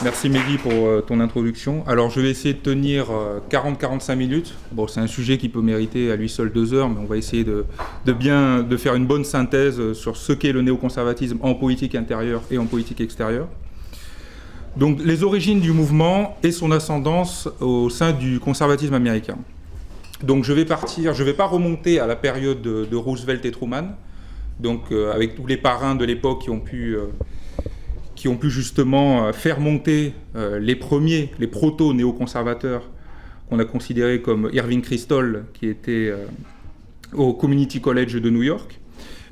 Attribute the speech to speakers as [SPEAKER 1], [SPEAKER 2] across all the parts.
[SPEAKER 1] Merci Mehdi pour ton introduction. Alors je vais essayer de tenir 40-45 minutes. Bon, c'est un sujet qui peut mériter à lui seul 2 heures, mais on va essayer de faire une bonne synthèse sur ce qu'est le néoconservatisme en politique intérieure et en politique extérieure. Donc les origines du mouvement et son ascendance au sein du conservatisme américain. Donc je vais pas remonter à la période de Roosevelt et Truman, donc avec tous les parrains de l'époque qui ont pu justement faire monter les proto-néoconservateurs qu'on a considérés comme Irving Kristol, qui était au Community College de New York.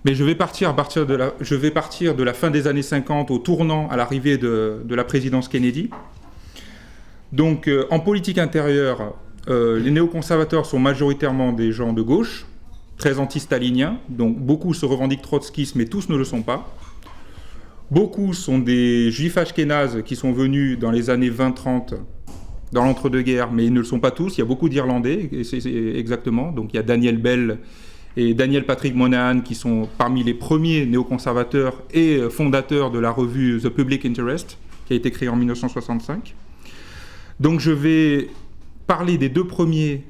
[SPEAKER 1] Mais je vais partir de la fin des années 50 au tournant à l'arrivée de la présidence Kennedy. Donc en politique intérieure, les néoconservateurs sont majoritairement des gens de gauche, très anti-staliniens, donc beaucoup se revendiquent trotskistes, mais tous ne le sont pas. Beaucoup sont des juifs ashkénazes qui sont venus dans les années 20-30 dans l'entre-deux-guerres, mais ils ne le sont pas tous. Il y a beaucoup d'Irlandais, exactement. Donc il y a Daniel Bell et Daniel Patrick Moynihan qui sont parmi les premiers néoconservateurs et fondateurs de la revue The Public Interest, qui a été créée en 1965. Donc je vais parler des 2 premiers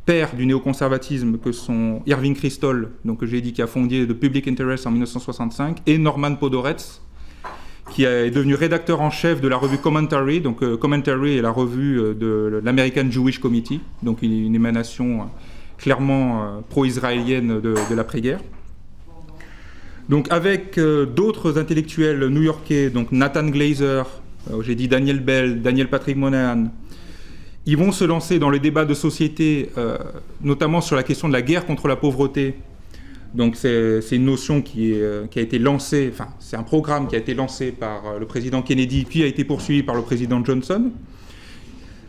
[SPEAKER 1] pères du néoconservatisme que sont Irving Kristol, donc que j'ai dit qui a fondé The Public Interest en 1965, et Norman Podhoretz, qui est devenu rédacteur en chef de la revue Commentary. Donc Commentary est la revue de l'American Jewish Committee, donc une émanation clairement pro-israélienne de l'après-guerre. Donc avec d'autres intellectuels new-yorkais, donc Nathan Glazer, j'ai dit Daniel Bell, Daniel Patrick Moynihan, ils vont se lancer dans le débat de société, notamment sur la question de la guerre contre la pauvreté. Donc c'est une notion qui a été lancée, enfin c'est un programme qui a été lancé par le président Kennedy, puis a été poursuivi par le président Johnson.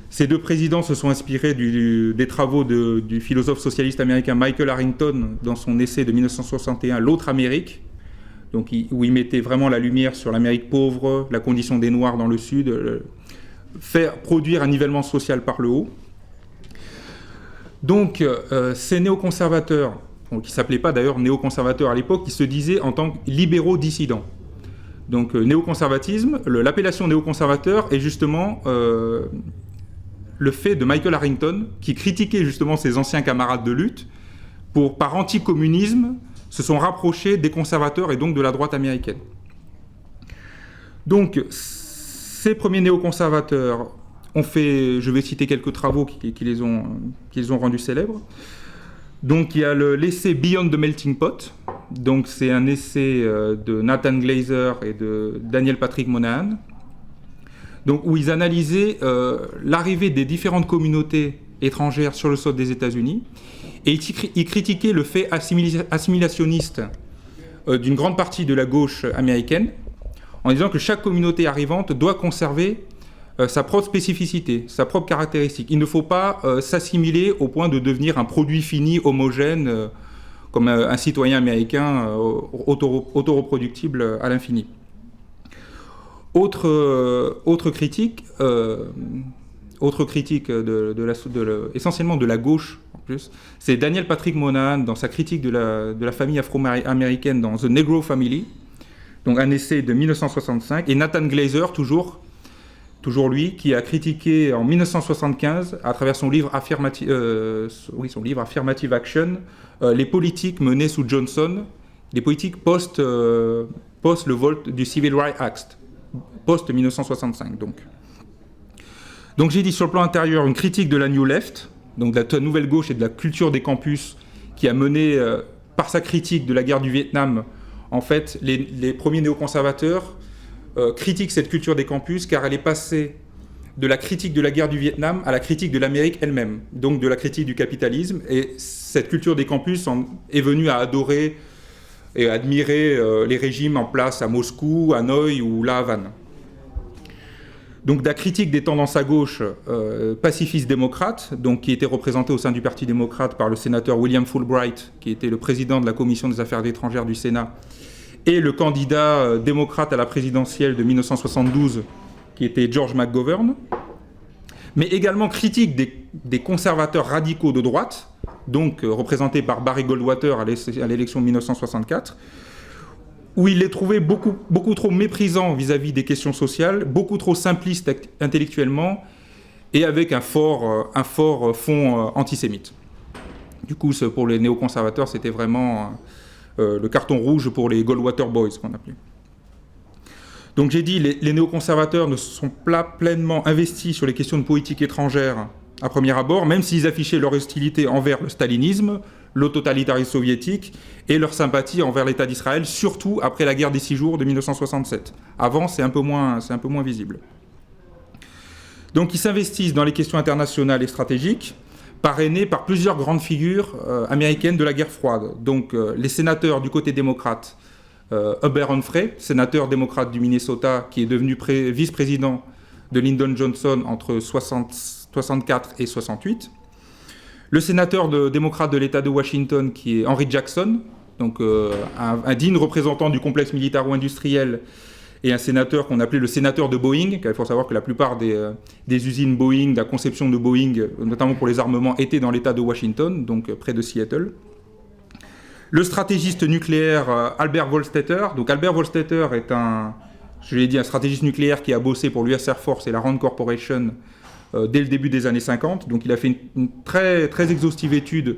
[SPEAKER 1] Ces 2 présidents se sont inspirés des travaux du philosophe socialiste américain Michael Harrington dans son essai de 1961, L'autre Amérique, donc où il mettait vraiment la lumière sur l'Amérique pauvre, la condition des Noirs dans le Sud, faire produire un nivellement social par le haut. Donc ces néoconservateurs, qui ne s'appelaient pas d'ailleurs néoconservateurs à l'époque, qui se disaient en tant que libéraux dissidents. Donc néoconservatisme, l'appellation néoconservateur est justement le fait de Michael Harrington, qui critiquait justement ses anciens camarades de lutte, par anticommunisme, se sont rapprochés des conservateurs et donc de la droite américaine. Donc ces premiers néoconservateurs ont fait, je vais citer quelques travaux qui les ont rendus célèbres. Donc il y a l'essai Beyond the Melting Pot, donc c'est un essai de Nathan Glazer et de Daniel Patrick Moynihan, donc où ils analysaient l'arrivée des différentes communautés étrangères sur le sol des États-Unis, et ils critiquaient le fait assimilationniste d'une grande partie de la gauche américaine, en disant que chaque communauté arrivante doit conserver sa propre spécificité, sa propre caractéristique. Il ne faut pas s'assimiler au point de devenir un produit fini, homogène, comme un citoyen américain autoreproductible à l'infini. Autre critique essentiellement de la gauche, en plus, c'est Daniel Patrick Moynihan dans sa critique de la famille afro-américaine dans The Negro Family, donc un essai de 1965, et Nathan Glazer, toujours lui, qui a critiqué en 1975, à travers son livre Affirmative Action, les politiques menées sous Johnson, les politiques post le vote du Civil Rights Act, post-1965 donc. Donc j'ai dit sur le plan intérieur une critique de la New Left, donc de la nouvelle gauche et de la culture des campus, qui a mené, par sa critique de la guerre du Vietnam, en fait, les premiers néoconservateurs critiquent cette culture des campus car elle est passée de la critique de la guerre du Vietnam à la critique de l'Amérique elle-même, donc de la critique du capitalisme. Et cette culture des campus est venue à adorer et à admirer les régimes en place à Moscou, Hanoï ou La Havane. Donc de la critique des tendances à gauche pacifistes démocrates, donc qui était représentée au sein du Parti démocrate par le sénateur William Fulbright, qui était le président de la Commission des Affaires étrangères du Sénat, et le candidat démocrate à la présidentielle de 1972, qui était George McGovern, mais également critique des conservateurs radicaux de droite, donc représentés par Barry Goldwater à l'élection de 1964, où il les trouvait beaucoup trop méprisants vis-à-vis des questions sociales, beaucoup trop simplistes intellectuellement, et avec un fort fond antisémite. Du coup, pour les néoconservateurs, c'était vraiment le carton rouge pour les Goldwater Boys, qu'on appelait. Donc j'ai dit, les néoconservateurs ne se sont pas pleinement investis sur les questions de politique étrangère à premier abord, même s'ils affichaient leur hostilité envers le stalinisme, le totalitarisme soviétique et leur sympathie envers l'État d'Israël, surtout après la guerre des 6 jours de 1967. Avant, c'est un peu moins visible. Donc ils s'investissent dans les questions internationales et stratégiques, parrainés par plusieurs grandes figures américaines de la guerre froide. Donc les sénateurs du côté démocrate, Hubert Humphrey, sénateur démocrate du Minnesota, qui est devenu vice-président de Lyndon Johnson entre 64 et 68. Le sénateur démocrate de l'État de Washington, qui est Henry Jackson, donc un digne représentant du complexe militaro-industriel, et un sénateur qu'on appelait le sénateur de Boeing, car il faut savoir que la plupart des usines Boeing, de la conception de Boeing, notamment pour les armements, étaient dans l'État de Washington, donc près de Seattle. Le stratégiste nucléaire Albert Volstetter. Donc Albert Volstetter est un stratégiste nucléaire qui a bossé pour l'US Air Force et la Rand Corporation dès le début des années 50. Donc il a fait une très, très exhaustive étude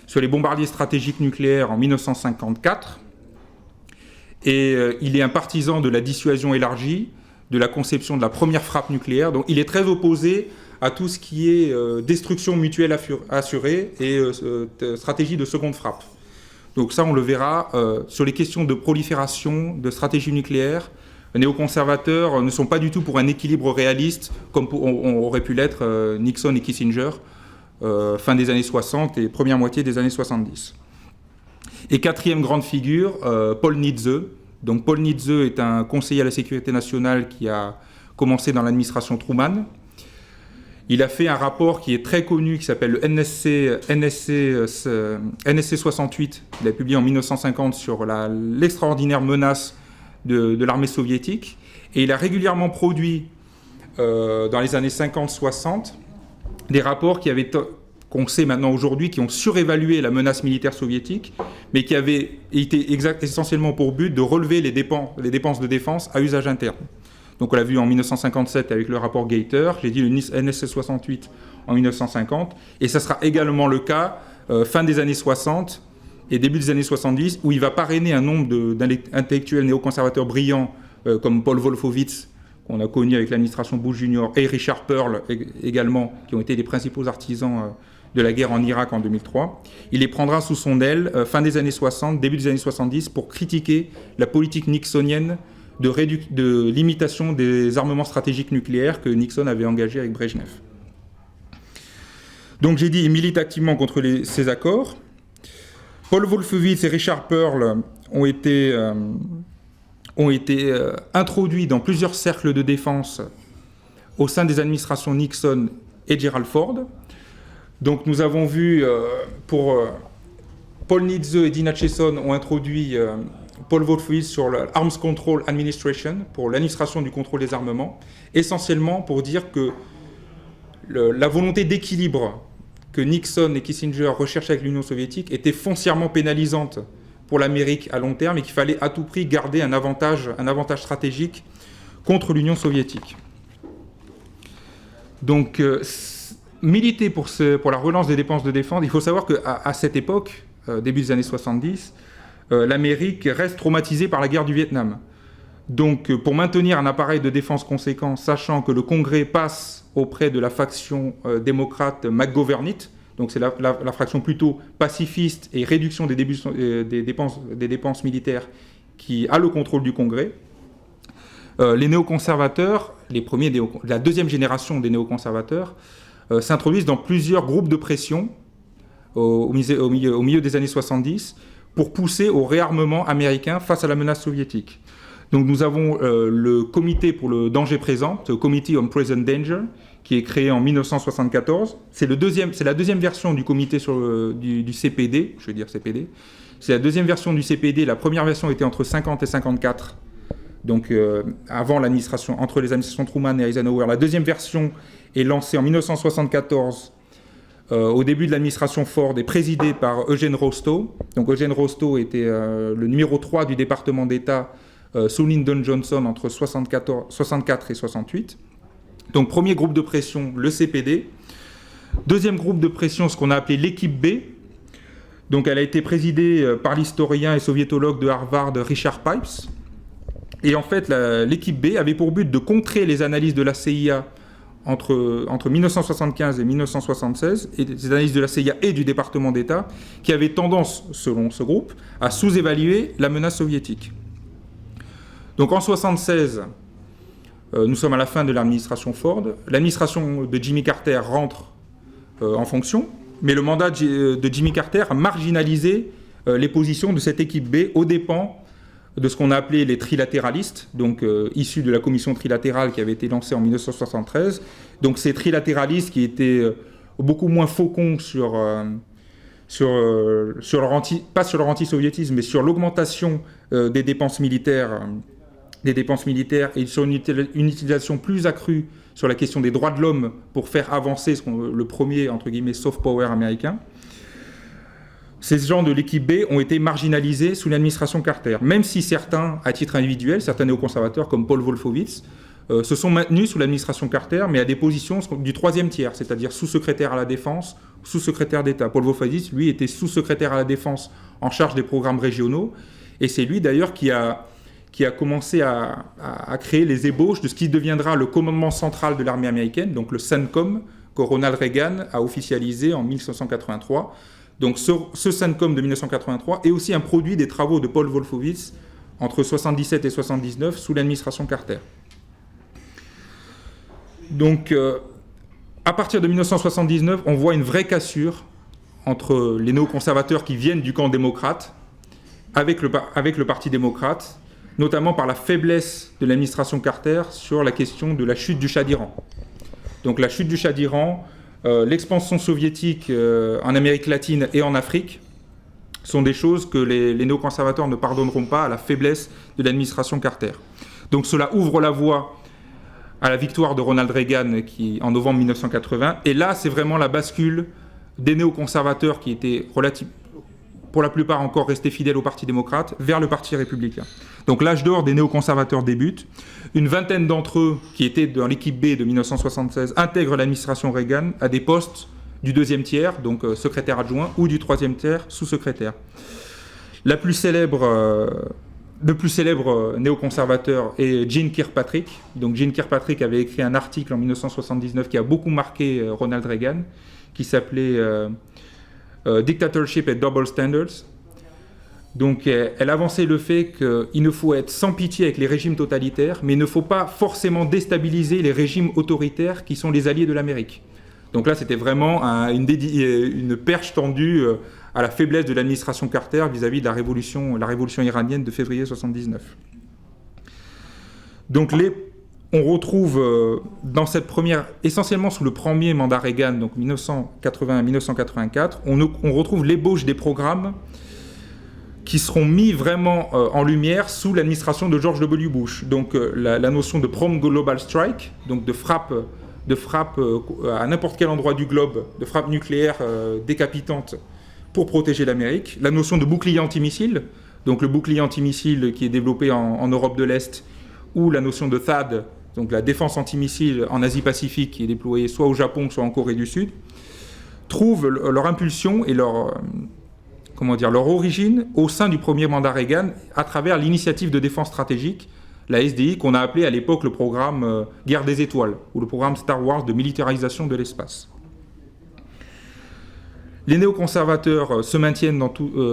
[SPEAKER 1] sur les bombardiers stratégiques nucléaires en 1954. Et il est un partisan de la dissuasion élargie, de la conception de la première frappe nucléaire. Donc il est très opposé à tout ce qui est destruction mutuelle assurée et stratégie de seconde frappe. Donc ça, on le verra sur les questions de prolifération, de stratégie nucléaire. Les néoconservateurs ne sont pas du tout pour un équilibre réaliste, comme aurait pu l'être Nixon et Kissinger, fin des années 60 et première moitié des années 70. Et quatrième grande figure, Paul Nitze. Donc Paul Nitze est un conseiller à la sécurité nationale qui a commencé dans l'administration Truman. Il a fait un rapport qui est très connu, qui s'appelle le NSC 68. Il a publié en 1950 sur l'extraordinaire menace de l'armée soviétique. Et il a régulièrement produit, dans les années 50-60, des rapports qu'on sait maintenant aujourd'hui, qui ont surévalué la menace militaire soviétique, mais qui avaient été essentiellement pour but de relever les dépenses de défense à usage interne. Donc on l'a vu en 1957 avec le rapport Gaiter, j'ai dit le NSC 68 en 1950, et ça sera également le cas fin des années 60 et début des années 70, où il va parrainer un nombre d'intellectuels néoconservateurs brillants comme Paul Wolfowitz, qu'on a connu avec l'administration Bush Jr., et Richard Perle également, qui ont été les principaux artisans de la guerre en Irak en 2003. Il les prendra sous son aile fin des années 60, début des années 70, pour critiquer la politique nixonienne de limitation des armements stratégiques nucléaires que Nixon avait engagé avec Brejnev. Donc j'ai dit, il milite activement contre ces accords. Paul Wolfowitz et Richard Perle ont été introduits dans plusieurs cercles de défense au sein des administrations Nixon et Gerald Ford. Donc nous avons vu, pour Paul Nitze et Dean Acheson ont introduit Paul Wolfowitz sur l'Arms Control Administration, pour l'administration du contrôle des armements, essentiellement pour dire que la volonté d'équilibre que Nixon et Kissinger recherchaient avec l'Union soviétique était foncièrement pénalisante pour l'Amérique à long terme et qu'il fallait à tout prix garder un avantage stratégique contre l'Union soviétique. Donc, militer pour la relance des dépenses de défense, il faut savoir qu'à cette époque, début des années 70, l'Amérique reste traumatisée par la guerre du Vietnam. Donc, pour maintenir un appareil de défense conséquent, sachant que le Congrès passe auprès de la faction démocrate McGovernite, donc c'est la fraction plutôt pacifiste et réduction des dépenses militaires qui a le contrôle du Congrès, les néoconservateurs, la deuxième génération des néoconservateurs, s'introduisent dans plusieurs groupes de pression au milieu des années 70 pour pousser au réarmement américain face à la menace soviétique. Donc nous avons le comité pour le danger présent, le Committee on Present Danger, qui est créé en 1974. C'est la deuxième version du comité du CPD, je vais dire CPD. C'est la deuxième version du CPD. La première version était entre 50 et 54, donc entre les administrations Truman et Eisenhower. La deuxième version est lancée en 1974 au début de l'administration Ford, est présidé par Eugene Rostow. Donc Eugene Rostow était le numéro 3 du département d'État sous Lyndon Johnson entre 64 et 68. Donc premier groupe de pression, le CPD. Deuxième groupe de pression, ce qu'on a appelé l'équipe B. Donc elle a été présidée par l'historien et soviétologue de Harvard Richard Pipes. Et en fait, l'équipe B avait pour but de contrer les analyses de la CIA entre 1975 et 1976, et les analyses de la CIA et du département d'État, qui avaient tendance, selon ce groupe, à sous-évaluer la menace soviétique. Donc en 1976, nous sommes à la fin de l'administration Ford. L'administration de Jimmy Carter rentre en fonction, mais le mandat de Jimmy Carter a marginalisé les positions de cette équipe B aux dépens de ce qu'on a appelé les trilatéralistes, donc issus de la commission trilatérale qui avait été lancée en 1973. Donc ces trilatéralistes qui étaient beaucoup moins faucons pas sur leur anti-soviétisme, mais sur l'augmentation des dépenses militaires et sur une utilisation plus accrue sur la question des droits de l'homme pour faire avancer le premier, entre guillemets, soft power américain. Ces gens de l'équipe B ont été marginalisés sous l'administration Carter, même si certains, à titre individuel, certains néoconservateurs comme Paul Wolfowitz, se sont maintenus sous l'administration Carter, mais à des positions du troisième tiers, c'est-à-dire sous-secrétaire à la Défense, sous-secrétaire d'État. Paul Wolfowitz, lui, était sous-secrétaire à la Défense en charge des programmes régionaux, et c'est lui d'ailleurs qui a commencé à créer les ébauches de ce qui deviendra le commandement central de l'armée américaine, donc le CENTCOM, que Ronald Reagan a officialisé en 1983. Donc ce CENTCOM de 1983 est aussi un produit des travaux de Paul Wolfowitz entre 1977 et 1979 sous l'administration Carter. Donc à partir de 1979, on voit une vraie cassure entre les néoconservateurs qui viennent du camp démocrate avec le Parti démocrate, notamment par la faiblesse de l'administration Carter sur la question de la chute du Shah d'Iran. Donc la chute du Shah d'Iran, l'expansion soviétique en Amérique latine et en Afrique sont des choses que les néoconservateurs ne pardonneront pas à la faiblesse de l'administration Carter. Donc cela ouvre la voie à la victoire de Ronald Reagan en novembre 1980. Et là, c'est vraiment la bascule des néoconservateurs qui étaient pour la plupart encore restés fidèles au Parti démocrate, vers le Parti républicain. Donc l'âge d'or des néoconservateurs débute. Une vingtaine d'entre eux, qui étaient dans l'équipe B de 1976, intègrent l'administration Reagan à des postes du deuxième tiers, donc secrétaire adjoint, ou du troisième tiers, sous-secrétaire. Le plus célèbre néoconservateur est Gene Kirkpatrick. Donc Gene Kirkpatrick avait écrit un article en 1979 qui a beaucoup marqué Ronald Reagan, qui s'appelait Dictatorship and Double Standards. Donc elle avançait le fait qu'il ne faut être sans pitié avec les régimes totalitaires, mais il ne faut pas forcément déstabiliser les régimes autoritaires qui sont les alliés de l'Amérique. Donc là, c'était vraiment une perche tendue à la faiblesse de l'administration Carter vis-à-vis de la révolution iranienne de février 1979. Donc on retrouve dans cette première, essentiellement sous le premier mandat Reagan, donc 1981-1984, on retrouve l'ébauche des programmes qui seront mis vraiment en lumière sous l'administration de George W. Bush. Donc la notion de Prompt Global Strike, donc de frappe à n'importe quel endroit du globe, de frappe nucléaire décapitante pour protéger l'Amérique. La notion de bouclier antimissile, donc le bouclier antimissile qui est développé en Europe de l'Est, ou la notion de THAAD, donc la défense antimissile en Asie-Pacifique qui est déployée soit au Japon, soit en Corée du Sud, trouvent leur impulsion et leur origine au sein du premier mandat Reagan à travers l'initiative de défense stratégique, la SDI, qu'on a appelé à l'époque le programme Guerre des Étoiles, ou le programme Star Wars de militarisation de l'espace. Les néoconservateurs se maintiennent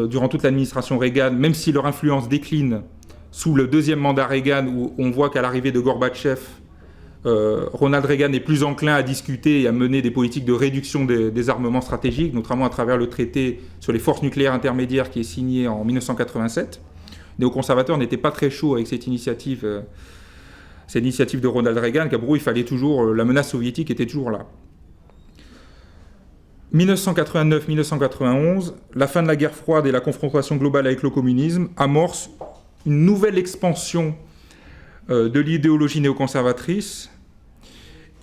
[SPEAKER 1] durant toute l'administration Reagan, même si leur influence décline sous le deuxième mandat Reagan, où on voit qu'à l'arrivée de Gorbatchev, Ronald Reagan est plus enclin à discuter et à mener des politiques de réduction des armements stratégiques, notamment à travers le traité sur les forces nucléaires intermédiaires qui est signé en 1987. Les néoconservateurs n'étaient pas très chauds avec cette initiative de Ronald Reagan, car pour eux, il fallait toujours, la menace soviétique était toujours là. 1989-1991, la fin de la guerre froide et la confrontation globale avec le communisme amorcent une nouvelle expansion de l'idéologie néoconservatrice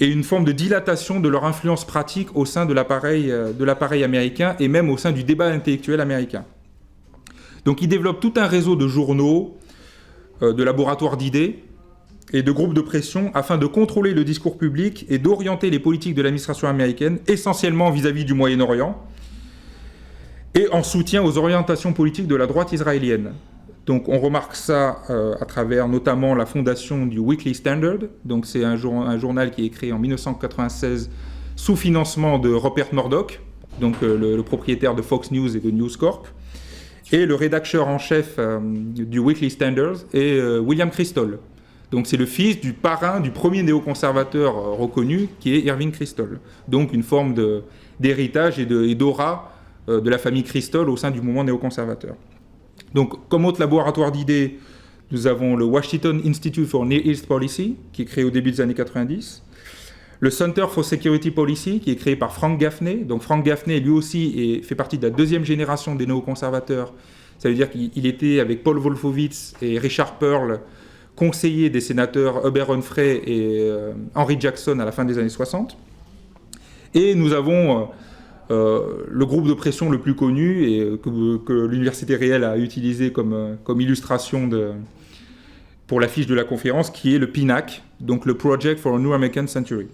[SPEAKER 1] et une forme de dilatation de leur influence pratique au sein de l'appareil américain et même au sein du débat intellectuel américain. Donc ils développent tout un réseau de journaux, de laboratoires d'idées et de groupes de pression afin de contrôler le discours public et d'orienter les politiques de l'administration américaine, essentiellement vis-à-vis du Moyen-Orient, et en soutien aux orientations politiques de la droite israélienne. Donc on remarque ça à travers notamment la fondation du Weekly Standard. Donc c'est un journal qui est créé en 1996 sous financement de Rupert Murdoch, donc le propriétaire de Fox News et de News Corp. Et le rédacteur en chef du Weekly Standard est William Kristol. Donc c'est le fils du parrain du premier néoconservateur reconnu qui est Irving Kristol. Donc une forme d'héritage et d'aura de la famille Kristol au sein du mouvement néoconservateur. Donc, comme autre laboratoire d'idées, nous avons le Washington Institute for Near East Policy, qui est créé au début des années 90. Le Center for Security Policy, qui est créé par Frank Gaffney. Donc, Frank Gaffney, lui aussi, fait partie de la deuxième génération des néoconservateurs. Ça veut dire qu'il était, avec Paul Wolfowitz et Richard Pearl, conseiller des sénateurs Hubert Humphrey et Henry Jackson à la fin des années 60. Et nous avons... le groupe de pression le plus connu et que l'Université réelle a utilisé comme illustration pour l'affiche de la conférence, qui est le PNAC, donc le Project for a New American Century.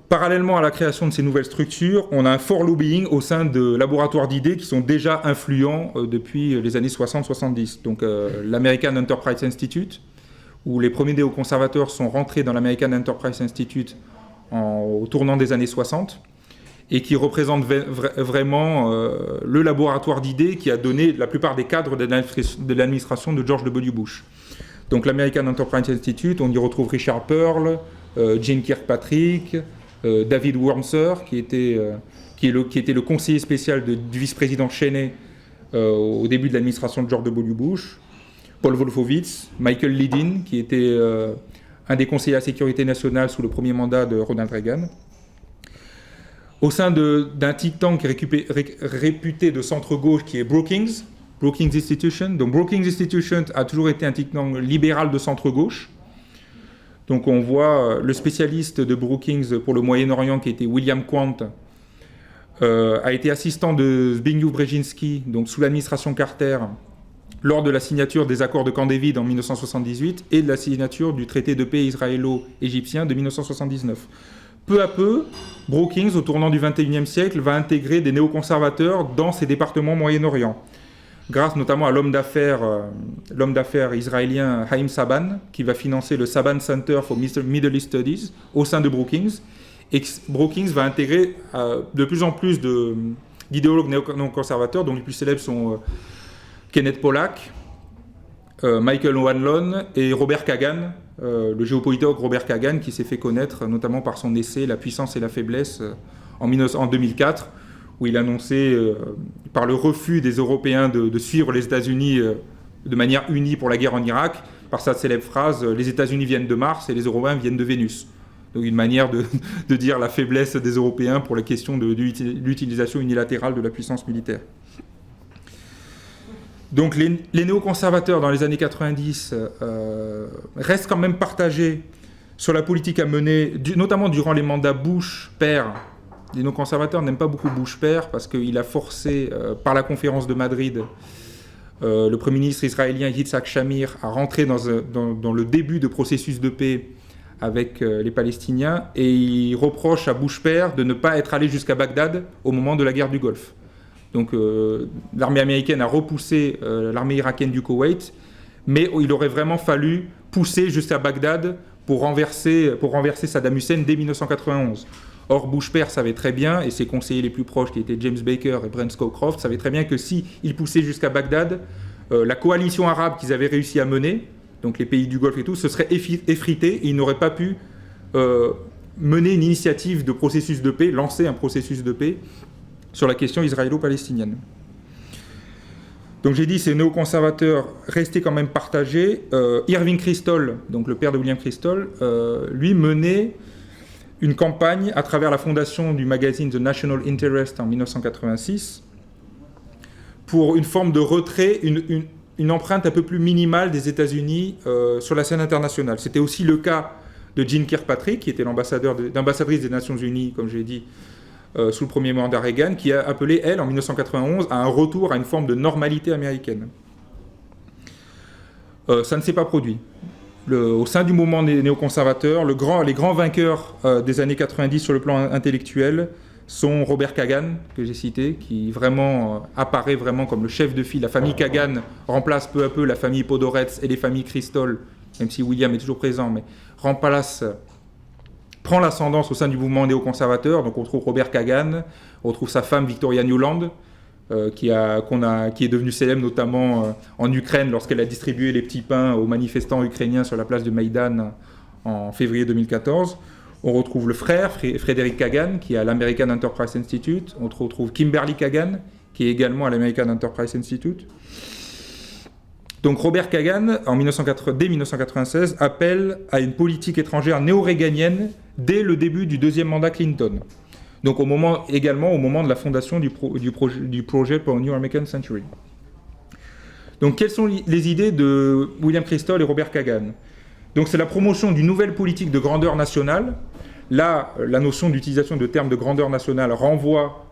[SPEAKER 1] Parallèlement à la création de ces nouvelles structures, on a un fort lobbying au sein de laboratoires d'idées qui sont déjà influents depuis les années 60-70. Donc l'American Enterprise Institute, où les premiers néoconservateurs sont rentrés dans l'American Enterprise Institute au tournant des années 60, et qui représente vraiment le laboratoire d'idées qui a donné la plupart des cadres de l'administration de George W. Bush. Donc l'American Enterprise Institute, on y retrouve Richard Pearl, Jane Kirkpatrick, David Wurmser, qui était le conseiller spécial du vice-président Cheney au début de l'administration de George W. Bush, Paul Wolfowitz, Michael Ledeen, qui était un des conseillers à la sécurité nationale sous le premier mandat de Ronald Reagan. Au sein d'un think tank réputé de centre-gauche qui est Brookings Institution. Donc Brookings Institution a toujours été un think tank libéral de centre-gauche. Donc on voit le spécialiste de Brookings pour le Moyen-Orient qui était William Quandt, a été assistant de Zbigniew Brzezinski, donc sous l'administration Carter, lors de la signature des accords de Camp David en 1978 et de la signature du traité de paix israélo-égyptien de 1979. Peu à peu, Brookings, au tournant du XXIe siècle, va intégrer des néoconservateurs dans ses départements Moyen-Orient, grâce notamment à l'homme d'affaires israélien Haïm Saban, qui va financer le Saban Center for Middle East Studies au sein de Brookings. Et Brookings va intégrer de plus en plus d'idéologues néoconservateurs, dont les plus célèbres sont Kenneth Pollack, Michael O'Hanlon et Robert Kagan, le géopolitologue Robert Kagan, qui s'est fait connaître notamment par son essai « La puissance et la faiblesse » en 2004, où il annonçait, par le refus des Européens de suivre les États-Unis de manière unie pour la guerre en Irak, par sa célèbre phrase « Les États-Unis viennent de Mars et les Européens viennent de Vénus ». Donc une manière de dire la faiblesse des Européens pour la question de l'utilisation unilatérale de la puissance militaire. Donc les néoconservateurs dans les années 90 restent quand même partagés sur la politique à mener, notamment durant les mandats Bush père. Les néoconservateurs n'aiment pas beaucoup Bush père parce qu'il a forcé, par la conférence de Madrid, le Premier ministre israélien Yitzhak Shamir à rentrer dans le début de processus de paix avec les Palestiniens, et il reproche à Bush père de ne pas être allé jusqu'à Bagdad au moment de la guerre du Golfe. Donc l'armée américaine a repoussé l'armée irakienne du Koweït, mais il aurait vraiment fallu pousser jusqu'à Bagdad pour renverser Saddam Hussein dès 1991. Or, Bush père savait très bien, et ses conseillers les plus proches, qui étaient James Baker et Brent Scowcroft, savaient très bien que s'ils poussaient jusqu'à Bagdad, la coalition arabe qu'ils avaient réussi à mener, donc les pays du Golfe et tout, se serait effritée, et ils n'auraient pas pu mener une initiative de processus de paix, lancer un processus de paix sur la question israélo-palestinienne. Donc j'ai dit, ces néoconservateurs restaient quand même partagés. Irving Kristol, donc le père de William Kristol, lui menait une campagne à travers la fondation du magazine The National Interest en 1986 pour une forme de retrait, une empreinte un peu plus minimale des États-Unis sur la scène internationale. C'était aussi le cas de Jean Kirkpatrick, qui était l'ambassadrice des Nations Unies, comme j'ai dit, sous le premier mandat Reagan, qui a appelé, elle, en 1991, à un retour à une forme de normalité américaine. Ça ne s'est pas produit. Au sein du mouvement néoconservateur, les grands vainqueurs des années 90 sur le plan intellectuel sont Robert Kagan, que j'ai cité, qui vraiment apparaît vraiment comme le chef de file. La famille Kagan remplace peu à peu la famille Podhoretz et les familles Kristol, même si William est toujours présent, mais prend l'ascendance au sein du mouvement néoconservateur. Donc on trouve Robert Kagan, on trouve sa femme Victoria Nuland, qui est devenue célèbre notamment en Ukraine lorsqu'elle a distribué les petits pains aux manifestants ukrainiens sur la place de Maïdan en février 2014. On retrouve le frère, Frédéric Kagan, qui est à l'American Enterprise Institute. On retrouve Kimberly Kagan, qui est également à l'American Enterprise Institute. Donc Robert Kagan, dès 1996, appelle à une politique étrangère néo-réganienne dès le début du deuxième mandat Clinton. Donc également au moment de la fondation du projet pour New American Century. Donc quelles sont les idées de William Kristol et Robert Kagan ? Donc c'est la promotion d'une nouvelle politique de grandeur nationale. Là, la notion d'utilisation de termes de grandeur nationale renvoie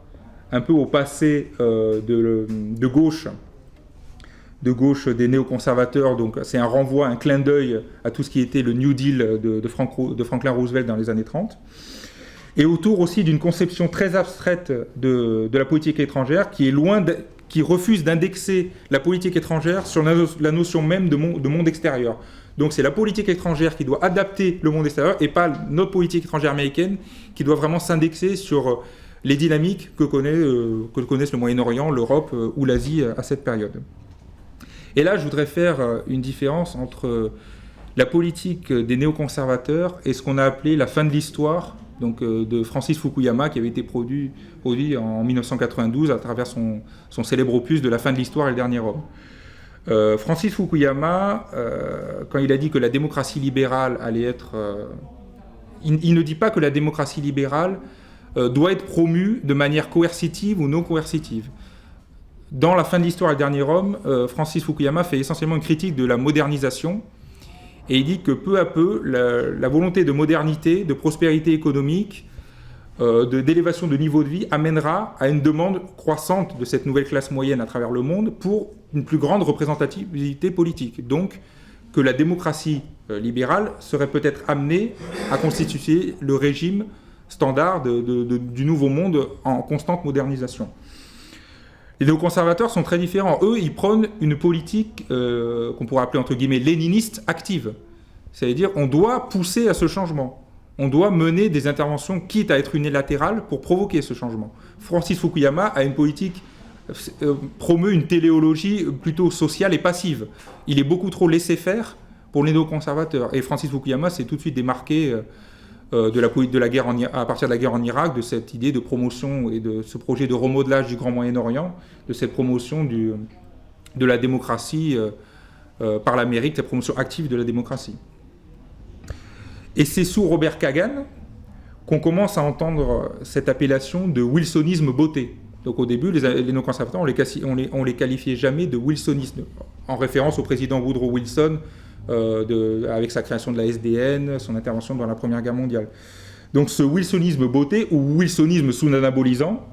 [SPEAKER 1] un peu au passé de gauche des néoconservateurs. Donc c'est un renvoi, un clin d'œil à tout ce qui était le New Deal de Franklin Roosevelt dans les années 30. Et autour aussi d'une conception très abstraite de la politique étrangère qui refuse d'indexer la politique étrangère sur la notion même de monde extérieur. Donc c'est la politique étrangère qui doit adapter le monde extérieur et pas notre politique étrangère américaine qui doit vraiment s'indexer sur les dynamiques que connaissent le Moyen-Orient, l'Europe ou l'Asie à cette période. Et là, je voudrais faire une différence entre la politique des néoconservateurs et ce qu'on a appelé la fin de l'histoire, donc de Francis Fukuyama, qui avait été produit en 1992 à travers son célèbre opus de la fin de l'histoire et le dernier homme. Francis Fukuyama, quand il a dit que la démocratie libérale allait être... il ne dit pas que la démocratie libérale doit être promue de manière coercitive ou non coercitive. Dans la fin de l'histoire et le dernier homme, Francis Fukuyama fait essentiellement une critique de la modernisation, et il dit que peu à peu, la volonté de modernité, de prospérité économique, d'élévation de niveau de vie amènera à une demande croissante de cette nouvelle classe moyenne à travers le monde pour une plus grande représentativité politique. Donc, que la démocratie libérale serait peut-être amenée à constituer le régime standard du nouveau monde en constante modernisation. Les néoconservateurs sont très différents. Eux, ils prônent une politique qu'on pourrait appeler entre guillemets léniniste active. C'est-à-dire on doit pousser à ce changement. On doit mener des interventions, quitte à être unilatérales, pour provoquer ce changement. Francis Fukuyama a une politique, promeut une téléologie plutôt sociale et passive. Il est beaucoup trop laissé-faire pour les néoconservateurs. Et Francis Fukuyama s'est tout de suite démarqué de la guerre à partir de la guerre en Irak, de cette idée de promotion et de ce projet de remodelage du Grand Moyen-Orient, de cette promotion de la démocratie par l'Amérique, cette promotion active de la démocratie. Et c'est sous Robert Kagan qu'on commence à entendre cette appellation de wilsonisme beauté. Donc au début, les néoconservateurs, on les qualifiait jamais de wilsonisme, en référence au président Woodrow Wilson, avec sa création de la SDN, son intervention dans la Première Guerre mondiale. Donc ce wilsonisme beauté, ou wilsonisme sous-anabolisant,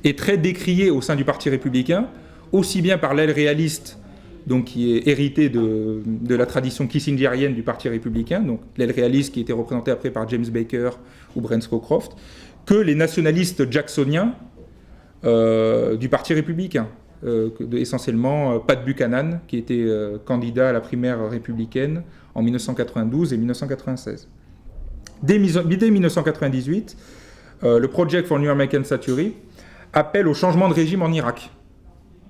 [SPEAKER 1] est très décrié au sein du Parti républicain, aussi bien par l'aile réaliste, donc qui est héritée de la tradition kissingerienne du Parti républicain, donc l'aile réaliste qui était représentée après par James Baker ou Brent Scowcroft, que les nationalistes jacksoniens du Parti républicain. Essentiellement Pat Buchanan, qui était candidat à la primaire républicaine en 1992 et 1996. Dès 1998, le Project for New American Century appelle au changement de régime en Irak.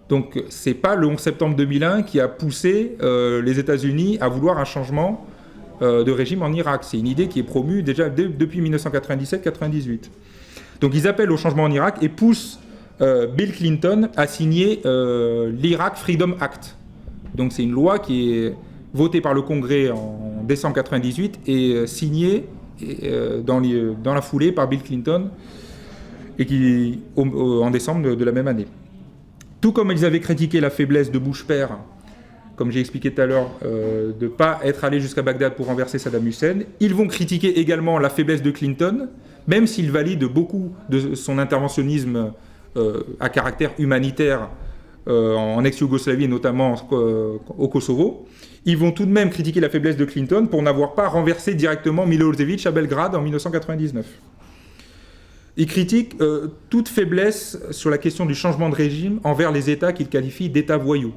[SPEAKER 1] Donc c'est pas le 11 septembre 2001 qui a poussé les États-Unis à vouloir un changement de régime en Irak. C'est une idée qui est promue déjà depuis 1997-98. Donc ils appellent au changement en Irak et poussent Bill Clinton a signé l'Iraq Freedom Act. Donc c'est une loi qui est votée par le Congrès en décembre 1998 et signée dans la foulée par Bill Clinton et en décembre de la même année. Tout comme ils avaient critiqué la faiblesse de Bush père comme j'ai expliqué tout à l'heure, de ne pas être allés jusqu'à Bagdad pour renverser Saddam Hussein. Ils vont critiquer également la faiblesse de Clinton, même s'ils valident beaucoup de son interventionnisme à caractère humanitaire en ex-Yougoslavie et notamment au Kosovo. Ils vont tout de même critiquer la faiblesse de Clinton pour n'avoir pas renversé directement Milosevic à Belgrade en 1999. Ils critiquent toute faiblesse sur la question du changement de régime envers les États qu'ils qualifient d'États voyous.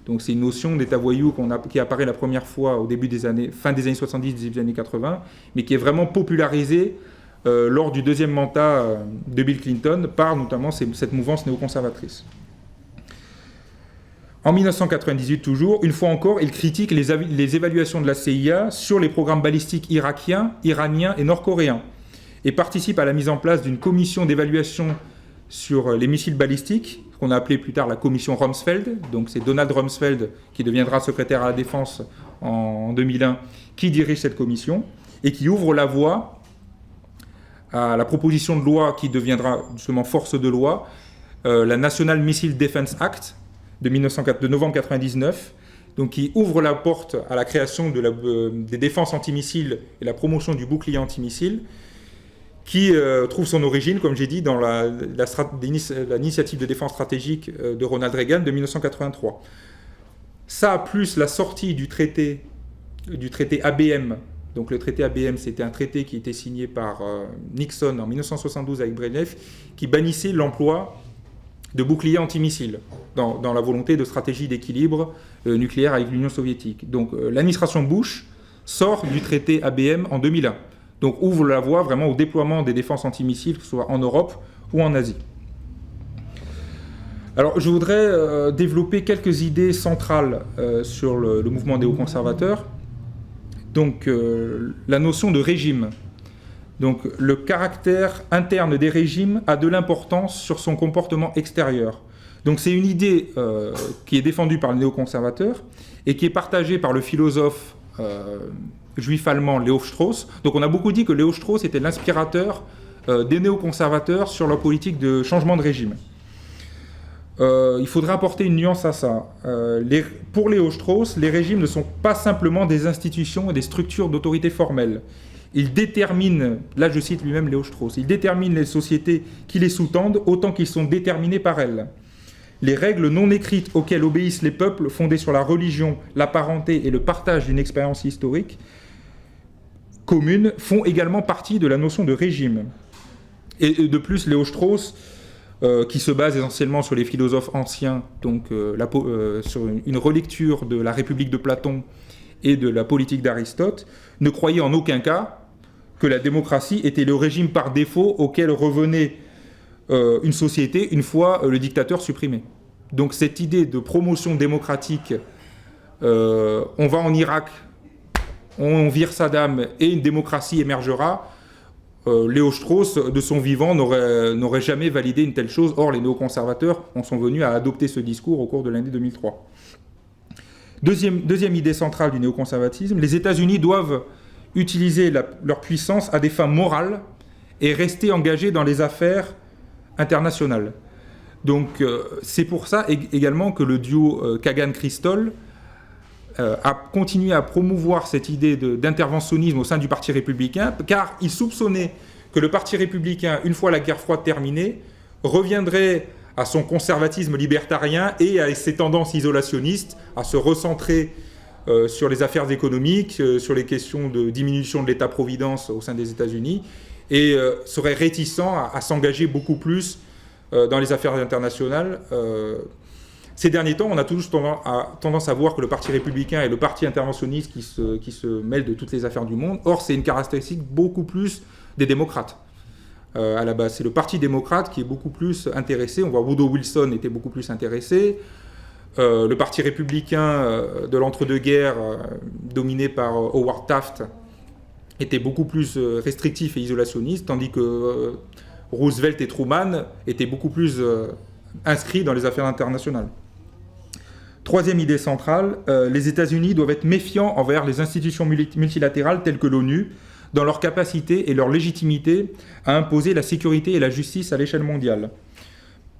[SPEAKER 1] Donc c'est une notion d'État voyou qui apparaît la première fois au début fin des années 70, début des années 80, mais qui est vraiment popularisée lors du deuxième mandat de Bill Clinton par notamment cette mouvance néoconservatrice. En 1998 toujours, une fois encore, il critique les évaluations de la CIA sur les programmes balistiques irakiens, iraniens et nord-coréens et participe à la mise en place d'une commission d'évaluation sur les missiles balistiques, qu'on a appelé plus tard la commission Rumsfeld. Donc c'est Donald Rumsfeld, qui deviendra secrétaire à la Défense en 2001, qui dirige cette commission et qui ouvre la voie à la proposition de loi qui deviendra justement force de loi, la National Missile Defense Act de novembre 1999, donc qui ouvre la porte à la création des défenses antimissiles et la promotion du bouclier antimissile, qui trouve son origine, comme j'ai dit, dans l'initiative de défense stratégique de Ronald Reagan de 1983. Ça, plus la sortie du traité ABM. Donc le traité ABM, c'était un traité qui était signé par Nixon en 1972 avec Brezhnev, qui bannissait l'emploi de boucliers antimissiles dans la volonté de stratégie d'équilibre nucléaire avec l'Union soviétique. Donc l'administration Bush sort du traité ABM en 2001. Donc ouvre la voie vraiment au déploiement des défenses antimissiles, que ce soit en Europe ou en Asie. Alors je voudrais développer quelques idées centrales sur le mouvement néoconservateur. Donc la notion de régime. Donc le caractère interne des régimes a de l'importance sur son comportement extérieur. Donc c'est une idée qui est défendue par les néoconservateurs et qui est partagée par le philosophe juif allemand Léo Strauss. Donc on a beaucoup dit que Léo Strauss était l'inspirateur des néoconservateurs sur leur politique de changement de régime. Il faudrait apporter une nuance à ça. Pour Léo Strauss, les régimes ne sont pas simplement des institutions et des structures d'autorité formelles. Ils déterminent, là je cite lui-même Léo Strauss, ils déterminent les sociétés qui les sous-tendent autant qu'ils sont déterminés par elles. Les règles non écrites auxquelles obéissent les peuples, fondées sur la religion, la parenté et le partage d'une expérience historique commune, font également partie de la notion de régime. Et de plus, Léo Strauss, qui se base essentiellement sur les philosophes anciens, donc sur une relecture de la République de Platon et de la politique d'Aristote, ne croyait en aucun cas que la démocratie était le régime par défaut auquel revenait une société une fois le dictateur supprimé. Donc cette idée de promotion démocratique, on va en Irak, on vire Saddam et une démocratie émergera, Léo Strauss, de son vivant, n'aurait jamais validé une telle chose. Or, les néoconservateurs en sont venus à adopter ce discours au cours de l'année 2003. Deuxième idée centrale du néoconservatisme, les États-Unis doivent utiliser leur puissance à des fins morales et rester engagés dans les affaires internationales. Donc c'est pour ça également que le duo Kagan-Kristol a continué à promouvoir cette idée d'interventionnisme au sein du Parti républicain, car il soupçonnait que le Parti républicain, une fois la guerre froide terminée, reviendrait à son conservatisme libertarien et à ses tendances isolationnistes, à se recentrer sur les affaires économiques, sur les questions de diminution de l'État-providence au sein des États-Unis, et serait réticent à s'engager beaucoup plus dans les affaires internationales. Ces derniers temps, on a toujours tendance à voir que le Parti républicain est le parti interventionniste qui se mêle de toutes les affaires du monde. Or, c'est une caractéristique beaucoup plus des démocrates. À la base, c'est le Parti démocrate qui est beaucoup plus intéressé. On voit Woodrow Wilson était beaucoup plus intéressé. Le Parti républicain de l'entre-deux-guerres, dominé par Howard Taft, était beaucoup plus restrictif et isolationniste, tandis que Roosevelt et Truman étaient beaucoup plus inscrits dans les affaires internationales. Troisième idée centrale, les États-Unis doivent être méfiants envers les institutions multilatérales telles que l'ONU, dans leur capacité et leur légitimité à imposer la sécurité et la justice à l'échelle mondiale.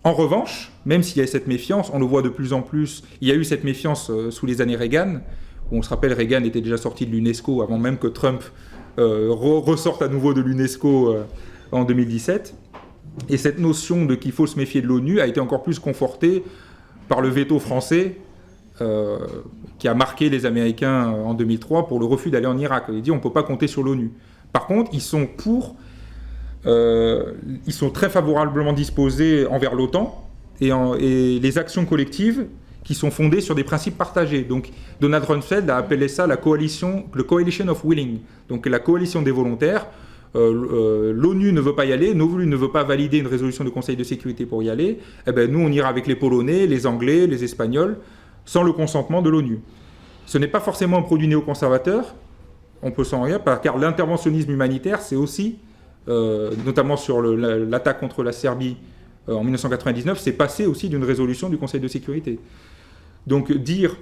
[SPEAKER 1] En revanche, même s'il y a cette méfiance, on le voit de plus en plus, il y a eu cette méfiance sous les années Reagan, où on se rappelle Reagan était déjà sorti de l'UNESCO avant même que Trump ressorte à nouveau de l'UNESCO en 2017. Et cette notion de qu'il faut se méfier de l'ONU a été encore plus confortée par le veto français qui a marqué les Américains en 2003 pour le refus d'aller en Irak. Il dit on ne peut pas compter sur l'ONU. Par contre, ils sont très favorablement disposés envers l'OTAN et les actions collectives qui sont fondées sur des principes partagés. Donc Donald Rumsfeld a appelé ça le Coalition of Willing, donc la coalition des volontaires. L'ONU ne veut pas y aller, l'ONU ne veut pas valider une résolution du Conseil de sécurité pour y aller, eh ben, nous on ira avec les Polonais, les Anglais, les Espagnols, sans le consentement de l'ONU. Ce n'est pas forcément un produit néoconservateur, on peut s'en rire, car l'interventionnisme humanitaire, c'est aussi, notamment sur l'attaque contre la Serbie en 1999, c'est passé aussi d'une résolution du Conseil de sécurité. Donc dire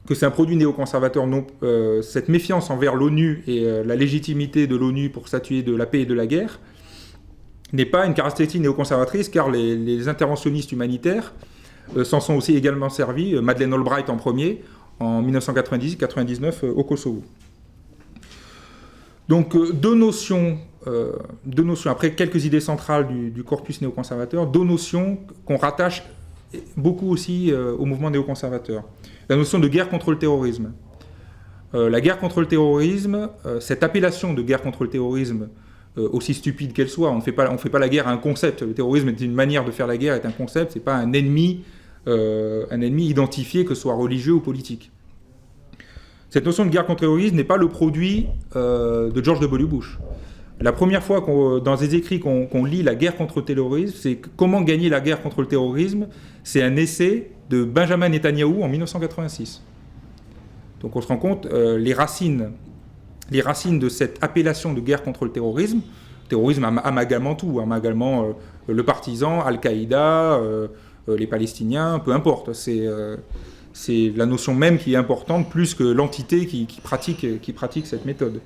[SPEAKER 1] que c'est un produit néoconservateur, cette méfiance envers l'ONU et la légitimité de l'ONU pour statuer de la paix et de la guerre n'est pas une caractéristique néoconservatrice, car les interventionnistes humanitaires s'en sont aussi également servis, Madeleine Albright en premier, en 1990-99 au Kosovo. Donc deux notions, après quelques idées centrales du corpus néoconservateur, deux notions qu'on rattache beaucoup aussi au mouvement néoconservateur. La notion de guerre contre le terrorisme. La guerre contre le terrorisme, cette appellation de guerre contre le terrorisme, aussi stupide qu'elle soit, on ne fait pas la guerre à un concept. Le terrorisme est une manière de faire la guerre, est un concept, c'est pas un ennemi identifié, que ce soit religieux ou politique. Cette notion de guerre contre le terrorisme n'est pas le produit de George W. Bush. La première fois dans des écrits qu'on lit la guerre contre le terrorisme, c'est comment gagner la guerre contre le terrorisme, c'est un essai de Benjamin Netanyahou en 1986. Donc on se rend compte, les racines de cette appellation de guerre contre le terrorisme amalgamant tout, amalgamant le partisan, Al-Qaïda, les Palestiniens, peu importe. C'est la notion même qui est importante, plus que l'entité qui pratique cette méthode.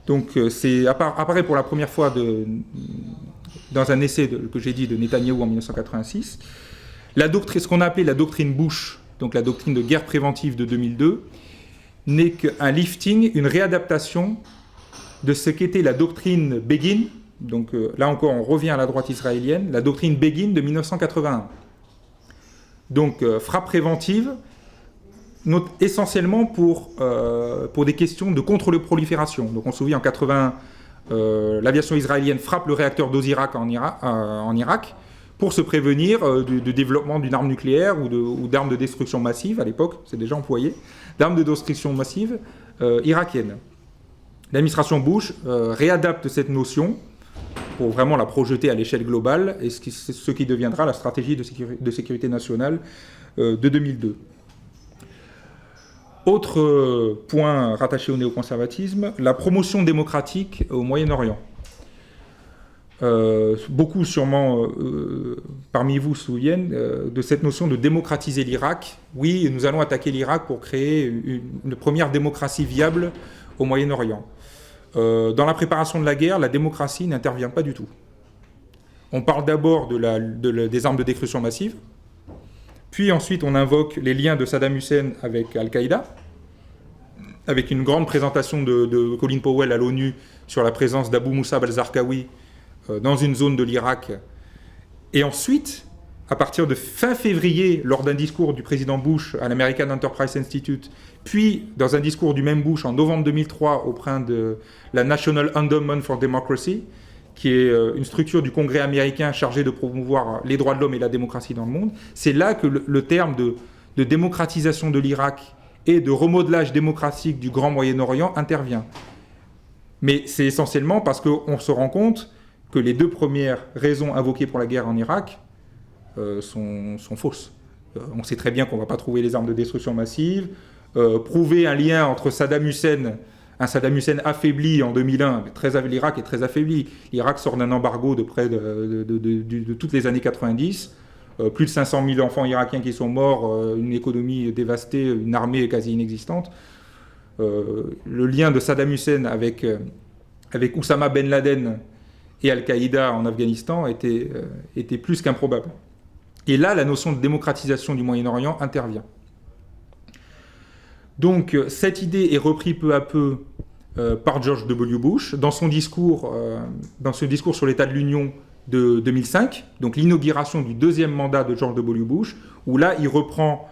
[SPEAKER 1] Donc c'est apparaît pour la première fois dans un essai que j'ai dit de Netanyahou en 1986. Ce qu'on a appelé la doctrine Bush, donc la doctrine de guerre préventive de 2002, n'est qu'un lifting, une réadaptation de ce qu'était la doctrine Begin. Donc là encore, on revient à la droite israélienne, la doctrine Begin de 1981. Donc frappe préventive, essentiellement pour des questions de contre-prolifération. Donc on se souvient en 81, l'aviation israélienne frappe le réacteur d'Osirak en Irak pour se prévenir du développement d'une arme nucléaire ou d'armes de destruction massive, à l'époque, c'est déjà employé, d'armes de destruction massive irakiennes. L'administration Bush réadapte cette notion pour vraiment la projeter à l'échelle globale, et ce qui deviendra la stratégie de sécurité nationale de 2002. Autre point rattaché au néoconservatisme, la promotion démocratique au Moyen-Orient. Beaucoup sûrement parmi vous se souviennent de cette notion de démocratiser l'Irak. Oui, nous allons attaquer l'Irak pour créer une première démocratie viable au Moyen-Orient. Dans la préparation de la guerre, la démocratie n'intervient pas du tout. On parle d'abord des armes de destruction massive, puis ensuite on invoque les liens de Saddam Hussein avec Al-Qaïda, avec une grande présentation de Colin Powell à l'ONU sur la présence d'Abu Musab al-Zarqawi dans une zone de l'Irak. Et ensuite, à partir de fin février, lors d'un discours du président Bush à l'American Enterprise Institute, puis dans un discours du même Bush en novembre 2003 auprès de la National Endowment for Democracy, qui est une structure du Congrès américain chargée de promouvoir les droits de l'homme et la démocratie dans le monde, c'est là que le terme de démocratisation de l'Irak et de remodelage démocratique du Grand Moyen-Orient intervient. Mais c'est essentiellement parce qu'on se rend compte que les deux premières raisons invoquées pour la guerre en Irak sont fausses. On sait très bien qu'on ne va pas trouver les armes de destruction massive, prouver un lien entre Saddam Hussein, un Saddam Hussein affaibli en 2001, l'Irak est très affaibli. L'Irak sort d'un embargo de près de toutes les années 90, plus de 500 000 enfants irakiens qui sont morts, une économie dévastée, une armée quasi inexistante. Le lien de Saddam Hussein avec Oussama Ben Laden et Al-Qaïda en Afghanistan était plus qu'improbable. Et là, la notion de démocratisation du Moyen-Orient intervient. Donc, cette idée est reprise peu à peu par George W. Bush dans son discours sur l'état de l'Union de 2005, donc l'inauguration du deuxième mandat de George W. Bush, où là, il reprend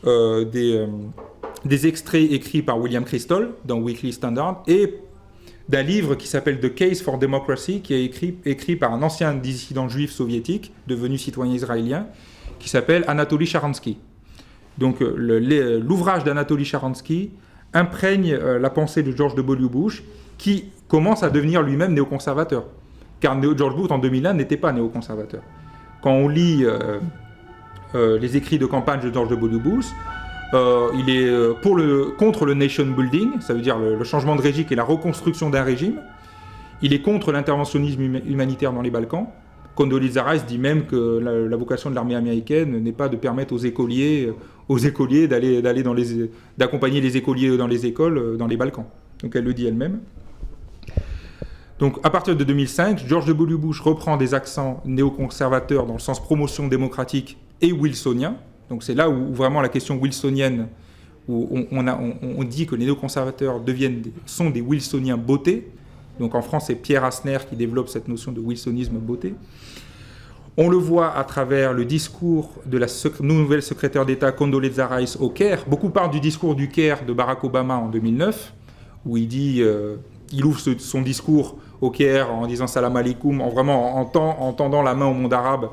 [SPEAKER 1] des extraits écrits par William Kristol dans Weekly Standard et d'un livre qui s'appelle The Case for Democracy, qui est écrit par un ancien dissident juif soviétique, devenu citoyen israélien, qui s'appelle Anatoly Sharansky. Donc l'ouvrage d'Anatoly Sharansky imprègne la pensée de George W. Bush, qui commence à devenir lui-même néoconservateur. Car George Bush, en 2001, n'était pas néoconservateur. Quand on lit les écrits de campagne de George W. Bush, il est contre le nation building, ça veut dire le changement de régime et la reconstruction d'un régime. Il est contre l'interventionnisme humanitaire dans les Balkans. Condoleezza Rice dit même que la vocation de l'armée américaine n'est pas de permettre aux écoliers d'accompagner les écoliers dans les écoles dans les Balkans. Donc elle le dit elle-même. Donc à partir de 2005, George W. Bush reprend des accents néoconservateurs dans le sens promotion démocratique et wilsonien. Donc c'est là où vraiment la question wilsonienne, où on dit que les néoconservateurs sont des wilsoniens bottés. Donc en France, c'est Pierre Asner qui développe cette notion de wilsonisme botté. On le voit à travers le discours de la nouvelle secrétaire d'État Condoleezza Rice au Caire. Beaucoup parlent du discours du Caire de Barack Obama en 2009, où il ouvre son discours au Caire en disant salam alaikum, en tendant la main au monde arabe.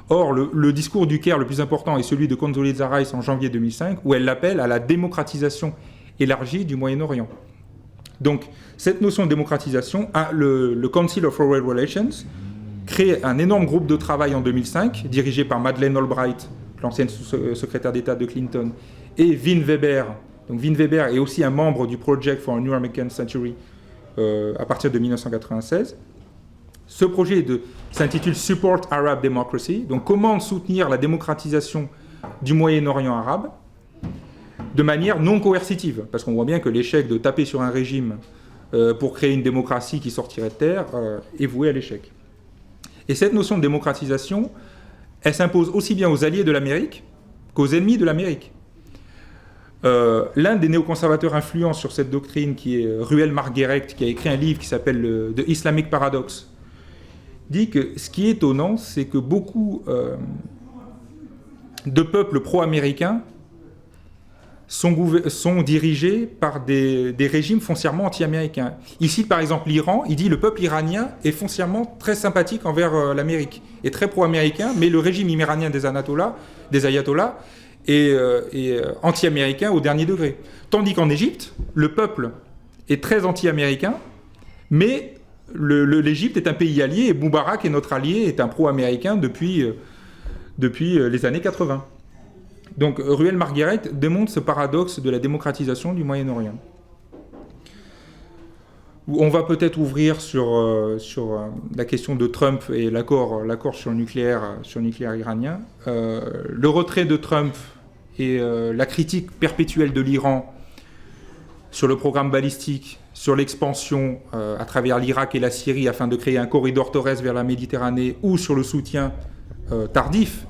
[SPEAKER 1] Or, le discours du Caire le plus important est celui de Condoleezza Rice en janvier 2005, où elle l'appelle à la démocratisation élargie du Moyen-Orient. Donc, cette notion de démocratisation, le Council of Foreign Relations crée un énorme groupe de travail en 2005, dirigé par Madeleine Albright, l'ancienne secrétaire d'État de Clinton, et Vin Weber. Donc, Vin Weber est aussi un membre du Project for a New American Century à partir de 1996. Ce projet s'intitule Support Arab Democracy, donc comment soutenir la démocratisation du Moyen-Orient arabe de manière non coercitive, parce qu'on voit bien que l'échec de taper sur un régime pour créer une démocratie qui sortirait de terre est voué à l'échec. Et cette notion de démocratisation, elle s'impose aussi bien aux alliés de l'Amérique qu'aux ennemis de l'Amérique. L'un des néoconservateurs influents sur cette doctrine, qui est Ruel Marguerite, qui a écrit un livre qui s'appelle The Islamic Paradox, dit que ce qui est étonnant, c'est que beaucoup de peuples pro-américains sont dirigés par des régimes foncièrement anti-américains. Ici, par exemple, l'Iran, il dit le peuple iranien est foncièrement très sympathique envers l'Amérique, est très pro-américain, mais le régime iranien des ayatollahs est anti-américain au dernier degré. Tandis qu'en Égypte, le peuple est très anti-américain, mais l'Égypte est un pays allié, et Moubarak est notre allié, est un pro-américain depuis les années 80. Donc Ruel Marguerite démontre ce paradoxe de la démocratisation du Moyen-Orient. On va peut-être ouvrir sur la question de Trump et l'accord sur le nucléaire iranien. Le retrait de Trump et la critique perpétuelle de l'Iran sur le programme balistique, sur l'expansion à travers l'Irak et la Syrie afin de créer un corridor terrestre vers la Méditerranée, ou sur le soutien tardif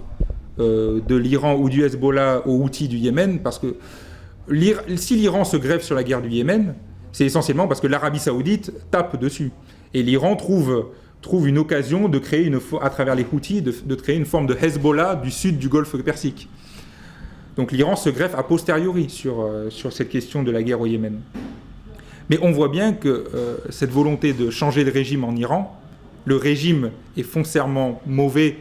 [SPEAKER 1] de l'Iran ou du Hezbollah aux Houthis du Yémen, parce que si l'Iran se greffe sur la guerre du Yémen, c'est essentiellement parce que l'Arabie Saoudite tape dessus. Et l'Iran trouve une occasion de créer, à travers les Houthis, de créer une forme de Hezbollah du sud du Golfe Persique. Donc l'Iran se greffe a posteriori sur cette question de la guerre au Yémen. Mais on voit bien que cette volonté de changer de régime en Iran, le régime est foncièrement mauvais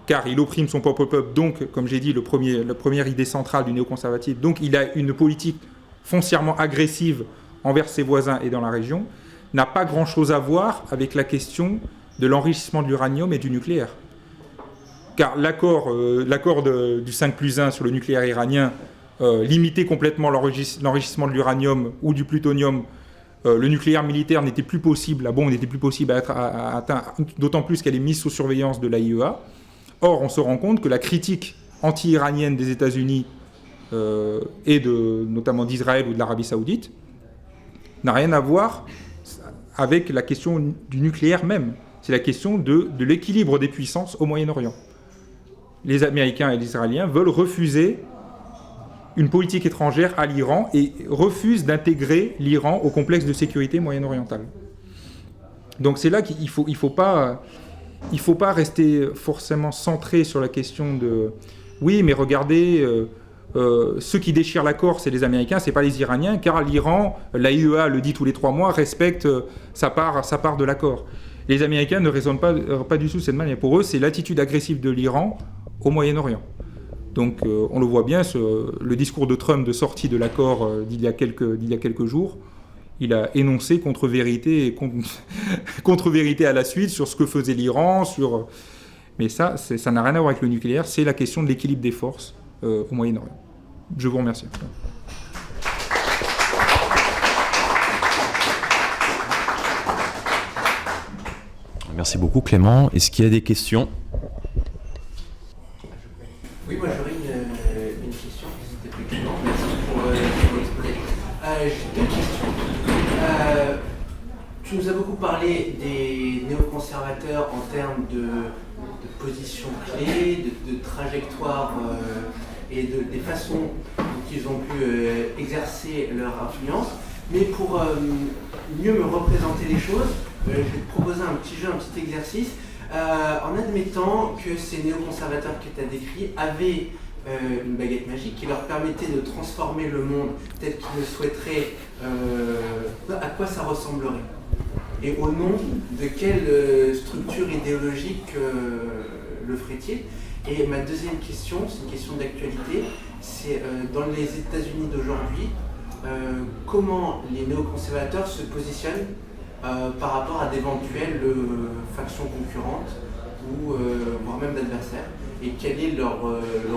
[SPEAKER 1] car il opprime son propre peuple, donc, comme j'ai dit, la première idée centrale du néoconservatisme, donc il a une politique foncièrement agressive envers ses voisins et dans la région, n'a pas grand-chose à voir avec la question de l'enrichissement de l'uranium et du nucléaire. Car l'accord du 5+1 sur le nucléaire iranien limitait complètement l'enrichissement de l'uranium ou du plutonium. Le nucléaire militaire n'était plus possible, la bombe n'était plus possible à atteindre, d'autant plus qu'elle est mise sous surveillance de l'AIEA. Or, on se rend compte que la critique anti-iranienne des États-Unis et notamment d'Israël ou de l'Arabie Saoudite n'a rien à voir avec la question du nucléaire même. C'est la question de l'équilibre des puissances au Moyen-Orient. les Américains et les Israéliens veulent refuser une politique étrangère à l'Iran et refusent d'intégrer l'Iran au complexe de sécurité moyen-oriental. Donc c'est là qu'il faut pas rester forcément centré sur la question de oui, mais regardez, ceux qui déchirent l'accord, c'est les Américains, c'est pas les Iraniens, car l'Iran, l'AIEA le dit tous les 3 mois, respecte sa part de l'accord. Les Américains ne raisonnent pas du tout de cette manière. Pour eux, c'est l'attitude agressive de l'Iran au Moyen-Orient. Donc on le voit bien, le discours de Trump de sortie de l'accord d'il y a quelques jours, il a énoncé contre-vérité et contre-vérité à la suite sur ce que faisait l'Iran, mais ça n'a rien à voir avec le nucléaire, c'est la question de l'équilibre des forces au Moyen-Orient. Je vous remercie.
[SPEAKER 2] Merci beaucoup Clément. Est-ce qu'il y a des questions ?
[SPEAKER 3] Oui, moi j'aurais une question, si c'était plus Clément. Merci pour l'exposé. J'ai 2 questions. Tu nous as beaucoup parlé des néoconservateurs en termes de position clé, de trajectoire et des façons dont ils ont pu exercer leur influence. Mais pour mieux me représenter les choses, je vais te proposer un petit jeu, un petit exercice, en admettant que ces néoconservateurs que tu as décrits avaient une baguette magique qui leur permettait de transformer le monde tel qu'ils le souhaiteraient, à quoi ça ressemblerait ? Et au nom de quelle structure idéologique le ferait-il ? Et ma deuxième question, c'est une question d'actualité, c'est dans les États-Unis d'aujourd'hui, comment les néoconservateurs se positionnent par rapport à d'éventuelles factions concurrentes ou voire même d'adversaires, et quel est le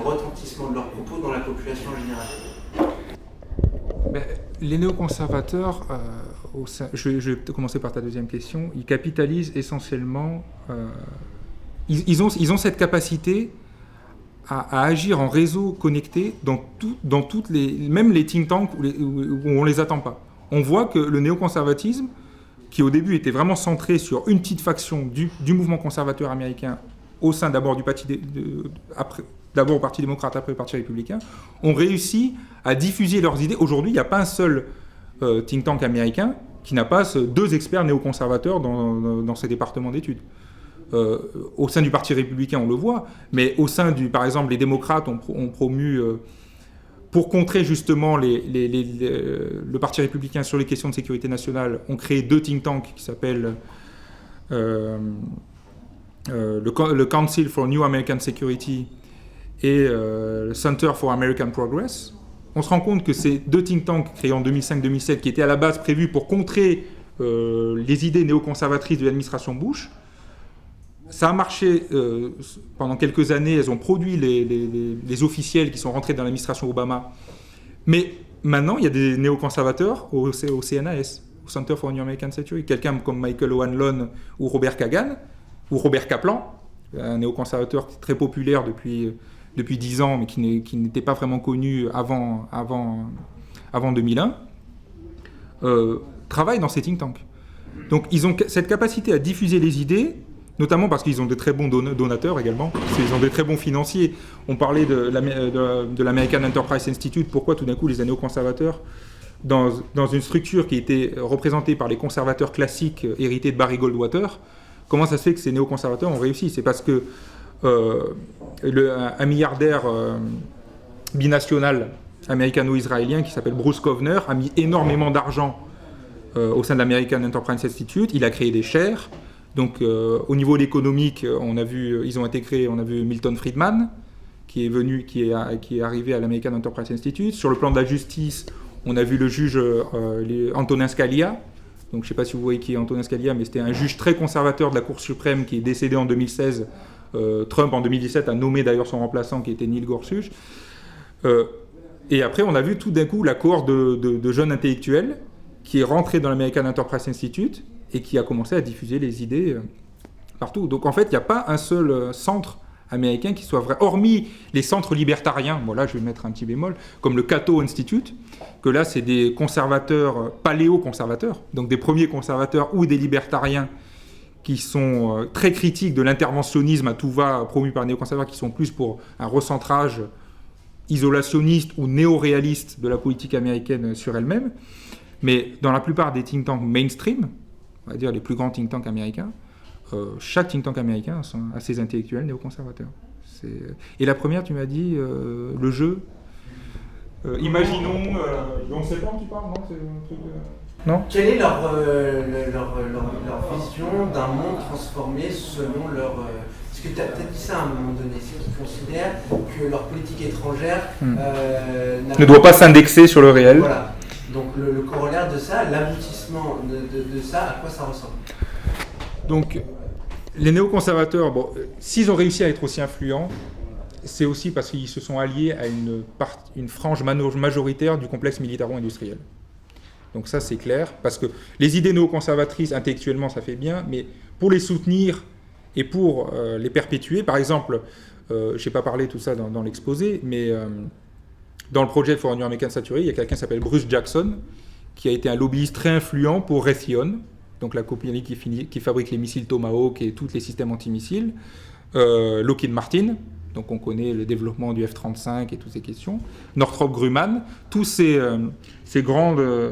[SPEAKER 3] retentissement de leurs propos dans la population en général.
[SPEAKER 1] Les néoconservateurs, je vais commencer par ta deuxième question, ils capitalisent essentiellement, ils ont cette capacité à agir en réseau connecté dans toutes même les think tanks où on ne les attend pas. On voit que le néoconservatisme, qui au début était vraiment centré sur une petite faction du mouvement conservateur américain, au sein d'abord d'abord au Parti démocrate, après au Parti républicain, ont réussi à diffuser leurs idées. Aujourd'hui, il n'y a pas un seul think tank américain qui n'a pas 2 experts néoconservateurs dans ses départements d'études. Au sein du Parti républicain, on le voit, mais au sein par exemple, les démocrates ont promu, pour contrer justement le Parti républicain sur les questions de sécurité nationale, ont créé 2 think tanks qui s'appellent le Council for New American Security et le Center for American Progress. On se rend compte que ces 2 think tanks créés en 2005-2007, qui étaient à la base prévus pour contrer les idées néoconservatrices de l'administration Bush, ça a marché pendant quelques années. Elles ont produit les officiels qui sont rentrés dans l'administration Obama. Mais maintenant, il y a des néoconservateurs au CNAS, au Center for New American Security. Quelqu'un comme Michael O'Hanlon ou Robert Kagan, ou Robert Kaplan, un néoconservateur très populaire depuis 10 ans, mais qui n'était pas vraiment connu avant 2001, travaillent dans ces think tanks. Donc ils ont cette capacité à diffuser les idées, notamment parce qu'ils ont de très bons donateurs également, ils ont des très bons financiers. On parlait de l'American Enterprise Institute. Pourquoi tout d'un coup les néoconservateurs, dans une structure qui était représentée par les conservateurs classiques hérités de Barry Goldwater, comment ça se fait que ces néoconservateurs ont réussi ? C'est parce que un milliardaire binational américano-israélien qui s'appelle Bruce Kovner a mis énormément d'argent au sein de l'American Enterprise Institute. Il a créé des shares. Donc au niveau économique, on a vu Milton Friedman qui est arrivé à l'American Enterprise Institute. Sur le plan de la justice, on a vu le juge Antonin Scalia. Donc je ne sais pas si vous voyez qui est Antonin Scalia, mais c'était un juge très conservateur de la Cour suprême qui est décédé en 2016. Trump en 2017 a nommé d'ailleurs son remplaçant qui était Neil Gorsuch. Et après, on a vu tout d'un coup la cohorte de jeunes intellectuels qui est rentrée dans l'American Enterprise Institute et qui a commencé à diffuser les idées partout. Donc en fait, il n'y a pas un seul centre américain qui soit vrai, hormis les centres libertariens, bon là je vais mettre un petit bémol, comme le Cato Institute, que là c'est des conservateurs, paléo-conservateurs, donc des premiers conservateurs ou des libertariens qui sont très critiques de l'interventionnisme à tout va promu par les néoconservateurs, qui sont plus pour un recentrage isolationniste ou néo-réaliste de la politique américaine sur elle-même. Mais dans la plupart des think tanks mainstream, on va dire les plus grands think tanks américains, chaque think tank américain a ses intellectuels néoconservateurs. Et la première, tu m'as dit, le jeu. Imaginons, on ne sait pas, tu parles, non, c'est un truc. Non.
[SPEAKER 3] Quelle est leur vision d'un monde transformé selon leur... Parce que tu as peut-être dit ça à un moment donné, c'est qu'ils considèrent que leur politique étrangère
[SPEAKER 1] ne doit pas s'indexer sur le réel.
[SPEAKER 3] Voilà. Donc le corollaire de ça, l'aboutissement de ça, à quoi ça ressemble?
[SPEAKER 1] Donc les néoconservateurs, bon, s'ils ont réussi à être aussi influents, c'est aussi parce qu'ils se sont alliés à une frange majoritaire du complexe militaro-industriel. Donc ça, c'est clair, parce que les idées néoconservatrices, intellectuellement, ça fait bien, mais pour les soutenir et pour les perpétuer, par exemple, je n'ai pas parlé de tout ça dans l'exposé, mais dans le projet for a New American Century, il y a quelqu'un qui s'appelle Bruce Jackson, qui a été un lobbyiste très influent pour Raytheon, donc la compagnie qui fabrique les missiles Tomahawk et tous les systèmes antimissiles, Lockheed Martin, donc on connaît le développement du F-35 et toutes ces questions, Northrop Grumman, tous ces grandes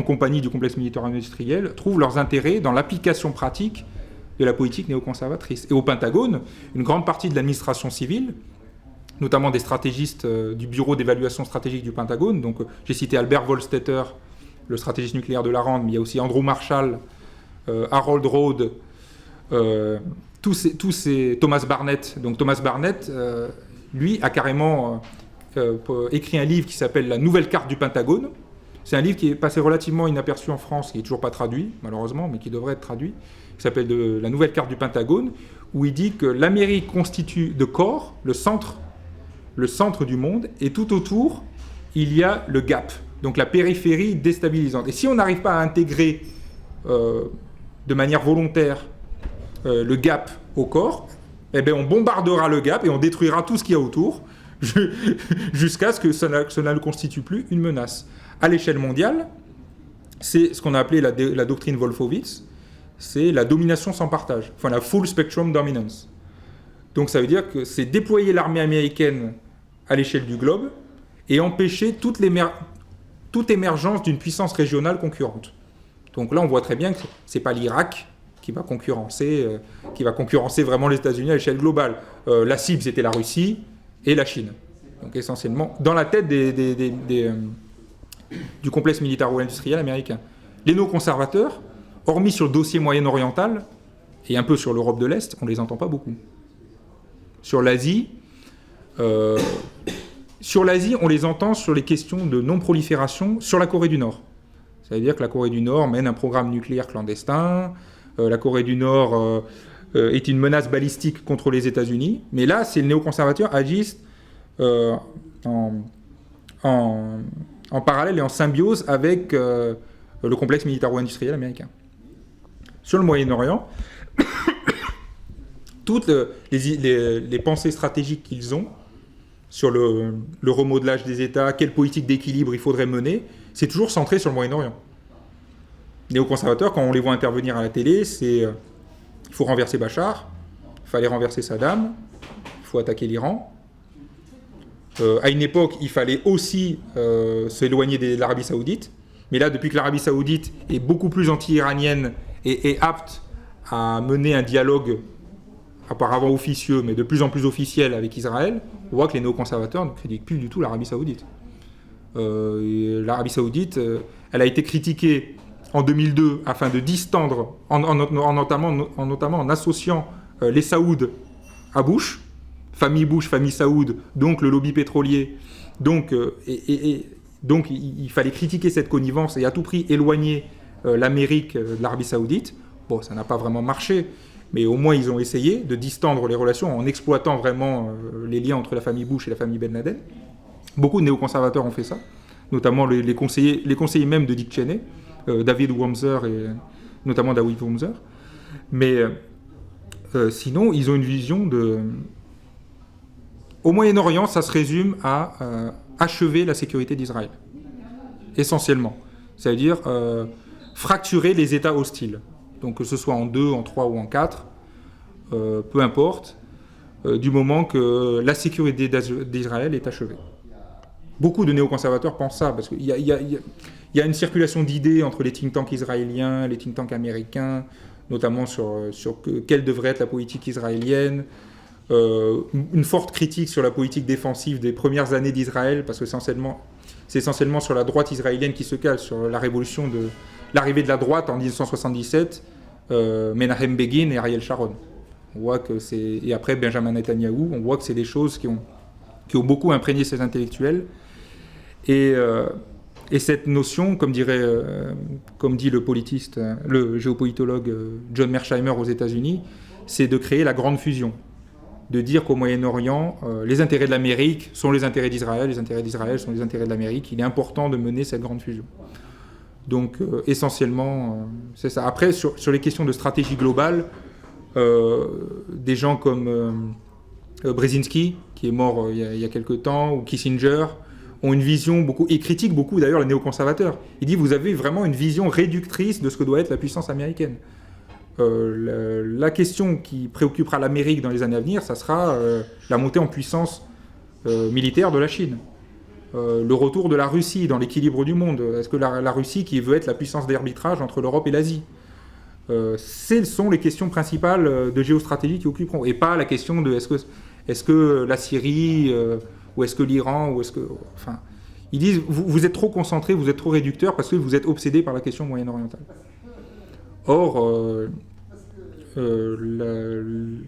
[SPEAKER 1] compagnies du complexe militaire industriel trouvent leurs intérêts dans l'application pratique de la politique néoconservatrice. Et au Pentagone, une grande partie de l'administration civile, notamment des stratégistes du bureau d'évaluation stratégique du Pentagone, donc j'ai cité Albert Volstetter, le stratégiste nucléaire de la RAND, mais il y a aussi Andrew Marshall, Harold Rode, Thomas Barnett. Donc Thomas Barnett, lui, a carrément écrit un livre qui s'appelle La Nouvelle Carte du Pentagone. C'est un livre qui est passé relativement inaperçu en France, qui n'est toujours pas traduit, malheureusement, mais qui devrait être traduit, qui s'appelle La Nouvelle Carte du Pentagone, où il dit que l'Amérique constitue de corps, le centre du monde, et tout autour, il y a le gap, donc la périphérie déstabilisante. Et si on n'arrive pas à intégrer de manière volontaire le gap au corps, eh bien on bombardera le gap et on détruira tout ce qu'il y a autour jusqu'à ce que cela ne constitue plus une menace. À l'échelle mondiale, c'est ce qu'on a appelé la doctrine Wolfowitz, c'est la domination sans partage, enfin la full spectrum dominance. Donc ça veut dire que c'est déployer l'armée américaine à l'échelle du globe et empêcher toute émergence d'une puissance régionale concurrente. Donc là on voit très bien que c'est pas l'Irak qui va concurrencer vraiment les États-Unis à l'échelle globale. La cible, c'était la Russie et la Chine. Donc essentiellement, dans la tête du complexe militaro-industriel américain. Les néoconservateurs, hormis sur le dossier moyen-oriental et un peu sur l'Europe de l'Est, on ne les entend pas beaucoup. Sur l'Asie, on les entend sur les questions de non-prolifération sur la Corée du Nord. Ça veut dire que la Corée du Nord mène un programme nucléaire clandestin. La Corée du Nord est une menace balistique contre les États-Unis. Mais là, c'est le néoconservateur agissent en parallèle et en symbiose avec le complexe militaro-industriel américain. Sur le Moyen-Orient, toutes les pensées stratégiques qu'ils ont sur le remodelage des États, quelle politique d'équilibre il faudrait mener, c'est toujours centré sur le Moyen-Orient. Les néoconservateurs, quand on les voit intervenir à la télé, c'est il faut renverser Bachar, il fallait renverser Saddam, il faut attaquer l'Iran. À une époque, il fallait aussi s'éloigner de l'Arabie Saoudite. Mais là, depuis que l'Arabie Saoudite est beaucoup plus anti-iranienne et apte à mener un dialogue apparemment officieux, mais de plus en plus officiel avec Israël, on voit que les néoconservateurs ne critiquent plus du tout l'Arabie Saoudite. L'Arabie Saoudite, elle a été critiquée en 2002 afin de distendre, notamment en associant les Saouds à Bush, famille Saoud, donc le lobby pétrolier. Donc il fallait critiquer cette connivence et à tout prix éloigner l'Amérique de l'Arabie Saoudite. Bon, ça n'a pas vraiment marché, mais au moins ils ont essayé de distendre les relations en exploitant vraiment les liens entre la famille Bush et la famille Ben Laden. Beaucoup de néoconservateurs ont fait ça, notamment les conseillers même de Dick Cheney, David Wamser et notamment David Wamser. Mais sinon, ils ont une vision de... Au Moyen-Orient, ça se résume à achever la sécurité d'Israël, essentiellement. Ça veut dire fracturer les États hostiles. Donc que ce soit en 2, en 3 ou en 4, peu importe, du moment que la sécurité d'Israël est achevée. Beaucoup de néoconservateurs pensent ça, parce qu'il y a une circulation d'idées entre les think tanks israéliens, les think tanks américains, notamment sur quelle devrait être la politique israélienne, une forte critique sur la politique défensive des premières années d'Israël, parce que c'est essentiellement sur la droite israélienne qui se cale, sur la révolution de l'arrivée de la droite en 1977, Menahem Begin et Ariel Sharon. On voit que et après Benjamin Netanyahou, on voit que c'est des choses qui ont beaucoup imprégné ces intellectuels. Et cette notion, comme dit le géopolitologue John Mearsheimer aux États-Unis, c'est de créer la grande fusion. De dire qu'au Moyen-Orient, les intérêts de l'Amérique sont les intérêts d'Israël, les intérêts d'Israël sont les intérêts de l'Amérique. Il est important de mener cette grande fusion. Donc, essentiellement, c'est ça. Après, sur les questions de stratégie globale, des gens comme Brzezinski, qui est mort il y a quelque temps, ou Kissinger, ont une vision et critiquent beaucoup d'ailleurs les néoconservateurs. Il dit, vous avez vraiment une vision réductrice de ce que doit être la puissance américaine. La question qui préoccupera l'Amérique dans les années à venir, ça sera la montée en puissance militaire de la Chine. Le retour de la Russie dans l'équilibre du monde. Est-ce que la Russie qui veut être la puissance d'arbitrage entre l'Europe et l'Asie, ce sont les questions principales de géostratégie qui occuperont. Et pas la question de est-ce que la Syrie, ou est-ce que l'Iran, ou est-ce que... Enfin, ils disent, vous êtes trop concentrés, vous êtes trop réducteurs parce que vous êtes obsédés par la question moyen-orientale. Or,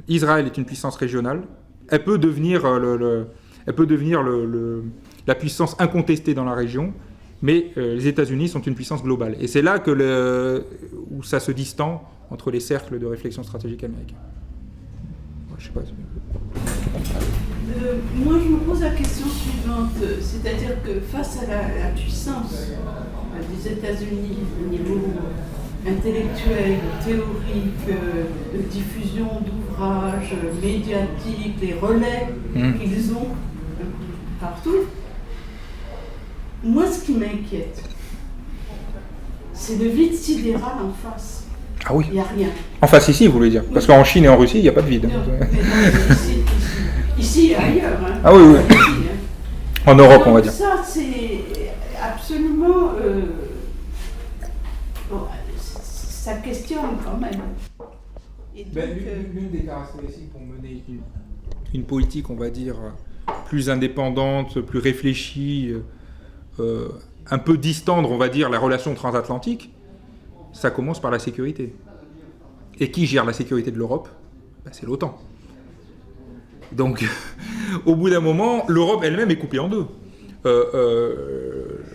[SPEAKER 1] Israël est une puissance régionale. Elle peut devenir, la puissance incontestée dans la région, mais les États-Unis sont une puissance globale. Et c'est là où ça se distend entre les cercles de réflexion stratégique américains. Je sais pas.
[SPEAKER 4] Moi, je me pose la question suivante, c'est-à-dire que face à la puissance des États-Unis au niveau intellectuel, théorique, de diffusion d'ouvrages, médiatiques, les relais qu'ils ont partout, moi, ce qui m'inquiète, c'est le vide sidéral en face.
[SPEAKER 1] Ah oui.
[SPEAKER 4] Il n'y a rien.
[SPEAKER 1] En face ici, vous voulez dire? Parce qu'en Chine et en Russie, il n'y a pas de vide.
[SPEAKER 4] Non, ici et ailleurs. Hein.
[SPEAKER 1] Ah oui, oui.
[SPEAKER 4] Ici, hein.
[SPEAKER 1] En Europe,
[SPEAKER 4] donc,
[SPEAKER 1] on va dire.
[SPEAKER 4] Ça, c'est absolument... ça questionne quand même. Et donc,
[SPEAKER 1] l'une des caractéristiques pour mener une politique, on va dire, plus indépendante, plus réfléchie, un peu distendre, on va dire, la relation transatlantique, ça commence par la sécurité. Et qui gère la sécurité de l'Europe? C'est l'OTAN. Donc, au bout d'un moment, l'Europe elle-même est coupée en deux.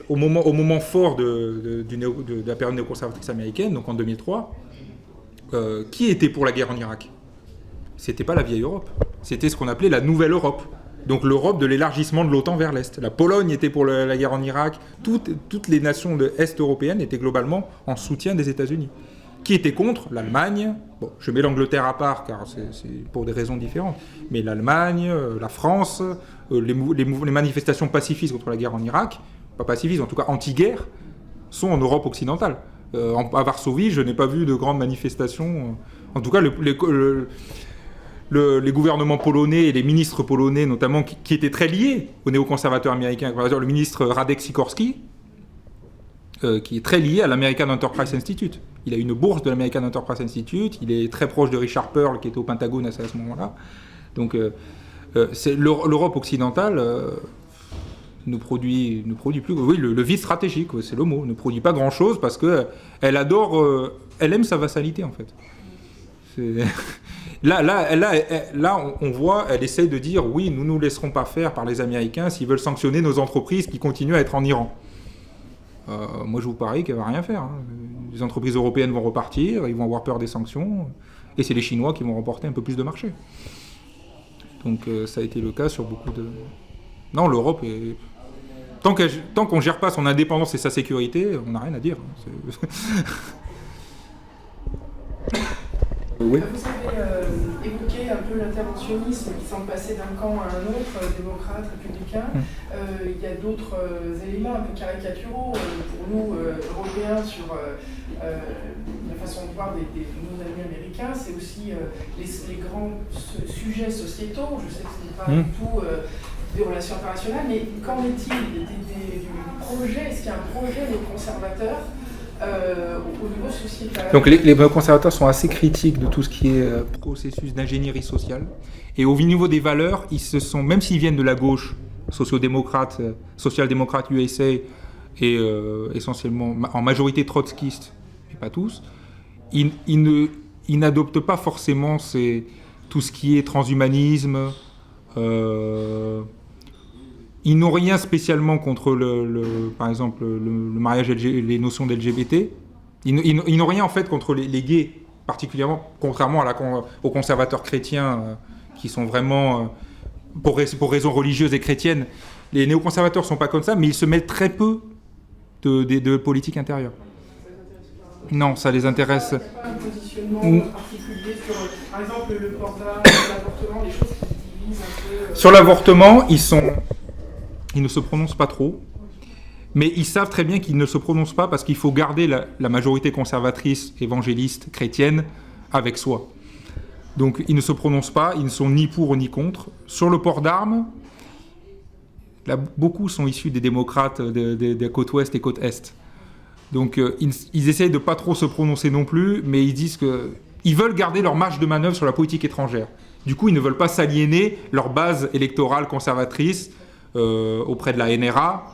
[SPEAKER 1] Au moment fort de la période néoconservatrice américaine, donc en 2003, qui était pour la guerre en Irak? C'était pas la vieille Europe. C'était ce qu'on appelait la nouvelle Europe. Donc l'Europe de l'élargissement de l'OTAN vers l'Est. La Pologne était pour la guerre en Irak. Toutes les nations de Est européennes étaient globalement en soutien des États-Unis. Qui était contre? L'Allemagne. Bon, je mets l'Angleterre à part car c'est pour des raisons différentes. Mais l'Allemagne, la France, les manifestations pacifistes contre la guerre en Irak, pas pacifistes, en tout cas anti-guerre, sont en Europe occidentale. À Varsovie, je n'ai pas vu de grandes manifestations. En tout cas, les gouvernements polonais et les ministres polonais, notamment, qui étaient très liés aux néoconservateurs américains. Par exemple, le ministre Radek Sikorski, qui est très lié à l'American Enterprise Institute. Il a une bourse de l'American Enterprise Institute, il est très proche de Richard Pearl, qui était au Pentagone à ce moment-là. Donc, l'Europe occidentale ne produit plus... Oui, le vide stratégique, c'est le mot. Ne produit pas grand-chose parce qu'elle adore... elle aime sa vassalité, en fait. Là, on voit, elle essaye de dire, oui, nous ne nous laisserons pas faire par les Américains s'ils veulent sanctionner nos entreprises qui continuent à être en Iran. Moi, je vous parie qu'elle ne va rien faire. Hein. Les entreprises européennes vont repartir, ils vont avoir peur des sanctions, et c'est les Chinois qui vont remporter un peu plus de marché. Donc, ça a été le cas sur beaucoup de... Non, l'Europe est... Tant qu'on ne gère pas son indépendance et sa sécurité, on n'a rien à dire. Oui.
[SPEAKER 5] Vous avez évoqué un peu l'interventionnisme qui semble passer d'un camp à un autre, démocrate, républicain. Il y a d'autres éléments un peu caricaturaux pour nous, Européens, sur la façon de voir de nos amis américains, c'est aussi les grands sujets sociétaux. Je sais que ce n'est pas du tout des relations internationales, mais qu'en est-il du projet? Est-ce qu'il y a un projet néoconservateur au niveau sociétal?
[SPEAKER 1] Donc les néoconservateurs sont assez critiques de tout ce qui est processus d'ingénierie sociale. Et au niveau des valeurs, ils se sont, même s'ils viennent de la gauche, sociodémocrate, social-démocrate USA, et essentiellement en majorité trotskiste, mais pas tous, ils n'adoptent pas forcément tout ce qui est transhumanisme. Ils n'ont rien spécialement contre par exemple le mariage, les notions d'LGBT. Ils n'ont rien en fait contre les gays, particulièrement, contrairement aux conservateurs chrétiens qui sont vraiment, pour raisons religieuses et chrétiennes, les néoconservateurs ne sont pas comme ça, mais ils se mêlent très peu de politique intérieure. Non, ça les intéresse.
[SPEAKER 5] Il n'y a pas un positionnement particulier sur, par exemple, le port d'armes, l'avortement, les choses qui divisent un peu.
[SPEAKER 1] Sur l'avortement, ils ne se prononcent pas trop, mais ils savent très bien qu'ils ne se prononcent pas parce qu'il faut garder la majorité conservatrice, évangéliste, chrétienne avec soi. Donc ils ne se prononcent pas, ils ne sont ni pour ni contre. Sur le port d'armes, là, beaucoup sont issus des démocrates des côtes ouest et côtes est. Donc ils essayent de ne pas trop se prononcer non plus, mais ils disent qu'ils veulent garder leur marge de manœuvre sur la politique étrangère. Du coup, ils ne veulent pas s'aliéner leur base électorale conservatrice auprès de la NRA,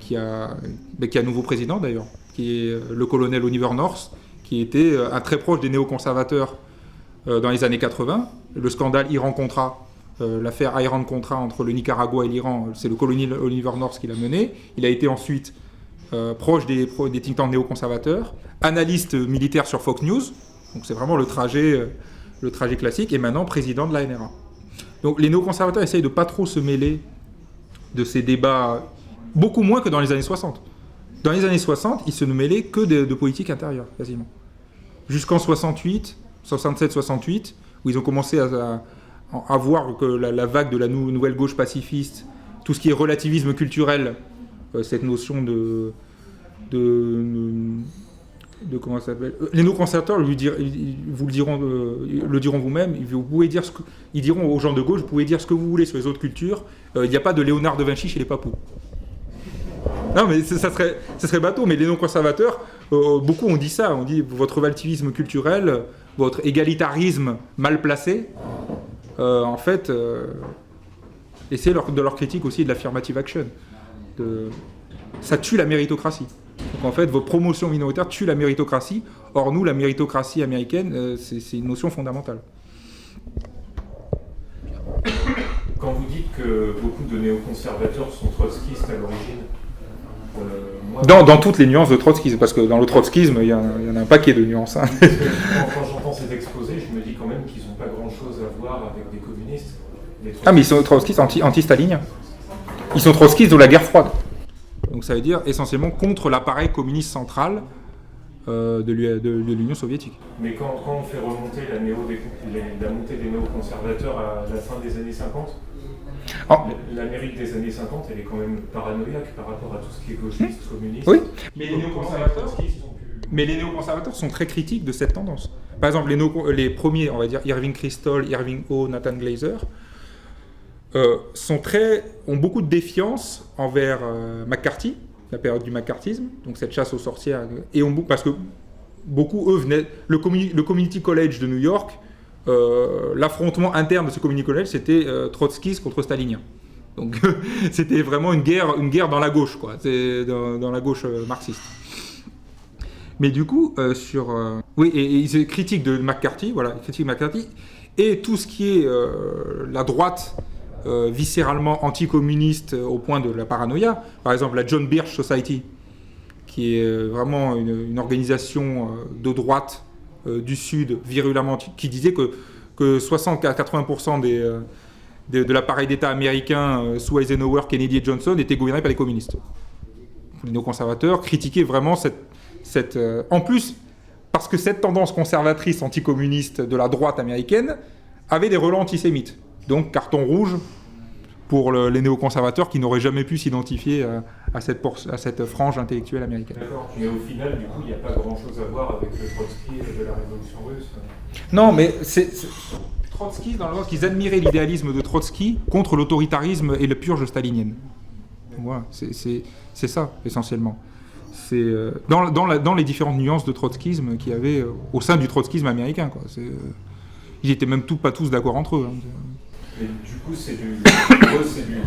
[SPEAKER 1] qui a un nouveau président d'ailleurs, qui est le colonel Oliver North, qui était un très proche des néoconservateurs dans les années 80. Le scandale Iran-Contra, l'affaire Iran-Contra entre le Nicaragua et l'Iran, c'est le colonel Oliver North qui l'a mené. Il a été ensuite proche des think tanks néoconservateurs, analyste militaire sur Fox News, donc c'est vraiment le trajet classique, et maintenant président de la NRA. Donc les néoconservateurs essayent de ne pas trop se mêler de ces débats, beaucoup moins que dans les années 60. Dans les années 60, ils se ne mêlaient que de politique intérieure, quasiment. Jusqu'en 67, 68, où ils ont commencé à voir que la vague de la nouvelle gauche pacifiste, tout ce qui est relativisme culturel, cette notion de comment ça s'appelle, les néoconservateurs vous le diront vous-même. Ils diront aux gens de gauche, vous pouvez dire ce que vous voulez sur les autres cultures. Il n'y a pas de Léonard de Vinci chez les papous. Non, mais ça serait bateau. Mais les néoconservateurs, beaucoup ont dit ça. On dit votre relativisme culturel, votre égalitarisme mal placé. En fait, et c'est de leur critique aussi de l'affirmative action. Ça tue la méritocratie. Donc en fait, votre promotion minoritaire tue la méritocratie. Or, nous, la méritocratie américaine, c'est une notion fondamentale.
[SPEAKER 6] Quand vous dites que beaucoup de néoconservateurs sont trotskistes à l'origine,
[SPEAKER 1] dans toutes les nuances de trotskisme, parce que dans le trotskisme, il y en a un paquet de nuances. Hein.
[SPEAKER 6] Quand j'entends cet exposé, je me dis quand même qu'ils n'ont pas grand-chose à voir avec des communistes.
[SPEAKER 1] Ah, mais ils sont trotskistes anti-staliniens. Ils sont trotskistes de la guerre froide. Donc ça veut dire essentiellement contre l'appareil communiste central de l'Union soviétique.
[SPEAKER 6] Mais quand on fait remonter la montée des néoconservateurs à la fin des années 50, l'Amérique des années 50, elle est quand même paranoïaque par rapport à tout ce qui est gauchiste, communiste.
[SPEAKER 1] Oui, mais les néoconservateurs sont très critiques de cette tendance. Par exemple, les premiers, on va dire Irving Kristol, Irving O, Nathan Glazer, ont beaucoup de défiance envers McCarthy, la période du McCarthyisme, donc cette chasse aux sorcières, parce que beaucoup, eux, venaient... Le Community College de New York, l'affrontement interne de ce Community College, c'était trotskiste contre stalinien. Donc c'était vraiment une guerre dans la gauche, quoi. C'est dans la gauche marxiste. Mais du coup, oui, et ils critiquent de McCarthy, voilà, ils critiquent McCarthy, et tout ce qui est la droite viscéralement anticommuniste au point de la paranoïa. Par exemple, la John Birch Society, qui est vraiment une organisation de droite du Sud, virulemment, qui disait que 60 à 80% de l'appareil d'État américain sous Eisenhower, Kennedy et Johnson était gouverné par les communistes. Les néoconservateurs critiquaient vraiment cette en plus, parce que cette tendance conservatrice anticommuniste de la droite américaine avait des relents antisémites. Donc, carton rouge pour les néoconservateurs qui n'auraient jamais pu s'identifier à cette frange intellectuelle américaine.
[SPEAKER 6] D'accord, mais au final, du coup, il n'y a pas grand-chose à voir avec le Trotsky de la Révolution russe.
[SPEAKER 1] Non, mais Trotsky, dans le sens qu'ils admiraient l'idéalisme de Trotsky contre l'autoritarisme et la purge stalinienne. Voilà, c'est ça, essentiellement. C'est dans les différentes nuances de trotskisme qu'il y avait au sein du trotskisme américain, quoi. Ils n'étaient même pas tous d'accord entre eux. Hein.
[SPEAKER 6] Et du coup, c'est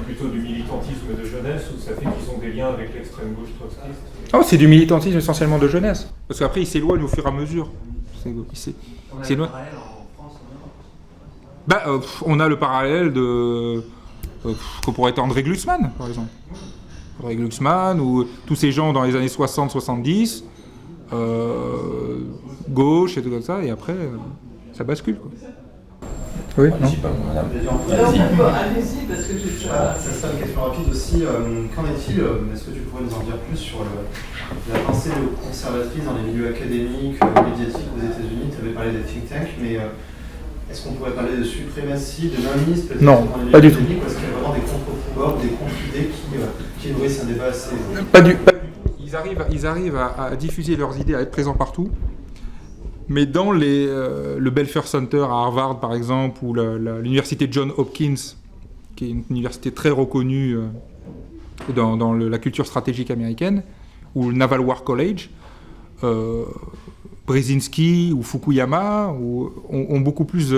[SPEAKER 6] plutôt du militantisme de jeunesse ou ça fait qu'ils ont des liens avec l'extrême gauche trotskiste?
[SPEAKER 1] Oh, c'est du militantisme essentiellement de jeunesse. Parce qu'après, ils s'éloignent au fur et à mesure.
[SPEAKER 3] On a le parallèle en France, en Europe.
[SPEAKER 1] On a le parallèle de... qu'on pourrait être André Glucksmann, par exemple. André Glucksmann, ou tous ces gens dans les années 60-70, gauche et tout comme ça, et après, ça bascule, quoi. Oui, non.
[SPEAKER 4] Allez-y, parce que j'ai
[SPEAKER 7] ça sera une question rapide aussi. Qu'en est-il, est-ce que tu pourrais nous en dire plus sur la pensée conservatrice dans les milieux académiques, médiatiques aux États-Unis? Tu avais parlé des think tanks, mais est-ce qu'on pourrait parler de suprématie, de mainmisme peut-être
[SPEAKER 1] non,
[SPEAKER 7] dans les milieux
[SPEAKER 1] pas du tout.
[SPEAKER 7] académiques, ou est-ce qu'il y a vraiment des contre-pouvoirs ou des contre-idées qui nourrissent un débat assez...
[SPEAKER 1] Pas du tout. Ils arrivent à diffuser leurs idées, à être présents partout. Mais dans le Belfer Center à Harvard, par exemple, ou l'université Johns Hopkins, qui est une université très reconnue dans la culture stratégique américaine, ou le Naval War College, Brzezinski ou Fukuyama ont beaucoup plus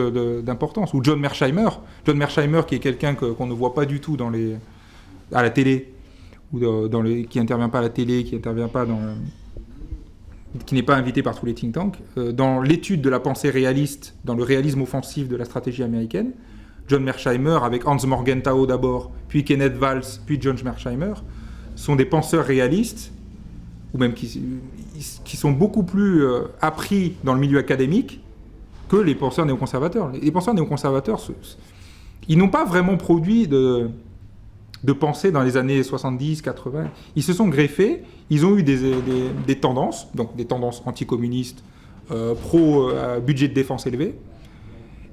[SPEAKER 1] d'importance. Ou John Mearsheimer. John Mearsheimer, qui est quelqu'un qu'on ne voit pas du tout à la télé, ou qui n'intervient pas à la télé, qui n'est pas invité par tous les think tanks, dans l'étude de la pensée réaliste, dans le réalisme offensif de la stratégie américaine. John Mearsheimer, avec Hans Morgenthau d'abord, puis Kenneth Waltz, puis John Mearsheimer, sont des penseurs réalistes, ou même qui sont beaucoup plus appris dans le milieu académique que les penseurs néoconservateurs. Les penseurs néoconservateurs, ils n'ont pas vraiment produit de pensée dans les années 70, 80. Ils se sont greffés, ils ont eu des tendances, donc des tendances anticommunistes, pro-budget de défense élevé.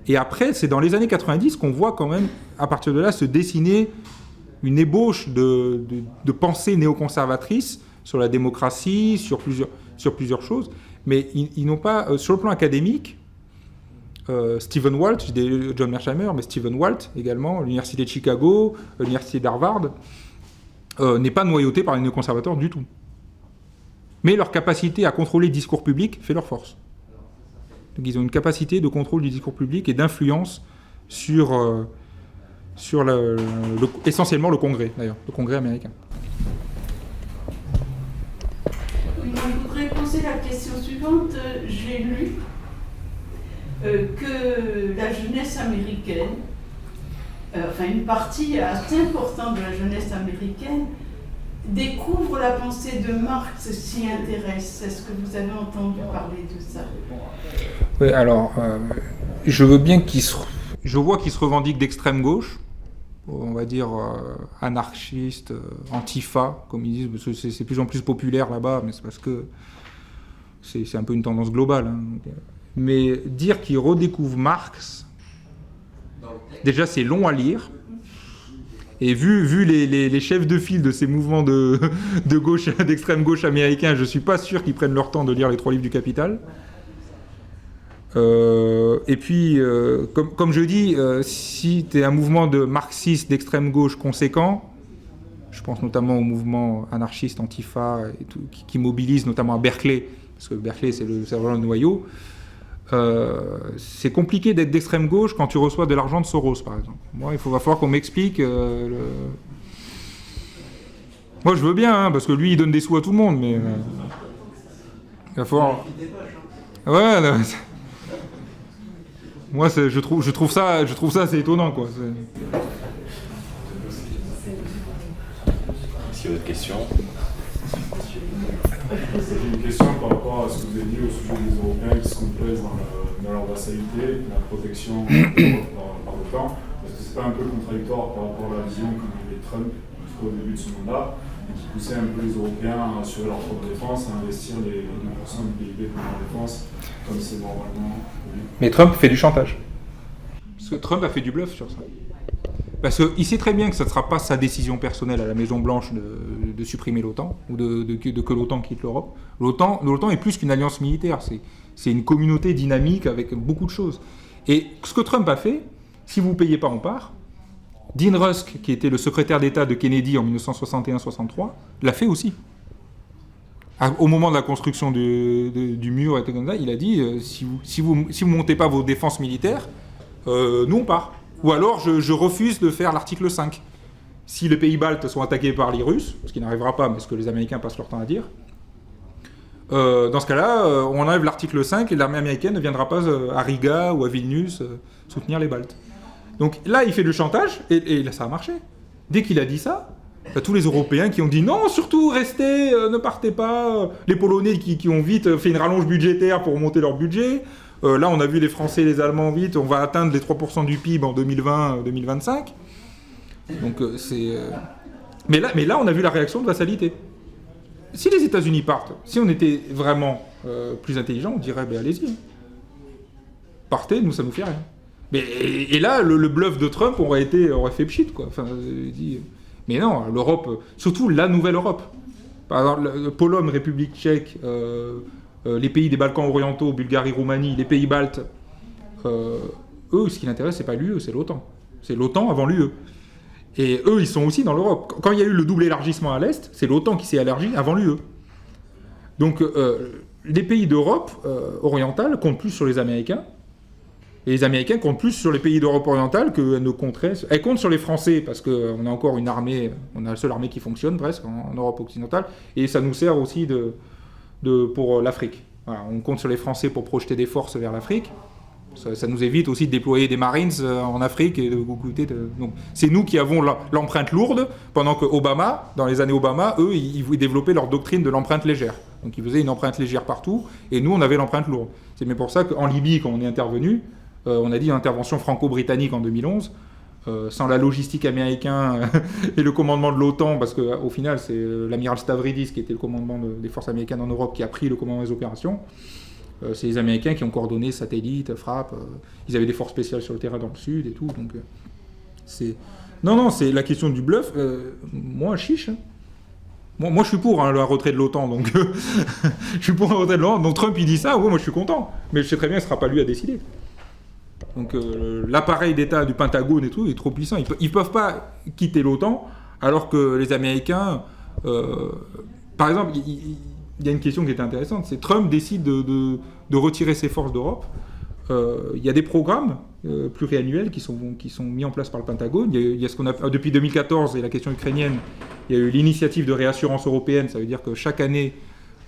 [SPEAKER 1] Et après, c'est dans les années 90 qu'on voit quand même, à partir de là, se dessiner une ébauche de pensée néoconservatrice sur la démocratie, sur plusieurs choses. Mais ils n'ont pas, sur le plan académique, Stephen Walt, je dis John Mearsheimer, mais Stephen Walt également, l'université de Chicago, l'université d'Harvard, n'est pas noyauté par les néoconservateurs du tout. Mais leur capacité à contrôler le discours public fait leur force. Donc ils ont une capacité de contrôle du discours public et d'influence sur essentiellement le Congrès, d'ailleurs, le Congrès américain.
[SPEAKER 4] Moi, je voudrais poser la question suivante. J'ai lu que la jeunesse américaine, une partie assez importante de la jeunesse américaine, découvre la pensée de Marx, s'y intéresse. Est-ce que vous avez entendu parler de ça?
[SPEAKER 1] Oui, alors, je vois qu'il se revendique d'extrême gauche, on va dire anarchiste, antifa, comme ils disent, parce que c'est de plus en plus populaire là-bas, mais c'est parce que c'est un peu une tendance globale. Hein. Mais dire qu'il redécouvre Marx, déjà c'est long à lire, et vu les chefs de file de ces mouvements de gauche, d'extrême gauche américains, je ne suis pas sûr qu'ils prennent leur temps de lire les 3 livres du Capital. Et puis, comme je dis, si tu es un mouvement de marxiste d'extrême gauche conséquent, je pense notamment au mouvement anarchiste, Antifa, et tout, qui mobilise notamment à Berkeley, parce que Berkeley c'est le cerveau de noyau, c'est compliqué d'être d'extrême gauche quand tu reçois de l'argent de Soros, par exemple. Moi, va falloir qu'on m'explique. Moi, je veux bien, hein, parce que lui, il donne des sous à tout le monde, mais il va falloir. Ouais. Là, moi, je trouve ça assez étonnant, quoi.
[SPEAKER 2] Est-ce qu'il y a d'autres questions?
[SPEAKER 6] J'ai une question par rapport à ce que vous avez dit au sujet des Européens qui se complaisent dans leur vassalité, la protection par l'OTAN. Est-ce que c'est pas un peu contradictoire par rapport à la vision qu'avait Trump au début de son mandat, et qui poussait un peu les Européens à assurer leur propre défense, à investir les 2% du PIB pour leur défense, comme c'est normalement...
[SPEAKER 1] Mais Trump fait du chantage. Parce que Trump a fait du bluff sur ça. Parce qu'il sait très bien que ça ne sera pas sa décision personnelle à la Maison-Blanche de supprimer l'OTAN, ou que l'OTAN quitte l'Europe. L'OTAN est plus qu'une alliance militaire, c'est une communauté dynamique avec beaucoup de choses. Et ce que Trump a fait, si vous ne payez pas, on part. Dean Rusk, qui était le secrétaire d'État de Kennedy en 1961-63, l'a fait aussi. Au moment de la construction du mur, il a dit si vous ne montez pas vos défenses militaires, nous on part. Ou alors je refuse de faire l'article 5. Si les pays baltes sont attaqués par les Russes, ce qui n'arrivera pas, mais ce que les Américains passent leur temps à dire, dans ce cas-là, on enlève l'article 5 et l'armée américaine ne viendra pas à Riga ou à Vilnius soutenir les Baltes. Donc là, il fait du chantage, et là, ça a marché. Dès qu'il a dit ça, tous les Européens qui ont dit non, surtout restez, ne partez pas. Les Polonais qui ont vite fait une rallonge budgétaire pour monter leur budget. Là, on a vu les Français et les Allemands vite, on va atteindre les 3% du PIB en 2020-2025. Donc mais là, on a vu la réaction de vassalité. Si les États-Unis partent, si on était vraiment plus intelligent, on dirait allez-y. Partez, nous, ça nous fait rien. Et là, le bluff de Trump aurait fait pchit, quoi. Enfin, mais non, l'Europe, surtout la nouvelle Europe. Par exemple, Pologne, République tchèque, les pays des Balkans orientaux, Bulgarie, Roumanie, les pays baltes, eux, ce qui l'intéresse, c'est pas l'UE, c'est l'OTAN. C'est l'OTAN avant l'UE. Et eux, ils sont aussi dans l'Europe. Quand il y a eu le double élargissement à l'Est, c'est l'OTAN qui s'est élargi avant l'UE. Donc, les pays d'Europe orientale comptent plus sur les Américains, et les Américains comptent plus sur les pays d'Europe orientale qu'elles ne compteraient. Elles comptent sur les Français, parce qu'on a encore une armée, on a la seule armée qui fonctionne presque en Europe occidentale, et ça nous sert aussi pour l'Afrique. Voilà, on compte sur les Français pour projeter des forces vers l'Afrique. Ça nous évite aussi de déployer des Marines en Afrique et de goûter. Donc, c'est nous qui avons l'empreinte lourde, pendant que Obama, dans les années Obama, eux, ils développaient leur doctrine de l'empreinte légère. Donc ils faisaient une empreinte légère partout, et nous, on avait l'empreinte lourde. C'est bien pour ça qu'en Libye, quand on est intervenu, on a dit une intervention franco-britannique en 2011, sans la logistique américaine et le commandement de l'OTAN, parce qu'au final, c'est l'amiral Stavridis, qui était le commandement des forces américaines en Europe, qui a pris le commandement des opérations. C'est les Américains qui ont coordonné satellites, frappes. Ils avaient des forces spéciales sur le terrain dans le sud et tout. Donc, Non, c'est la question du bluff. Moi, chiche. Moi, je suis pour le retrait de l'OTAN. Donc, je suis pour le retrait de l'OTAN. Donc, Trump, il dit ça. Ouais, moi, je suis content. Mais je sais très bien que ce ne sera pas lui à décider. Donc, l'appareil d'État du Pentagone et tout est trop puissant. Ils ne peuvent pas quitter l'OTAN alors que les Américains... par exemple... Il y a une question qui était intéressante, c'est Trump décide de retirer ses forces d'Europe. Il y a des programmes pluriannuels qui sont mis en place par le Pentagone. Il y a ce qu'on a depuis 2014 et la question ukrainienne. Il y a eu l'initiative de réassurance européenne. Ça veut dire que chaque année,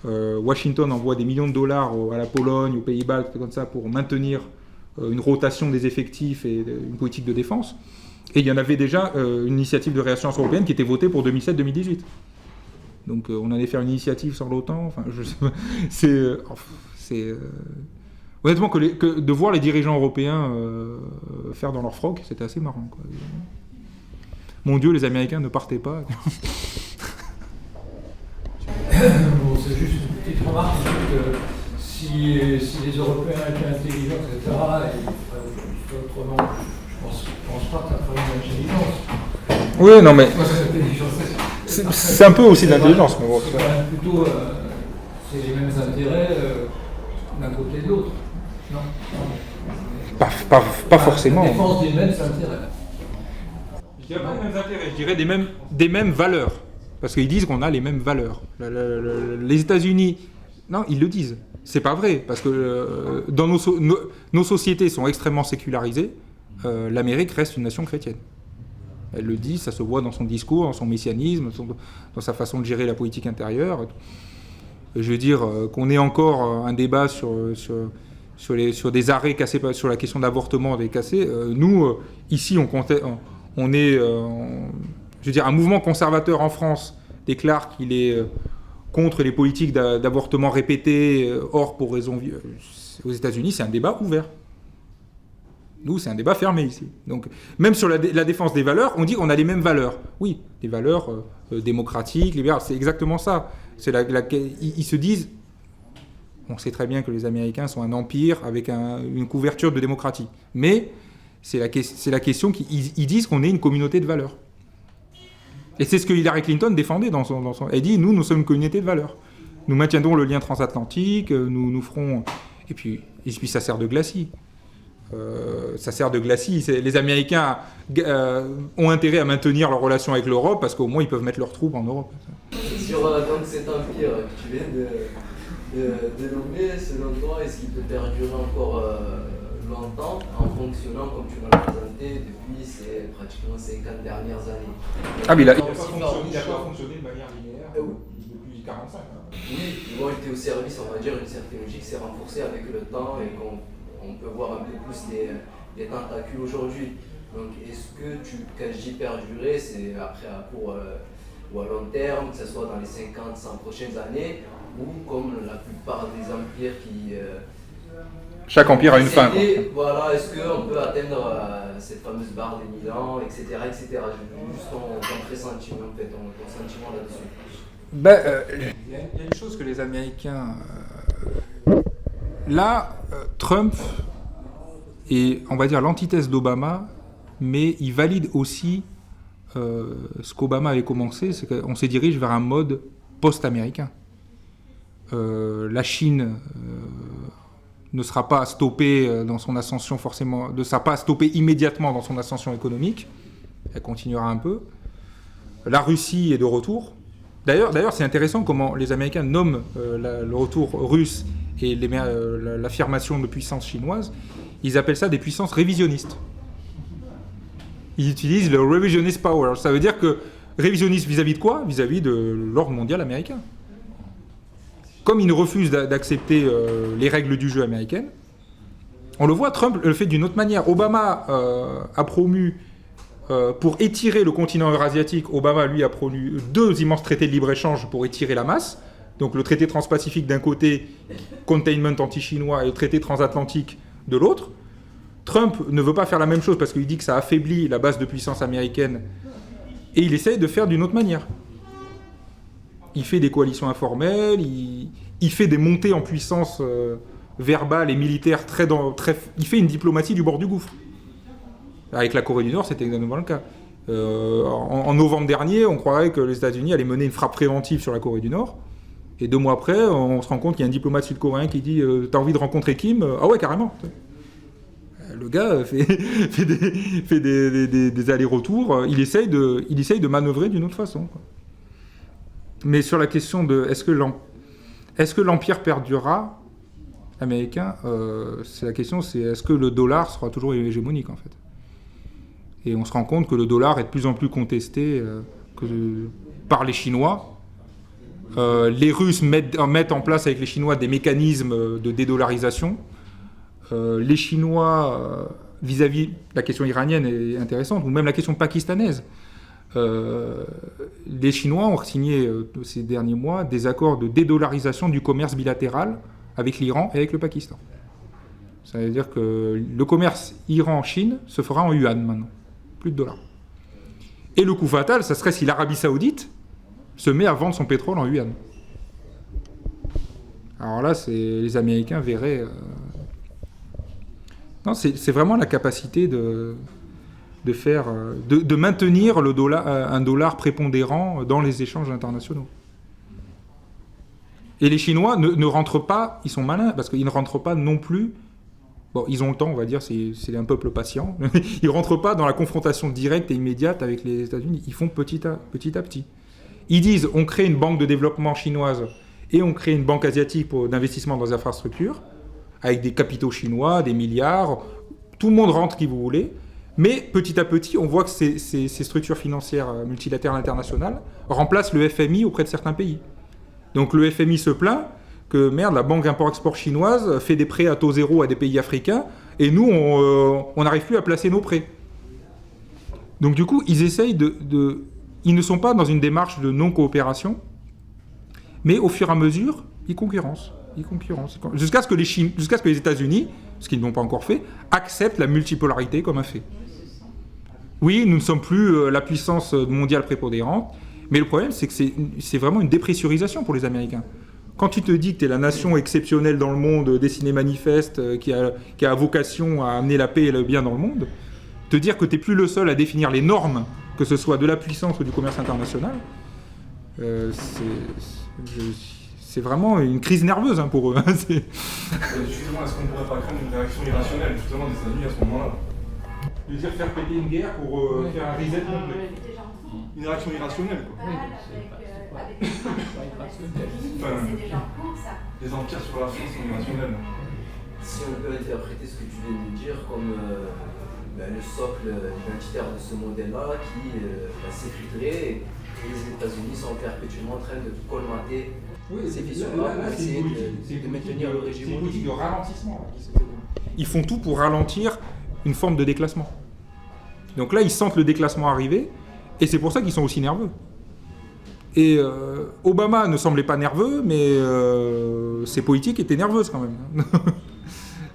[SPEAKER 1] Washington envoie des millions de dollars à la Pologne, aux pays baltes, comme ça, pour maintenir une rotation des effectifs et une politique de défense. Et il y en avait déjà une initiative de réassurance européenne qui était votée pour 2007-2018. Donc on allait faire une initiative sur l'OTAN. Enfin, je sais pas. C'est honnêtement que de voir les dirigeants européens faire dans leur froc, c'était assez marrant, quoi. Mon Dieu, les Américains ne partaient pas.
[SPEAKER 8] Bon, c'est juste une petite remarque que si les Européens étaient intelligents, etc., ils feraient autrement. Je pense pas que ça ferait une intelligence.
[SPEAKER 1] Oui, non mais. C'est un peu aussi de l'intelligence. Mais bon,
[SPEAKER 8] c'est quand même plutôt c'est les mêmes intérêts d'un côté et de l'autre. Non,
[SPEAKER 1] pas forcément.
[SPEAKER 8] La défense des mêmes intérêts.
[SPEAKER 1] Je dirais pas les mêmes intérêts, je dirais des mêmes valeurs. Parce qu'ils disent qu'on a les mêmes valeurs. Les États-Unis, non, ils le disent. C'est pas vrai. Parce que dans nos sociétés sont extrêmement sécularisées. L'Amérique reste une nation chrétienne. Elle le dit, ça se voit dans son discours, dans son messianisme, dans sa façon de gérer la politique intérieure. Je veux dire qu'on ait encore un débat sur des arrêts cassés, sur la question d'avortement des cassés. Nous, ici, on est... je veux dire, un mouvement conservateur en France déclare qu'il est contre les politiques d'avortement répétées, hors pour raison... Aux États-Unis, c'est un débat ouvert. Nous, c'est un débat fermé ici. Donc, même sur la défense des valeurs, on dit qu'on a les mêmes valeurs. Oui, des valeurs démocratiques, libérales, c'est exactement ça. Ils se disent, on sait très bien que les Américains sont un empire avec une couverture de démocratie. Mais C'est la question qu'ils disent qu'on est une communauté de valeurs. Et c'est ce que Hillary Clinton défendait dans son... Elle dit, nous sommes une communauté de valeurs. Nous maintiendrons le lien transatlantique, nous ferons... Et puis ça sert de glacis. Ça sert de glacis. Les Américains ont intérêt à maintenir leurs relations avec l'Europe parce qu'au moins ils peuvent mettre leurs troupes en Europe.
[SPEAKER 9] Sur donc, cet empire que tu viens de nommer, selon toi, est-ce qu'il peut perdurer encore longtemps en fonctionnant comme tu l'as présenté depuis ces pratiquement 50 dernières années?
[SPEAKER 1] Ah mais il n'a pas fonctionné de manière linéaire depuis 45 ans.
[SPEAKER 9] Oui, ils ont été au service, on va dire, une certaine logique s'est renforcée avec le temps et qu'on peut voir un peu plus les tentacules aujourd'hui. Donc est-ce que quand je dis perdurer, c'est après à court ou à long terme, que ce soit dans les 50, 100 prochaines années, ou comme la plupart des empires qui...
[SPEAKER 1] Chaque empire a une fin.
[SPEAKER 9] Voilà, est-ce qu'on peut atteindre cette fameuse barre des 1000 ans, etc. etc. Juste ton pressentiment, en fait, ton sentiment là-dessus.
[SPEAKER 1] Il y a une chose que les Américains... Trump est, on va dire, l'antithèse d'Obama, mais il valide aussi ce qu'Obama avait commencé, c'est qu'on se dirige vers un mode post-américain. La Chine ne sera pas stoppée dans son ascension forcément, ne sera pas stoppée immédiatement dans son ascension économique. Elle continuera un peu. La Russie est de retour. D'ailleurs, c'est intéressant comment les Américains nomment le retour russe et l'affirmation de puissance chinoise. Ils appellent ça des puissances révisionnistes. Ils utilisent le revisionist power. Ça veut dire que révisionniste vis-à-vis de quoi? Vis-à-vis de l'ordre mondial américain. Comme ils ne refusent d'accepter les règles du jeu américaines, on le voit, Trump le fait d'une autre manière. Obama a promu, pour étirer le continent eurasiatique, Obama, lui, a promu 2 immenses traités de libre-échange pour étirer la masse. Donc le traité transpacifique d'un côté, containment anti-chinois, et le traité transatlantique de l'autre. Trump ne veut pas faire la même chose parce qu'il dit que ça affaiblit la base de puissance américaine et il essaye de faire d'une autre manière. Il fait des coalitions informelles, il fait des montées en puissance verbale et militaire il fait une diplomatie du bord du gouffre. Avec la Corée du Nord, c'était exactement le cas. En novembre dernier, on croirait que les États-Unis allaient mener une frappe préventive sur la Corée du Nord. Et 2 mois après, on se rend compte qu'il y a un diplomate sud-coréen qui dit « T'as envie de rencontrer Kim ?» Ah ouais, carrément. Le gars fait des allers-retours. Il essaye de manœuvrer d'une autre façon, quoi. Mais sur la question de est-ce que l'empire perdurera américain, c'est la question, c'est est-ce que le dollar sera toujours hégémonique, en fait. Et on se rend compte que le dollar est de plus en plus contesté par les Chinois. Les Russes mettent en place avec les Chinois des mécanismes de dédollarisation. Les Chinois, vis-à-vis la question iranienne est intéressante, ou même la question pakistanaise. Les Chinois ont signé ces derniers mois des accords de dédollarisation du commerce bilatéral avec l'Iran et avec le Pakistan. Ça veut dire que le commerce Iran-Chine se fera en yuan maintenant, plus de dollars. Et le coup fatal, ça serait si l'Arabie Saoudite se met à vendre son pétrole en yuan. Alors là, les Américains verraient... Non, c'est vraiment la capacité de maintenir un dollar prépondérant dans les échanges internationaux. Et les Chinois ne rentrent pas, ils sont malins, parce qu'ils ne rentrent pas non plus... Bon, ils ont le temps, on va dire, c'est un peuple patient. Ils ne rentrent pas dans la confrontation directe et immédiate avec les États-Unis. Ils font petit à petit. Ils disent, on crée une banque de développement chinoise et on crée une banque asiatique d'investissement dans les infrastructures, avec des capitaux chinois, des milliards. Tout le monde rentre qui vous voulez. Mais petit à petit, on voit que ces structures financières multilatérales internationales remplacent le FMI auprès de certains pays. Donc le FMI se plaint que, la banque import-export chinoise fait des prêts à taux zéro à des pays africains, et nous, on n'arrive plus à placer nos prêts. Donc du coup, ils essayent ils ne sont pas dans une démarche de non-coopération, mais au fur et à mesure, ils concurrencent. Jusqu'à ce que les États-Unis, ce qu'ils n'ont pas encore fait, acceptent la multipolarité comme un fait. Oui, nous ne sommes plus la puissance mondiale prépondérante, mais le problème, c'est que c'est vraiment une dépressurisation pour les Américains. Quand tu te dis que tu es la nation exceptionnelle dans le monde, destinée manifeste, qui a vocation à amener la paix et le bien dans le monde, te dire que tu n'es plus le seul à définir les normes, que ce soit de la puissance ou du commerce international, c'est vraiment une crise nerveuse pour eux.
[SPEAKER 6] Justement, est-ce qu'on ne pourrait pas craindre une réaction irrationnelle justement des États-Unis à ce moment-là?
[SPEAKER 1] De dire faire péter une guerre pour faire un reset complet.
[SPEAKER 6] Une réaction irrationnelle, quoi. Les empires sur la France sont irrationnels.
[SPEAKER 9] Si on peut interpréter ce que tu viens de dire comme le socle identitaire de ce modèle-là qui s'effriterait et les États-Unis sont perpétuellement en train de colmater ces fissures-là pour essayer de maintenir le régime.
[SPEAKER 1] C'est une politique de ralentissement. Ils font tout pour ralentir une forme de déclassement. Donc là, ils sentent le déclassement arriver et c'est pour ça qu'ils sont aussi nerveux. Et Obama ne semblait pas nerveux, mais ses politiques étaient nerveuses quand même.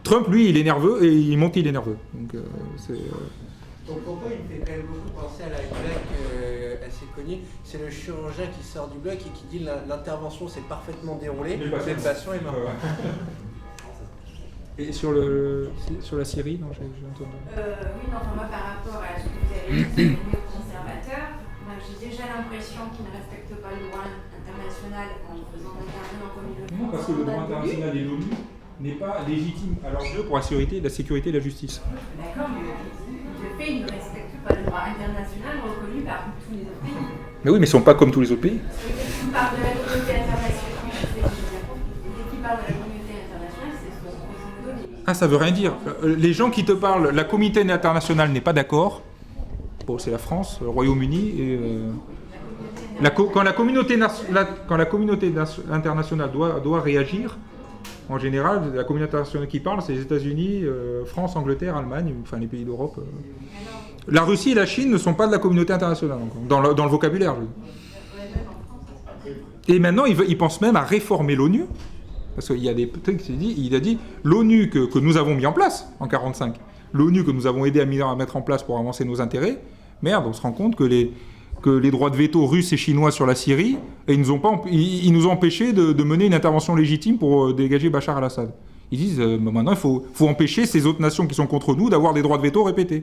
[SPEAKER 1] Trump, lui, il est nerveux et il montre qu'il est nerveux. Donc,
[SPEAKER 3] Ton propos, il me fait quand même beaucoup penser à la blague assez connue. C'est le chirurgien qui sort du bloc et qui dit l'intervention s'est parfaitement déroulée, mais le patient est mort.
[SPEAKER 1] Et sur la Syrie, non, j'ai entendu.
[SPEAKER 10] Oui, non, moi par rapport à ce que vous avez dit sur les néoconservateurs, j'ai déjà l'impression qu'ils ne respectent pas le droit international en faisant intervenir en communauté.
[SPEAKER 1] Non, parce que le droit international et l'ONU n'est pas légitime à leurs yeux pour la sécurité et la justice.
[SPEAKER 10] D'accord, mais de fait, ils ne respectent pas le droit international reconnu par tous les autres pays.
[SPEAKER 1] Mais oui, mais ils ne sont pas comme tous les autres pays.
[SPEAKER 10] Qui parle de la communauté internationale, dès qu'ils parlent de la communauté internationale, c'est grosso modo les...
[SPEAKER 1] Ah, ça veut rien dire. Les gens qui te parlent, la communauté internationale n'est pas d'accord. Bon, c'est la France, le Royaume-Uni et... quand la communauté internationale doit réagir, en général, la communauté internationale qui parle, c'est les États-Unis, France, Angleterre, Allemagne, enfin les pays d'Europe. La Russie et la Chine ne sont pas de la communauté internationale, dans le vocabulaire. Et maintenant, ils pensent même à réformer l'ONU, parce qu'il y a des trucs qui disent, il a dit, l'ONU que nous avons mis en place en 1945, l'ONU que nous avons aidé à mettre en place pour avancer nos intérêts, merde, on se rend compte que les droits de veto russes et chinois sur la Syrie, et ils nous ont empêchés de mener une intervention légitime pour dégager Bachar al-Assad. Ils disent, maintenant il faut empêcher ces autres nations qui sont contre nous d'avoir des droits de veto répétés.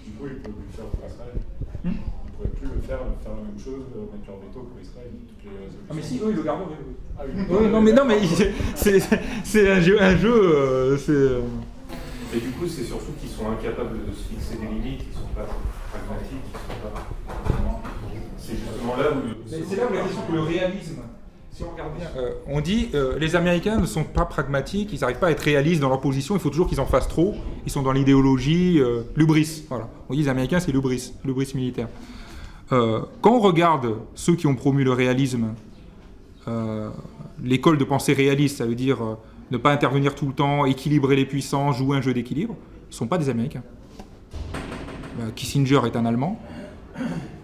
[SPEAKER 6] Du coup, ils ne peuvent plus le faire pour Israël. Ils ne pourraient plus faire la même chose, mettre leur veto pour Israël.
[SPEAKER 1] Ah mais si, eux ils le gardent.
[SPEAKER 6] Ah,
[SPEAKER 1] oui, non mais c'est un jeu.
[SPEAKER 6] Et du coup, c'est surtout qu'ils sont incapables de se fixer des limites, ils ne sont pas pragmatiques, ils sont pas... C'est justement là où...
[SPEAKER 1] C'est là où la question que le réalisme, si on regarde bien, on dit les Américains ne sont pas pragmatiques, ils n'arrivent pas à être réalistes dans leur position, il faut toujours qu'ils en fassent trop, ils sont dans l'idéologie, l'hubris, voilà. On dit les Américains c'est l'hubris militaire. Quand on regarde ceux qui ont promu le réalisme, l'école de pensée réaliste, ça veut dire ne pas intervenir tout le temps, équilibrer les puissances, jouer un jeu d'équilibre, ce ne sont pas des Américains. Kissinger est un Allemand.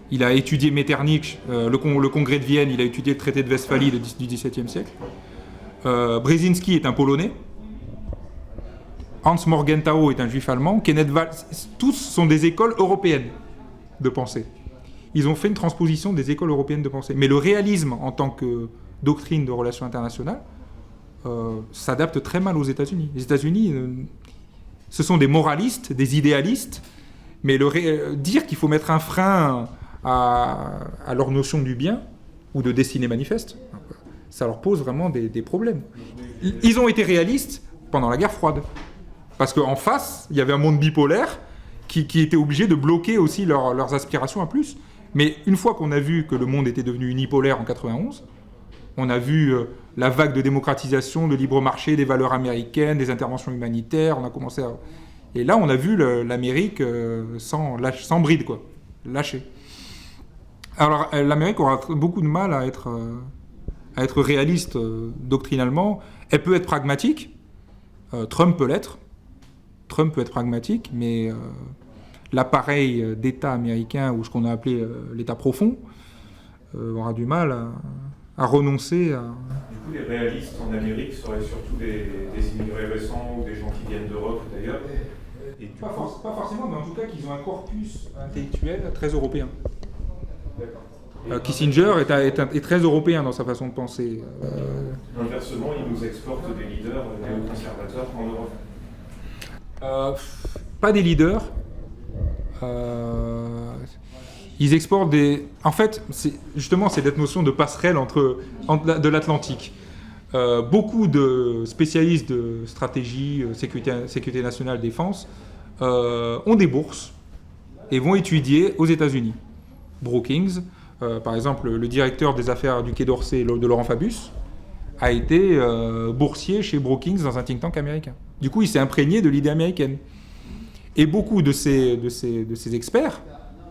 [SPEAKER 1] Il a étudié Metternich, le congrès de Vienne, il a étudié le traité de Westphalie du XVIIe siècle. Brzezinski est un Polonais. Hans Morgenthau est un juif allemand. Kenneth Waltz, tous sont des écoles européennes de pensée. Ils ont fait une transposition des écoles européennes de pensée. Mais le réalisme en tant que doctrine de relations internationales s'adapte très mal aux États-Unis. Les États-Unis, ce sont des moralistes, des idéalistes, mais dire qu'il faut mettre un frein à leur notion du bien ou de destinée manifeste, ça leur pose vraiment des problèmes. Ils ont été réalistes pendant la guerre froide, parce qu'en face, il y avait un monde bipolaire qui était obligé de bloquer aussi leurs aspirations à plus. Mais une fois qu'on a vu que le monde était devenu unipolaire en 91, on a vu la vague de démocratisation, de libre marché, des valeurs américaines, des interventions humanitaires, on a commencé à... Et là, on a vu l'Amérique sans bride, quoi, lâcher. Alors, l'Amérique aura beaucoup de mal à être réaliste doctrinalement. Elle peut être pragmatique. Trump peut l'être. Trump peut être pragmatique, mais l'appareil d'État américain, ou ce qu'on a appelé l'État profond, aura du mal à renoncer à...
[SPEAKER 6] Du coup, les réalistes en Amérique seraient surtout des immigrés récents ou des gens qui viennent d'Europe ou d'ailleurs.
[SPEAKER 1] Pas forcément, mais en tout cas qu'ils ont un corpus intellectuel très européen. Kissinger est très européen dans sa façon de penser.
[SPEAKER 6] Inversement, il nous exporte des leaders néoconservateurs en Europe.
[SPEAKER 1] Pas des leaders. Ils exportent des... En fait, c'est cette notion de passerelle de l'Atlantique. Beaucoup de spécialistes de stratégie, sécurité nationale, défense, ont des bourses et vont étudier aux États-Unis. Brookings, par exemple, le directeur des affaires du Quai d'Orsay de Laurent Fabius, a été boursier chez Brookings dans un think tank américain. Du coup, il s'est imprégné de l'idée américaine. Et beaucoup de ces experts,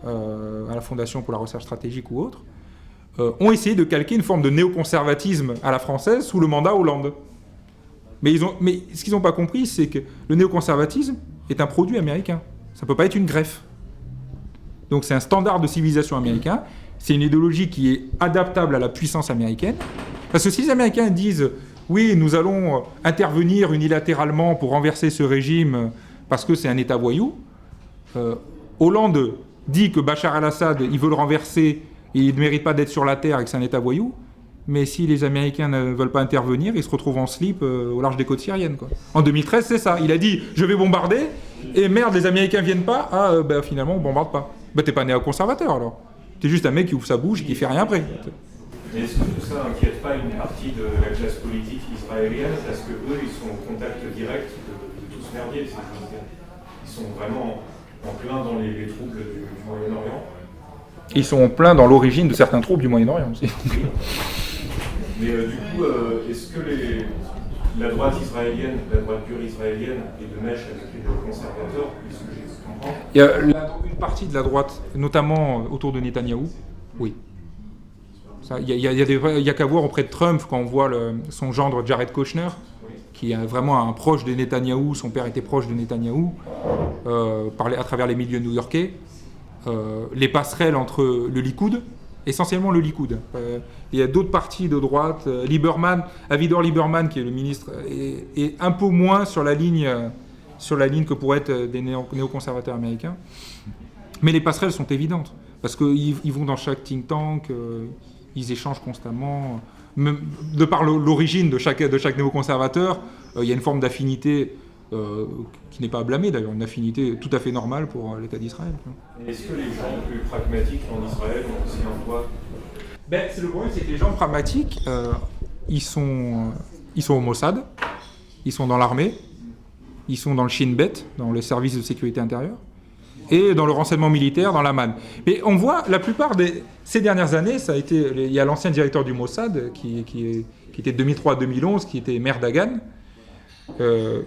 [SPEAKER 1] à la Fondation pour la recherche stratégique ou autre, ont essayé de calquer une forme de néoconservatisme à la française sous le mandat Hollande. Mais ce qu'ils n'ont pas compris, c'est que le néoconservatisme est un produit américain. Ça ne peut pas être une greffe. Donc c'est un standard de civilisation américain, c'est une idéologie qui est adaptable à la puissance américaine. Parce que si les Américains disent « oui, nous allons intervenir unilatéralement pour renverser ce régime parce que c'est un État voyou », Hollande dit que Bachar el-Assad, il veut le renverser et il ne mérite pas d'être sur la terre et que c'est un État voyou, mais si les Américains ne veulent pas intervenir, ils se retrouvent en slip au large des côtes syriennes, quoi. En 2013, c'est ça. Il a dit « je vais bombarder » et merde, les Américains viennent pas, finalement, on bombarde pas. T'es pas néoconservateur alors. T'es juste un mec qui ouvre sa bouche et qui fait rien après.
[SPEAKER 11] Mais est-ce que tout ça n'inquiète pas une partie de la classe politique israélienne parce que eux, ils sont au contact direct de tout ce merdier, ils sont vraiment en plein dans les troubles du Moyen-Orient.
[SPEAKER 1] Ils sont en plein dans l'origine de certains troubles du Moyen-Orient aussi.
[SPEAKER 11] Mais du coup, est-ce que la droite israélienne, la droite dure israélienne est de mèche avec les conservateurs, est-ce que j'ai compris ?
[SPEAKER 1] Il y a une partie de la droite, notamment autour de Netanyahou, oui. Il y a qu'à voir auprès de Trump quand on voit son gendre Jared Kushner, qui est vraiment un proche de Netanyahou, son père était proche de Netanyahou, à travers les milieux new-yorkais, les passerelles entre le Likoud, essentiellement le Likoud. Il y a d'autres partis de droite, Avigdor Lieberman, qui est le ministre, est un peu moins sur la ligne que pourraient être des néoconservateurs américains. Mais les passerelles sont évidentes, parce qu'ils vont dans chaque think tank, ils échangent constamment. Même de par l'origine de chaque néoconservateur, il y a une forme d'affinité qui n'est pas à blâmer d'ailleurs, une affinité tout à fait normale pour l'État d'Israël.
[SPEAKER 11] Est-ce que les gens plus pragmatiques en Israël ont aussi un poids ?
[SPEAKER 1] C'est le problème, c'est que les gens pragmatiques, ils sont au Mossad, ils sont dans l'armée, ils sont dans le Shin Bet, dans le service de sécurité intérieure, et dans le renseignement militaire, dans l'Aman. Mais on voit, la plupart ces dernières années, il y a l'ancien directeur du Mossad, qui était de 2003 à 2011, qui était maire d'Agan.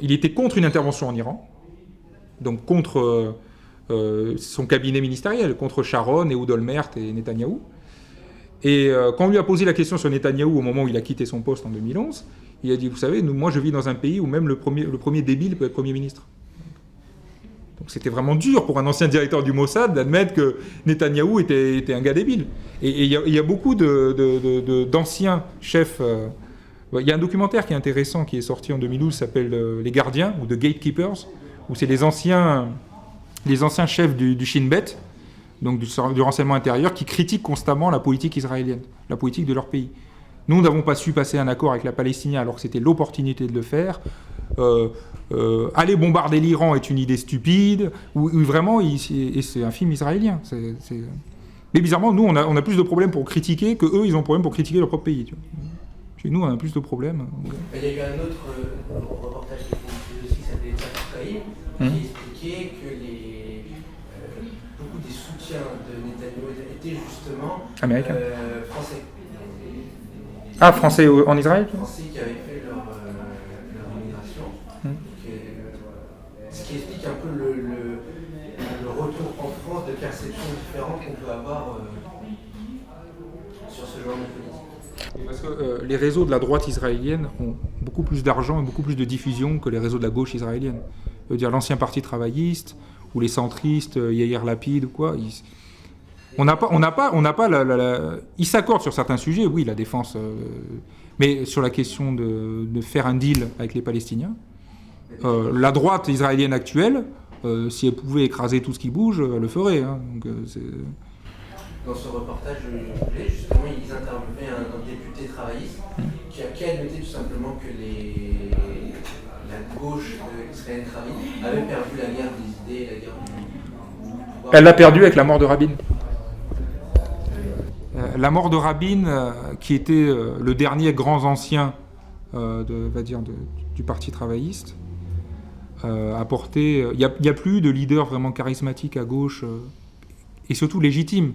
[SPEAKER 1] Il était contre une intervention en Iran, donc contre son cabinet ministériel, contre Sharon, Ehud Olmert et Netanyahou. Et quand on lui a posé la question sur Netanyahou au moment où il a quitté son poste en 2011, il a dit, vous savez, moi je vis dans un pays où même le premier débile peut être Premier ministre. Donc c'était vraiment dur pour un ancien directeur du Mossad d'admettre que Netanyahou était un gars débile. Et il y a beaucoup d'anciens chefs... Il y a un documentaire qui est intéressant, qui est sorti en 2012, qui s'appelle Les Gardiens, ou The Gatekeepers, où c'est les anciens chefs du Shin Bet, donc du renseignement intérieur, qui critiquent constamment la politique israélienne, la politique de leur pays. Nous n'avons pas su passer un accord avec la Palestine alors que c'était l'opportunité de le faire. Aller bombarder l'Iran est une idée stupide, ou vraiment, et c'est un film israélien. Mais bizarrement, nous, on a plus de problèmes pour critiquer que eux, ils ont problème pour critiquer leur propre pays. Tu vois. Chez nous, on a plus de problèmes.
[SPEAKER 3] Il y a eu un autre reportage qui était aussi, qui s'appelait Tafkaïm, qui expliquait que beaucoup des soutiens de Netanyahou étaient justement français.
[SPEAKER 1] Ah, français en Israël ?
[SPEAKER 3] Français qui avaient fait leur immigration. Ce qui explique un peu le retour en France de perceptions différentes qu'on peut avoir sur ce genre de politique.
[SPEAKER 1] Parce que les réseaux de la droite israélienne ont beaucoup plus d'argent et beaucoup plus de diffusion que les réseaux de la gauche israélienne. Je veux dire, l'ancien parti travailliste ou les centristes, Yair Lapid ou quoi, on n'a pas ils s'accordent sur certains sujets, oui, la défense, mais sur la question de faire un deal avec les Palestiniens, la droite israélienne actuelle, si elle pouvait écraser tout ce qui bouge, elle le ferait. Hein, donc,
[SPEAKER 3] dans ce reportage, justement, ils interviewaient un député travailliste qui a admetté tout simplement que la gauche israélienne travailliste avait perdu la guerre des idées, la guerre
[SPEAKER 1] Elle l'a perdu avec la mort de Rabin. La mort de Rabin, qui était le dernier grand ancien du Parti travailliste, a porté... Il n'y a plus de leader vraiment charismatique à gauche, et surtout légitime.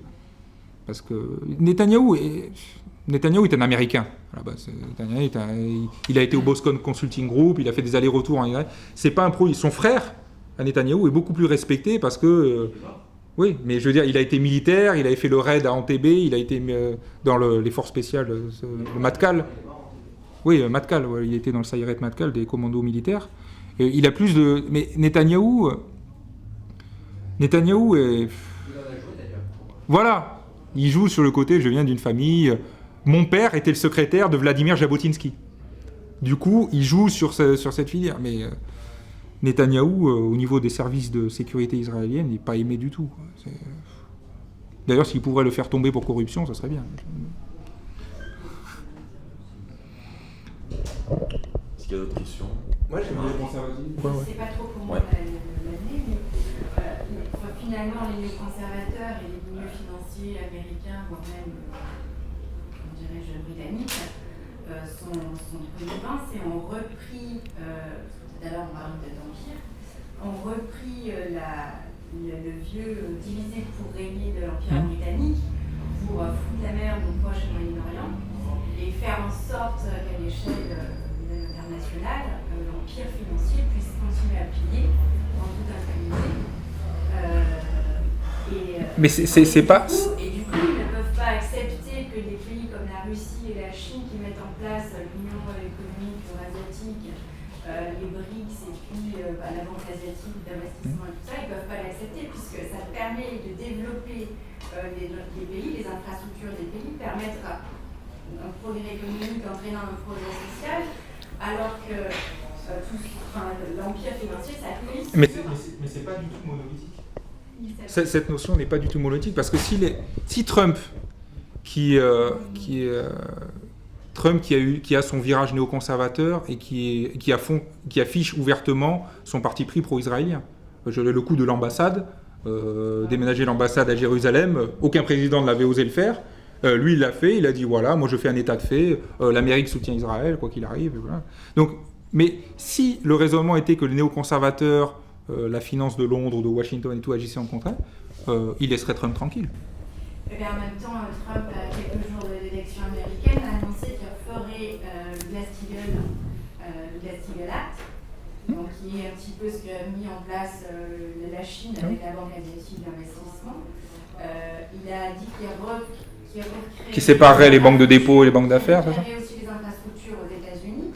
[SPEAKER 1] Parce que Netanyahou est un Américain. À la base. Il a été au Boston Consulting Group, il a fait des allers-retours en Israël. C'est pas un pro. Son frère, Netanyahou, est beaucoup plus respecté parce que... oui, mais je veux dire, il a été militaire, il avait fait le raid à Entebbe, il a été dans les forces spéciales, le Matkal. Oui, Matkal, il était dans le Sayeret Matkal, des commandos militaires. Et il a plus de... Mais Netanyahou est... Voilà, il joue sur le côté, je viens d'une famille... Mon père était le secrétaire de Vladimir Jabotinsky. Du coup, il joue sur cette filière. Mais Netanyahou, au niveau des services de sécurité israélienne, n'est pas aimé du tout. D'ailleurs, s'il pourrait le faire tomber pour corruption, ça serait bien.
[SPEAKER 2] Est-ce qu'il y a d'autres questions?
[SPEAKER 3] Moi, j'aimerais penser à
[SPEAKER 10] Je ne sais pas trop comment l'année, mais finalement, les conservateurs et les milieux financiers américains, voire même, dirais-je, britanniques, sont connivents et ont repris, tout à l'heure on parlait d'empire, ont repris le vieux divisé pour régner de l'empire britannique pour foutre la merde au Proche et Moyen-Orient et faire en sorte qu'à l'échelle internationale, l'empire financier puisse continuer à piller en toute impunité.
[SPEAKER 1] Mais c'est pas...
[SPEAKER 10] Et du coup, ils ne peuvent pas accepter que des pays comme la Russie et la Chine qui mettent en place l'Union économique eurasiatique, les BRICS et puis la Banque asiatique d'investissement et tout ça, ils ne peuvent pas l'accepter puisque ça permet de développer les pays, les infrastructures des pays, permettre un progrès économique entraînant un progrès social, alors que l'empire financier s'appuie sur...
[SPEAKER 1] Mais c'est pas du tout monolithique. Cette notion n'est pas du tout monolithique parce que si Trump, qui a son virage néoconservateur et qui affiche ouvertement son parti pris pro-israélien, le coup de l'ambassade, déménager l'ambassade à Jérusalem, aucun président ne l'avait osé le faire. Lui, il l'a fait, il a dit voilà, moi je fais un état de fait, l'Amérique soutient Israël, quoi qu'il arrive. Et voilà. Donc, mais si le raisonnement était que les néoconservateurs, la finance de Londres ou de Washington et tout agissaient en contraire, il laisserait Trump tranquille.
[SPEAKER 10] Et bien, en même temps, Trump, à quelques jours de l'élection américaine, a annoncé qu'il ferait le Glass-Steagall Act, donc qui est un petit peu ce qu'a mis en place la Chine avec la Banque asiatique d'investissement. Il a dit qu'il
[SPEAKER 1] séparerait les banques de dépôt et les banques d'affaires, c'est ça ?
[SPEAKER 10] Il y avait aussi les infrastructures aux États-Unis.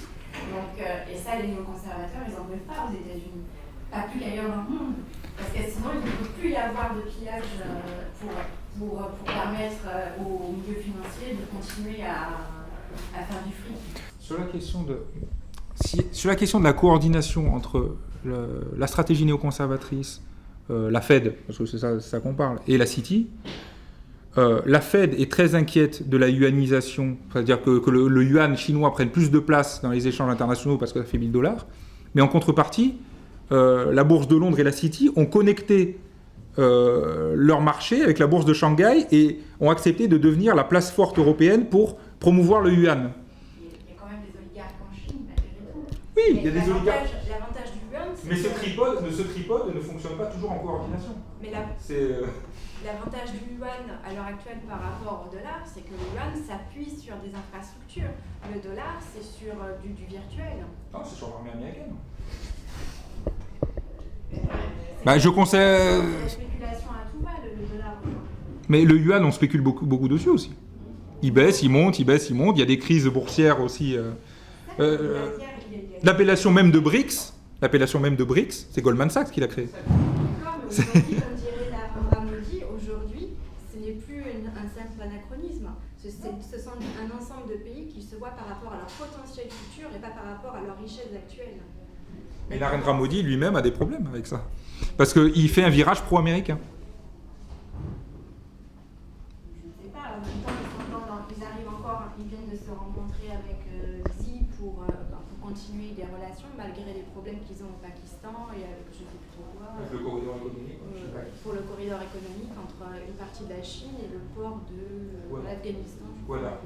[SPEAKER 10] Donc, et ça, les néoconservateurs, ils n'en veulent pas aux États-Unis. Pas plus d'ailleurs dans le monde. Parce que sinon, il ne peut plus y avoir de pillage pour permettre aux milieux financiers de continuer à faire du fric.
[SPEAKER 1] Sur la question de la coordination entre la stratégie néoconservatrice, la Fed, parce que c'est ça qu'on parle, et la City, la Fed est très inquiète de la yuanisation, c'est-à-dire que le yuan chinois prenne plus de place dans les échanges internationaux parce que ça fait $1000. Mais en contrepartie, la bourse de Londres et la City ont connecté leur marché avec la bourse de Shanghai et ont accepté de devenir la place forte européenne pour promouvoir le yuan.
[SPEAKER 10] Il y a quand même des oligarques en Chine, malgré tout.
[SPEAKER 1] Oui, il y a des oligarques.
[SPEAKER 10] L'avantage du yuan, c'est
[SPEAKER 1] mais ce tripode ne fonctionne pas toujours en coordination.
[SPEAKER 10] Mais l'avantage du yuan à l'heure actuelle par rapport au dollar, c'est que le yuan s'appuie sur des infrastructures. Le dollar, c'est sur du virtuel.
[SPEAKER 1] Non, c'est sur l'armée américaine. Je conseille.
[SPEAKER 10] La spéculation à tout va, le dollar.
[SPEAKER 1] Mais le yuan, on spécule beaucoup dessus aussi. Il baisse, il monte, il baisse, il monte. Il y a des crises boursières aussi. L'appellation même de BRICS, c'est Goldman Sachs qui l'a créé.
[SPEAKER 10] Aujourd'hui, comme dirait Narendra Modi, aujourd'hui, ce n'est plus un simple anachronisme. Ce sont un ensemble de pays qui se voient par rapport à leur potentiel futur et pas par rapport à leur richesse actuelle.
[SPEAKER 1] Mais Narendra Modi lui-même a des problèmes avec ça. Parce qu'il fait un virage pro-américain.
[SPEAKER 10] Je ne sais pas, en même temps, ils viennent de se rencontrer avec Xi pour continuer des relations malgré les problèmes problèmes qu'ils ont au Pakistan et avec je ne sais plus trop quoi.
[SPEAKER 1] Le corridor économique.
[SPEAKER 10] Pour le corridor économique entre une partie de la Chine et le port de l'Afghanistan.
[SPEAKER 1] Voilà.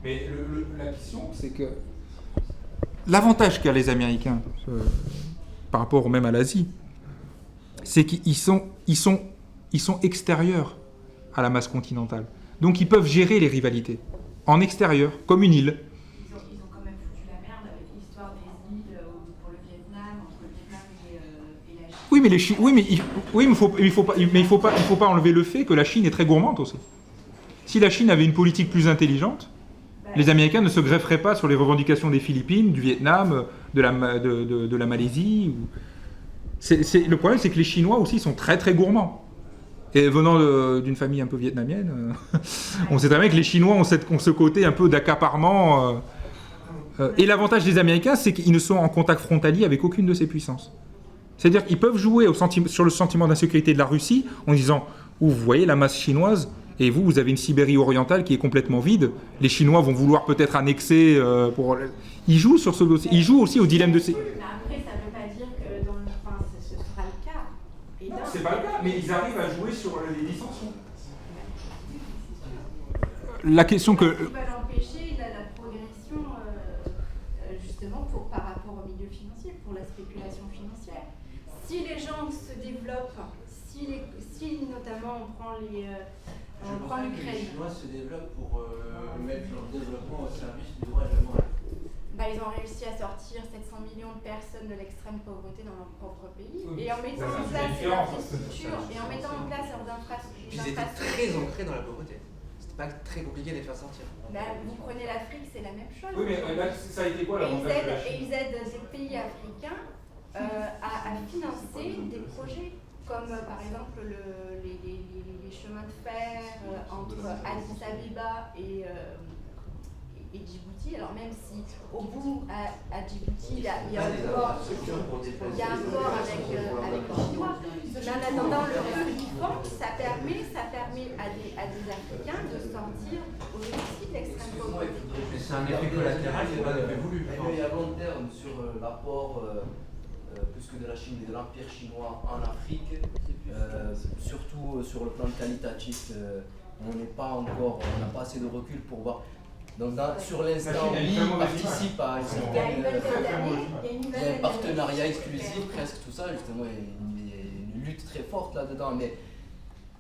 [SPEAKER 1] Mais la question, c'est que l'avantage qu'a les Américains par rapport même à l'Asie, c'est qu'ils sont extérieurs à la masse continentale. Donc ils peuvent gérer les rivalités en extérieur, comme une île.
[SPEAKER 10] Ils ont quand même foutu la merde avec l'histoire des îles pour le Vietnam, entre le Vietnam et la Chine.
[SPEAKER 1] Oui, mais il faut pas enlever le fait que la Chine est très gourmande aussi. Si la Chine avait une politique plus intelligente, les Américains ne se grefferaient pas sur les revendications des Philippines, du Vietnam, de la Malaisie. Le problème, c'est que les Chinois aussi sont très très gourmands. Et venant d'une famille un peu vietnamienne, on sait très bien que les Chinois ont ce côté un peu d'accaparement. Et l'avantage des Américains, c'est qu'ils ne sont en contact frontalier avec aucune de ces puissances. C'est-à-dire qu'ils peuvent jouer sur le sentiment d'insécurité de la Russie en disant « Vous voyez la masse chinoise, et vous avez une Sibérie orientale qui est complètement vide. Les Chinois vont vouloir peut-être annexer pour... » Ils jouent sur ce dossier. Ils jouent aussi au dilemme de ces...
[SPEAKER 10] Après, ça ne veut pas dire que dans le fin, ce sera le cas.
[SPEAKER 1] Non, c'est pas le cas, mais ils arrivent à jouer sur les dissensions. La question que...
[SPEAKER 10] Ils veulent empêcher la progression, justement, par rapport au milieu financier, pour la spéculation financière. Si les gens se développent, si notamment on prend l'Ukraine...
[SPEAKER 3] Les Chinois se développent pour mettre leur développement au service du droit de la mort.
[SPEAKER 10] Ils ont réussi à sortir 700 millions de personnes de l'extrême pauvreté dans leur propre pays. Et en mettant en place leurs infrastructures,
[SPEAKER 3] Ils étaient très ancrés dans la pauvreté. C'était pas très compliqué de les faire sortir.
[SPEAKER 10] Vous prenez l'Afrique, c'est la même chose.
[SPEAKER 1] Oui, mais là, ça a été quoi l'avantage de la Chine ?
[SPEAKER 10] Ils aident des pays africains à financer des projets comme par exemple les chemins de fer entre Addis Abeba et Djibouti. Alors même si au bout à Djibouti il y a un port avec les Chinois, mais en attendant le reste du temps, ça permet à des Africains de sortir aussi de l'extrême pauvreté.
[SPEAKER 3] C'est un effet collatéral qui n'est pas voulu.
[SPEAKER 9] Mais à long terme sur l'apport plus que de la Chine, mais de l'Empire chinois en Afrique, surtout sur le plan qualitatif, on n'a pas assez de recul pour voir. Donc sur l'instant, oui, on participe à une certaine... Il y a un partenariat exclusif, presque tout ça, justement, il y a une lutte très forte là-dedans, mais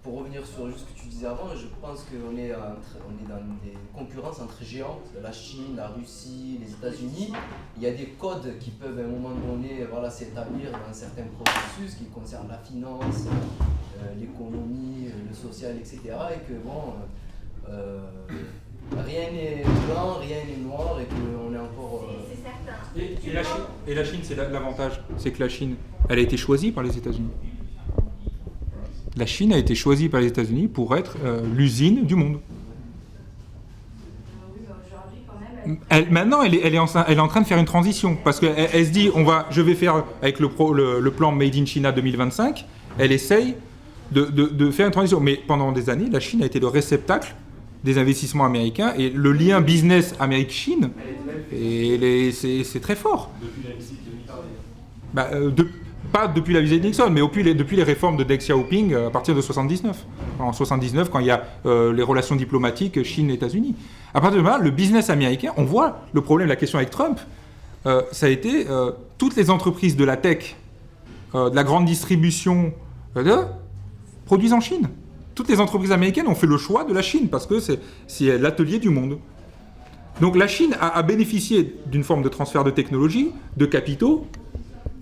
[SPEAKER 9] pour revenir sur juste ce que tu disais avant, je pense qu'on est dans des concurrences entre géants, la Chine, la Russie, les États-Unis. Il y a des codes qui peuvent à un moment donné s'établir dans certains processus qui concernent la finance, l'économie, le social, etc. Et que rien n'est blanc, rien n'est noir et qu'on est encore...
[SPEAKER 10] C'est certain.
[SPEAKER 1] Et la Chine, c'est l'avantage, c'est que la Chine, elle a été choisie par les États-Unis. La Chine a été choisie par les États-Unis pour être l'usine du monde. Maintenant, elle est en train de faire une transition parce qu'elle se dit, je vais faire avec le plan Made in China 2025. Elle essaye de faire une transition, mais pendant des années, la Chine a été le réceptacle des investissements américains et le lien business Amérique-Chine, c'est très fort.
[SPEAKER 11] Depuis la visite de Nixon.
[SPEAKER 1] Pas depuis la visite de Nixon, mais depuis les réformes de Deng Xiaoping à partir de 79. En 79, quand il y a les relations diplomatiques Chine-États-Unis. À partir de là, le business américain, on voit le problème, la question avec Trump, ça a été toutes les entreprises de la tech, de la grande distribution, produisent en Chine. Toutes les entreprises américaines ont fait le choix de la Chine parce que c'est l'atelier du monde. Donc la Chine a bénéficié d'une forme de transfert de technologie, de capitaux,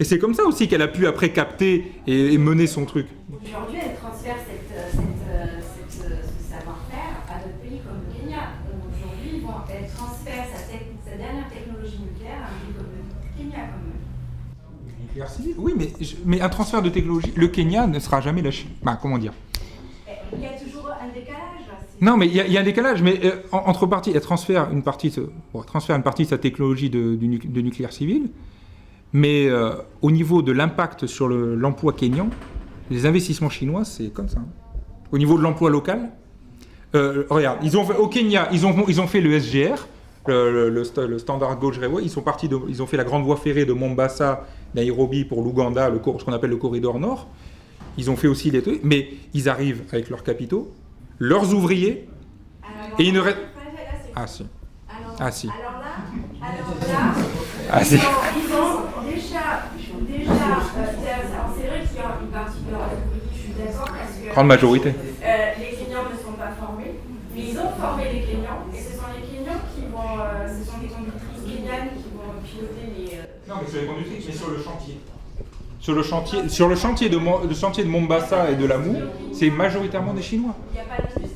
[SPEAKER 1] et c'est comme ça aussi qu'elle a pu après capter et mener son truc.
[SPEAKER 10] Aujourd'hui, elle transfère ce savoir-faire à d'autres pays comme le Kenya. Aujourd'hui, elle transfère sa dernière technologie nucléaire à un pays comme le Kenya.
[SPEAKER 1] Nucléaire civil ? Oui, mais un transfert de technologie, le Kenya ne sera jamais la Chine. Comment dire ?
[SPEAKER 10] Il y a toujours un décalage.
[SPEAKER 1] Non, mais il y a un décalage, mais entre parties, elle transfère une partie de sa technologie de nucléaire civil, mais au niveau de l'impact sur l'emploi kényan, les investissements chinois, c'est comme ça. Au niveau de l'emploi local, regarde, au Kenya, ils ont fait le SGR, le Standard Gauge Railway, ils ont fait la grande voie ferrée de Mombasa, Nairobi pour l'Ouganda, ce qu'on appelle le corridor nord. Ils ont fait aussi des trucs, mais ils arrivent avec leurs capitaux, leurs ouvriers, et ils ne restent... Ah si. Ah si.
[SPEAKER 10] Alors là,
[SPEAKER 1] Ah si.
[SPEAKER 10] ils ont déjà, c'est vrai qu'il y a une partie de leur ouvriers, je suis d'accord, parce que
[SPEAKER 1] Grande majorité.
[SPEAKER 10] Les Kenyans ne sont pas formés, mais ils ont formé les Kenyans, et ce sont les Kenyans qui vont, ce sont les conductrices kenyanes qui vont piloter les...
[SPEAKER 1] Non, mais sur les conductrices, mais sur le chantier. Sur le chantier de Mombasa et de Lamu, c'est majoritairement des Chinois.
[SPEAKER 10] Il n'y a pas d'industrie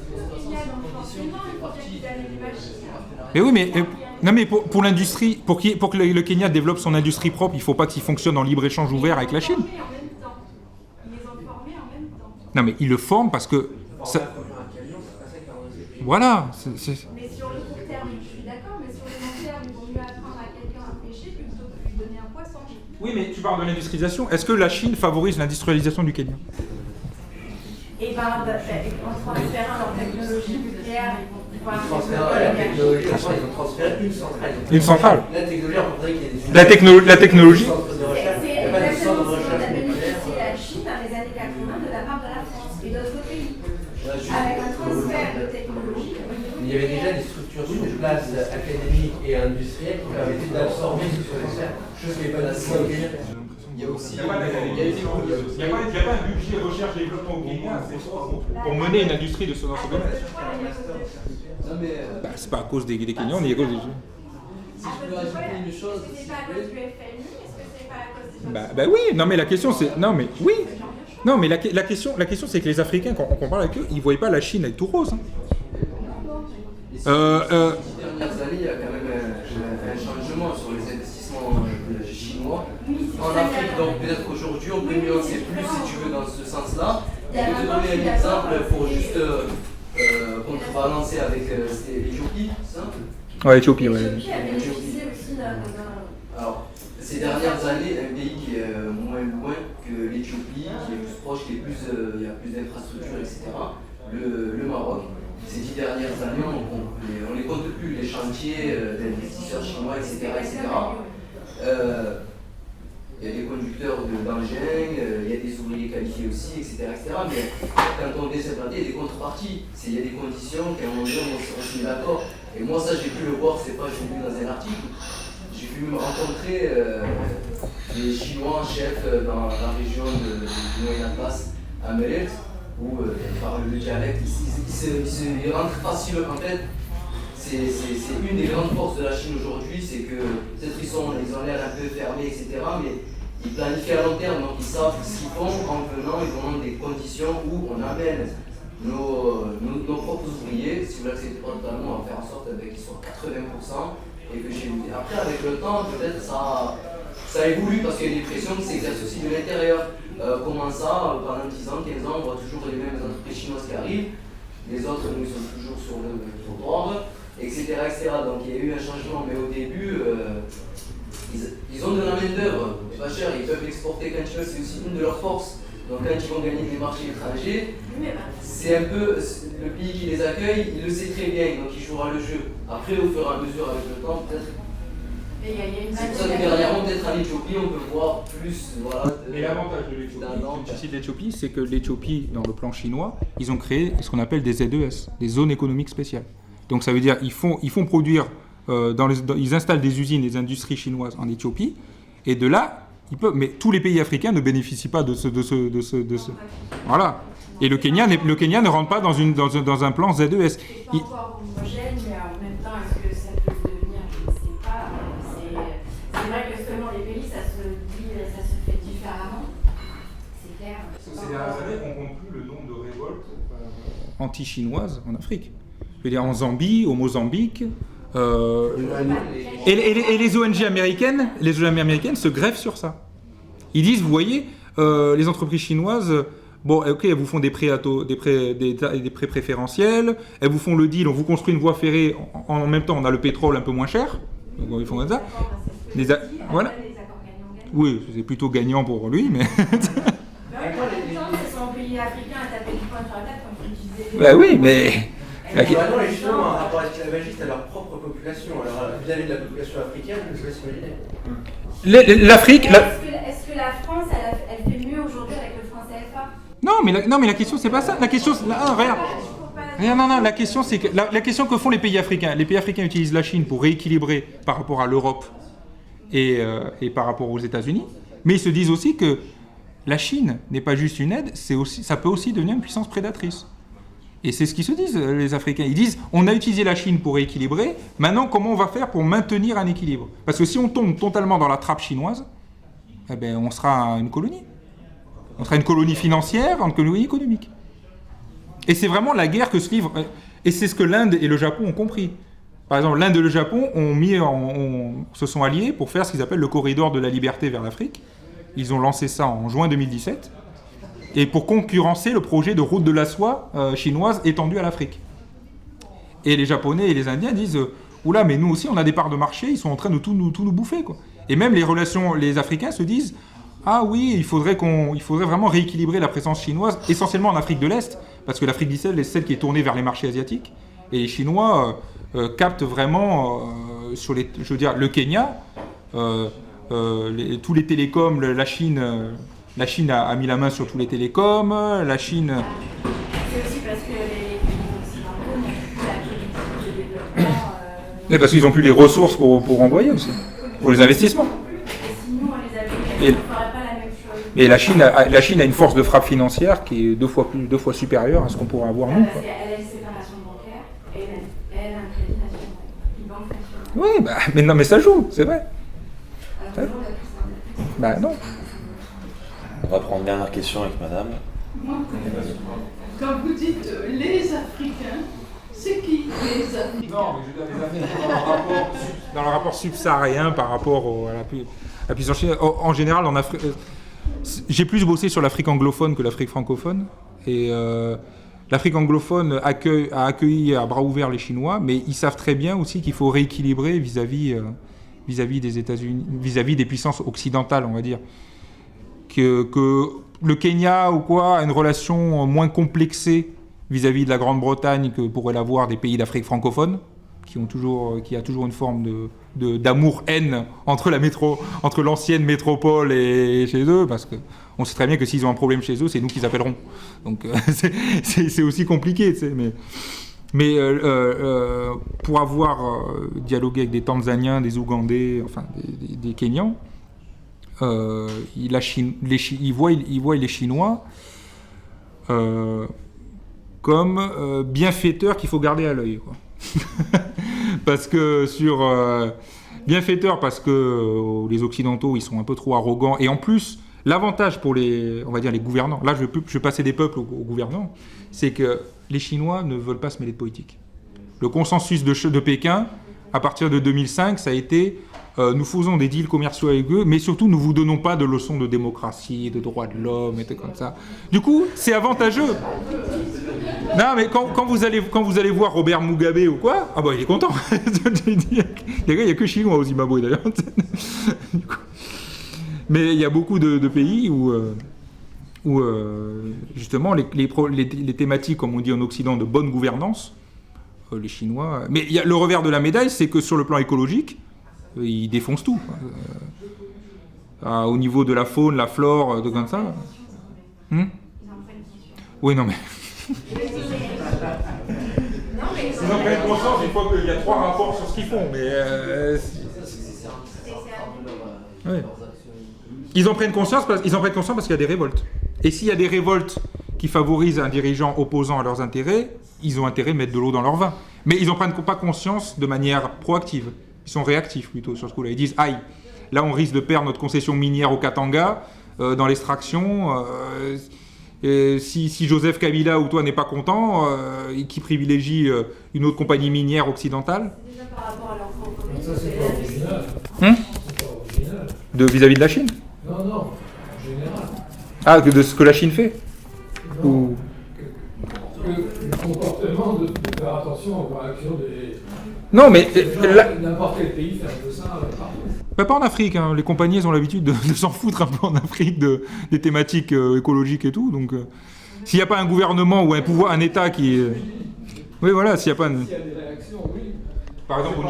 [SPEAKER 10] kenyane, donc forcément, il faut bien qu'ils aient des machines.
[SPEAKER 1] Mais oui, mais pour l'industrie, pour que le Kenya développe son industrie propre, il ne faut pas qu'il fonctionne en libre-échange ouvert avec la Chine.
[SPEAKER 10] Ils les ont formés en même temps.
[SPEAKER 1] Non, mais ils le forment parce que... Voilà.
[SPEAKER 10] Mais sur le court terme, je suis d'accord, mais sur le long terme, il vaut mieux apprendre à quelqu'un à pêcher plutôt que de lui donner un poisson.
[SPEAKER 1] Oui, mais tu parles de l'industrialisation. Est-ce que la Chine favorise l'industrialisation du Kenya?
[SPEAKER 10] Et bien, en transférant leur technologie nucléaire, ils vont
[SPEAKER 3] Transférer la technologie, ils ont transféré une centrale.
[SPEAKER 1] Une centrale.
[SPEAKER 3] La technologie, on voudrait qu'il y ait des...
[SPEAKER 1] La technologie.
[SPEAKER 10] C'est exactement ce dont a bénéficié la Chine dans les années 80 de la part de la France et d'autres pays. Avec un transfert de technologie.
[SPEAKER 3] Il y avait déjà des structures sur place académiques et industrielles qui permettaient d'absorber ce transfert. Chose qui n'est pas nécessaire au Kenya.
[SPEAKER 9] Il y a aussi.
[SPEAKER 1] Il n'y a pas un budget recherche-développement au Kenya pour mener une industrie dans ce domaine. C'est pas à cause des Kenyans, ni à cause des...
[SPEAKER 9] Si je peux rajouter une chose.
[SPEAKER 10] Est-ce que c'est pas à cause du FMI? Est-ce que c'est pas à cause des...
[SPEAKER 1] Bah oui, non mais la question c'est... Non mais oui. Non mais la question c'est que les Africains, quand on parle avec eux, ils ne voyaient pas la Chine avec tout rose.
[SPEAKER 9] Ces dernières années, il y a quand même un changement sur les investissements chinois en Afrique. Donc peut-être qu'aujourd'hui, on peut nuancer plus, si tu veux, dans ce sens-là. Je vais te donner un exemple pour juste contrebalancer avec l'Éthiopie, c'est ça?
[SPEAKER 1] Ouais, l'Éthiopie, ouais.
[SPEAKER 9] Alors, ces dernières années, un pays qui est moins loin que l'Éthiopie, qui est plus proche, il y a plus d'infrastructures, etc., le Maroc. Ces 10 dernières années, on les compte plus, les chantiers d'investisseurs chinois, etc. Il y a des conducteurs d'engins, il y a des ouvriers qualifiés aussi, etc. Mais quand on décède, il y a des contreparties, il y a des conditions qu'à un moment donné, on se met d'accord. Et moi, ça, j'ai pu le voir, c'est pas je l'ai lu dans un article. J'ai pu me rencontrer des Chinois chefs dans la région du Moyen-Atlas, à Meret, où ils parlent le dialecte, ils rentrent facilement. En fait, c'est une des grandes forces de la Chine aujourd'hui, c'est que peut-être ils ont l'air un peu fermés, etc., mais ils planifient à long terme, donc ils savent ce qu'ils font en venant, ils demandent des conditions où on amène nos propres ouvriers, si vous l'acceptez pas totalement, on va faire en sorte qu'ils soient 80%, et que après, avec le temps, peut-être ça évolue, parce qu'il y a des pressions qui s'exercent aussi de l'intérieur. Comment ça, pendant 10 ans, 15 ans, on voit toujours les mêmes entreprises chinoises qui arrivent, les autres, nous, sont toujours sur le trottoir, etc., etc. Donc il y a eu un changement, mais au début, ils ont de la main-d'œuvre, pas cher, ils peuvent exporter quand ils veulent, c'est aussi une de leurs forces. Donc quand ils vont gagner des marchés étrangers, c'est un peu le pays qui les accueille, il le sait très bien, donc il jouera le jeu. Après, au fur et à mesure, avec le temps, peut-être. C'est pour ça que dernièrement, peut-être à l'Éthiopie, on peut voir plus. Voilà,
[SPEAKER 1] et l'avantage de l'Éthiopie, c'est que l'Éthiopie, dans le plan chinois, ils ont créé ce qu'on appelle des ZES, des zones économiques spéciales. Donc ça veut dire qu'ils font produire, ils installent des usines, des industries chinoises en Éthiopie, et de là, mais tous les pays africains ne bénéficient pas de ce. Voilà. Et le Kenya ne rentre pas dans un plan ZES.
[SPEAKER 10] C'est pas encore homogène, mais en même temps, est-ce que ça peut devenir, je ne sais pas. C'est vrai que selon les pays, ça se fait différemment. C'est clair.
[SPEAKER 1] Ces dernières années, on compte plus le nombre de révoltes anti-chinoises en Afrique. Je veux dire, en Zambie, au Mozambique. Et les ONG américaines, se grèvent sur ça. Ils disent, vous voyez, les entreprises chinoises, bon, ok, elles vous font des prêts préférentiels, elles vous font le deal, on vous construit une voie ferrée, en même temps on a le pétrole un peu moins cher, donc ils font comme ça. Voilà. Oui, c'est plutôt gagnant pour lui, mais...
[SPEAKER 10] C'est son pays africain à taper du poing sur la table, comme tu disais.
[SPEAKER 1] Bah oui, mais...
[SPEAKER 3] Naturellement, les Chinois ont un rapport esclavagiste à leur propre population. Alors, vis-à-vis de la population africaine, je vous laisse imaginer.
[SPEAKER 1] L'Afrique...
[SPEAKER 10] Est-ce que la France, elle fait mieux aujourd'hui avec le franc CFA?
[SPEAKER 1] Non, mais la question, c'est pas ça. La question, regarde. La question, c'est que la question que font les pays africains. Les pays africains utilisent la Chine pour rééquilibrer par rapport à l'Europe et par rapport aux États-Unis. Mais ils se disent aussi que la Chine n'est pas juste une aide, ça peut aussi devenir une puissance prédatrice. Et c'est ce qu'ils se disent, les Africains. Ils disent, on a utilisé la Chine pour rééquilibrer, maintenant comment on va faire pour maintenir un équilibre? Parce que si on tombe totalement dans la trappe chinoise, eh ben, on sera une colonie. On sera une colonie financière, une colonie économique. Et c'est vraiment la guerre que se livrent. Et c'est ce que l'Inde et le Japon ont compris. Par exemple, l'Inde et le Japon se sont alliés pour faire ce qu'ils appellent le corridor de la liberté vers l'Afrique. Ils ont lancé ça en juin 2017. Et pour concurrencer le projet de route de la soie chinoise étendue à l'Afrique. Et les Japonais et les Indiens disent « Oula, mais nous aussi, on a des parts de marché, ils sont en train de tout nous bouffer. » quoi. Et même les Africains se disent « Ah oui, il faudrait vraiment rééquilibrer la présence chinoise, essentiellement en Afrique de l'Est, parce que l'Afrique du Sud est celle qui est tournée vers les marchés asiatiques. Et les Chinois captent vraiment, le Kenya, tous les télécoms, la Chine a mis la main sur tous les télécoms, la Chine...
[SPEAKER 10] C'est aussi parce que les Occidentaux n'ont plus la politique de développement...
[SPEAKER 1] Mais parce qu'ils n'ont plus les ressources pour envoyer aussi, pour les investissements.
[SPEAKER 10] Et si nous, on les avait, on ne ferait pas la même chose.
[SPEAKER 1] Mais la Chine a une force de frappe financière qui est deux fois supérieure à ce qu'on pourrait avoir nous.
[SPEAKER 10] Quoi. Elle a une séparation bancaire et elle a un crédit national, une banque nationale.
[SPEAKER 1] Oui, mais ça joue, c'est vrai.
[SPEAKER 10] Alors,
[SPEAKER 1] bah non.
[SPEAKER 2] On va prendre une dernière question avec madame.
[SPEAKER 4] Moi, quand vous dites les Africains, c'est qui les Africains?
[SPEAKER 1] Non, mais je veux dire les Africains dans le rapport subsaharien par rapport à la puissance chinoise. En général, en Afrique, j'ai plus bossé sur l'Afrique anglophone que l'Afrique francophone. Et l'Afrique anglophone a accueilli à bras ouverts les Chinois, mais ils savent très bien aussi qu'il faut rééquilibrer vis-à-vis des États-Unis, vis-à-vis des puissances occidentales, on va dire. Que le Kenya ou quoi a une relation moins complexée vis-à-vis de la Grande-Bretagne que pourraient l'avoir des pays d'Afrique francophone, qui a toujours une forme d'amour-haine entre l'ancienne métropole et chez eux, parce qu'on sait très bien que s'ils ont un problème chez eux, c'est nous qu'ils appelleront. Donc c'est aussi compliqué, tu sais, mais pour avoir dialogué avec des Tanzaniens, des Ougandais, enfin des Kenyans, ils voient les Chinois comme bienfaiteurs qu'il faut garder à l'œil, quoi. Parce que bienfaiteurs parce que les Occidentaux ils sont un peu trop arrogants, et en plus l'avantage pour les gouvernants, là je vais passer des peuples aux gouvernants, c'est que les Chinois ne veulent pas se mêler de politique. Le consensus de Pékin à partir de 2005, ça a été nous faisons des deals commerciaux avec eux, mais surtout nous vous donnons pas de leçons de démocratie, de droits de l'homme et tout comme ça. Du coup, c'est avantageux. Non, mais quand vous allez voir Robert Mugabe ou quoi, ah bah il est content. Il y a que Chinois au Zimbabwe d'ailleurs. Mais il y a beaucoup de pays où justement les thématiques, comme on dit en Occident, de bonne gouvernance, les Chinois. Mais le revers de la médaille, c'est que sur le plan écologique, ils défoncent tout. Au niveau de la faune, la flore, de comme ça. Oui, non mais. Ils en prennent conscience une fois qu'il y a 3 rapports sur ce qu'ils font, mais. Oui. Ils en prennent conscience parce qu'il y a des révoltes. Et s'il y a des révoltes qui favorisent un dirigeant opposant à leurs intérêts, ils ont intérêt à mettre de l'eau dans leur vin. Mais ils n'en prennent pas conscience de manière proactive. Ils sont réactifs plutôt sur ce coup-là. Ils disent « Aïe, là on risque de perdre notre concession minière au Katanga, dans l'extraction. Si Joseph Kabila ou toi n'est pas content, qui privilégie une autre compagnie minière occidentale. »
[SPEAKER 10] Déjà par rapport à leur propre pays.
[SPEAKER 8] Ça, c'est pas original.
[SPEAKER 1] C'est
[SPEAKER 8] pas original.
[SPEAKER 1] Vis-à-vis de la Chine?
[SPEAKER 8] Non, en général.
[SPEAKER 1] Ah, de ce que la Chine fait?
[SPEAKER 8] Non. Le comportement de faire attention aux réactions des...
[SPEAKER 1] Non, mais...
[SPEAKER 8] N'importe quel pays fait un peu ça.
[SPEAKER 1] Pas en Afrique, hein. Les compagnies elles ont l'habitude de s'en foutre un peu en Afrique des thématiques écologiques et tout. Donc, s'il n'y a pas un gouvernement ou un pouvoir, un État qui Oui, voilà, s'il n'y a pas
[SPEAKER 8] S'il y a des réactions, oui.
[SPEAKER 1] Par exemple,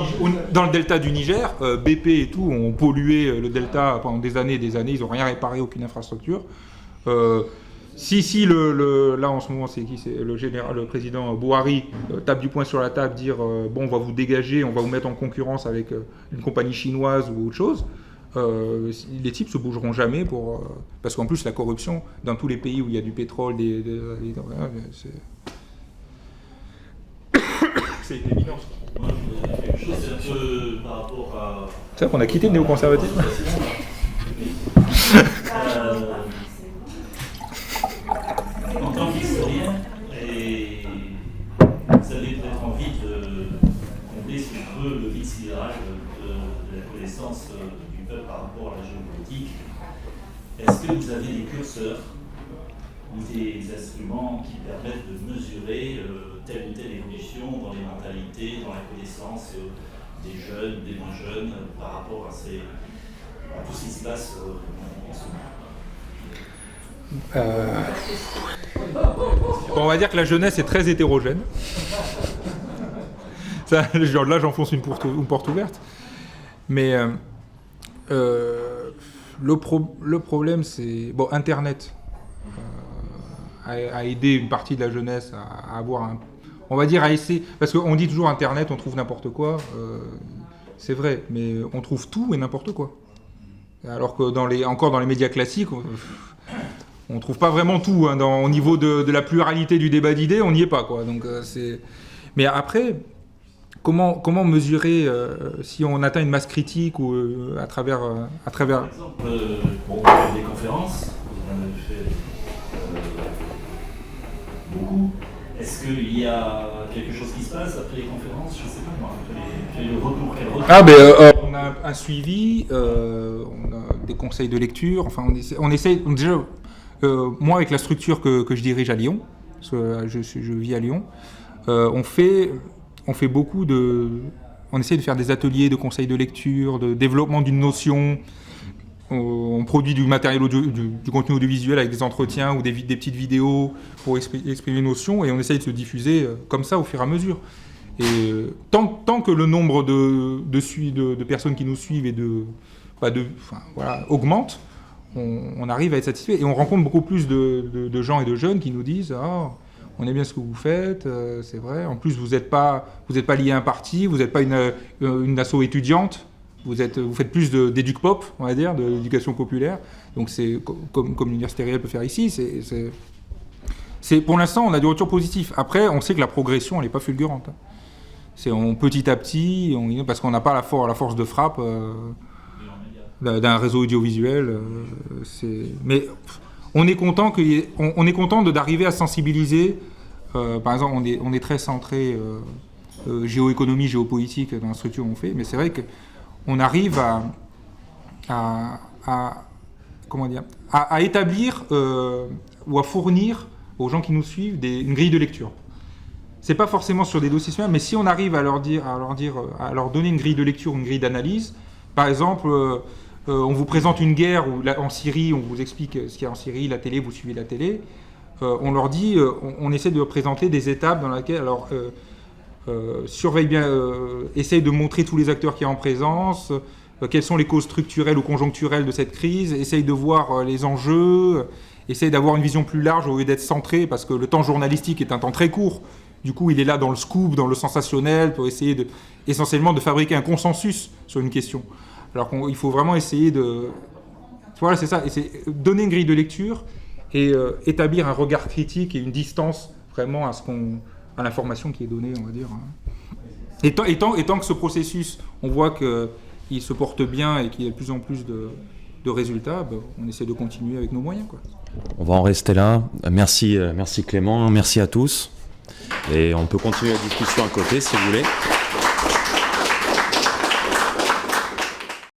[SPEAKER 1] dans le delta du Niger, BP et tout ont pollué le delta pendant des années, ils n'ont rien réparé, aucune infrastructure. Si là en ce moment, c'est qui? C'est le président Buhari tape du poing sur la table, dire bon, on va vous dégager, on va vous mettre en concurrence avec une compagnie chinoise ou autre chose. Les types se bougeront jamais parce qu'en plus la corruption dans tous les pays où il y a du pétrole, c'est une évidence.
[SPEAKER 12] Moi, je voudrais dire quelque chose, c'est un peu par rapport à...
[SPEAKER 1] C'est vrai qu'on a quitté le néoconservatisme.
[SPEAKER 12] En tant qu'historien, et vous avez peut-être envie de combler, si on peut, le vide sidéral de la connaissance du peuple par rapport à la géopolitique. Est-ce que vous avez des curseurs ou des instruments qui permettent de mesurer telle ou telle évolution dans les mentalités, dans la connaissance des jeunes, des moins jeunes, par rapport à tout ce qui se passe en ce moment?
[SPEAKER 1] On va dire que la jeunesse est très hétérogène. Ça, là, j'enfonce une porte ouverte. Mais le problème, c'est... Bon, Internet a aidé une partie de la jeunesse à avoir on va dire à essayer... Parce qu'on dit toujours Internet, on trouve n'importe quoi. C'est vrai, mais on trouve tout et n'importe quoi. Alors que encore dans les médias classiques... On ne trouve pas vraiment tout, hein, au niveau de la pluralité du débat d'idées, on n'y est pas, quoi. Donc, mais après, comment mesurer si on atteint une masse critique ou à travers...
[SPEAKER 12] Par exemple, vous avez des conférences, vous en avez fait beaucoup. Est-ce qu'il y a quelque chose qui se passe après les conférences? Je ne sais pas moi, après le retour, quel retour?
[SPEAKER 1] On a un suivi, on a des conseils de lecture, enfin on essaye déjà... moi, avec la structure que je dirige à Lyon, parce que je vis à Lyon, on fait beaucoup de... On essaie de faire des ateliers de conseils de lecture, de développement d'une notion. On produit du matériel du contenu audiovisuel avec des entretiens ou des petites vidéos pour exprimer une notion, et on essaye de se diffuser comme ça au fur et à mesure. Et tant que le nombre de personnes qui nous suivent augmente, on arrive à être satisfait, et on rencontre beaucoup plus de gens et de jeunes qui nous disent on aime bien ce que vous faites, c'est vrai, en plus vous n'êtes pas lié à un parti, vous n'êtes pas une asso étudiante, vous faites plus d'éduc-pop, on va dire, de l'éducation populaire, donc c'est comme l'Université Réelle peut faire ici, pour l'instant on a du retour positif. Après on sait que la progression elle n'est pas fulgurante, hein. C'est petit à petit, parce qu'on n'a pas la force de frappe d'un réseau audiovisuel, mais on est content d'arriver à sensibiliser. Par exemple, on est très centré géoéconomie, géopolitique dans la structure qu'on fait, mais c'est vrai qu'on arrive à établir ou à fournir aux gens qui nous suivent une grille de lecture. C'est pas forcément sur des dossiers similaires, mais si on arrive à leur donner une grille de lecture, une grille d'analyse, par exemple. On vous présente une guerre en Syrie, on vous explique ce qu'il y a en Syrie, la télé, vous suivez la télé. On leur dit, on essaie de présenter des étapes dans lesquelles, surveille bien, essaye de montrer tous les acteurs qui sont en présence, quelles sont les causes structurelles ou conjoncturelles de cette crise, essaye de voir les enjeux, essaye d'avoir une vision plus large au lieu d'être centré, parce que le temps journalistique est un temps très court. Du coup, il est là dans le scoop, dans le sensationnel, pour essayer essentiellement de fabriquer un consensus sur une question. Alors qu'il faut vraiment essayer de... Voilà, c'est ça. Et c'est donner une grille de lecture et établir un regard critique et une distance vraiment à l'information qui est donnée, on va dire. Et tant que ce processus, on voit qu'il se porte bien et qu'il y a de plus en plus de résultats, on essaie de continuer avec nos moyens, quoi.
[SPEAKER 2] On va en rester là. Merci Clément, merci à tous. Et on peut continuer la discussion à côté si vous voulez.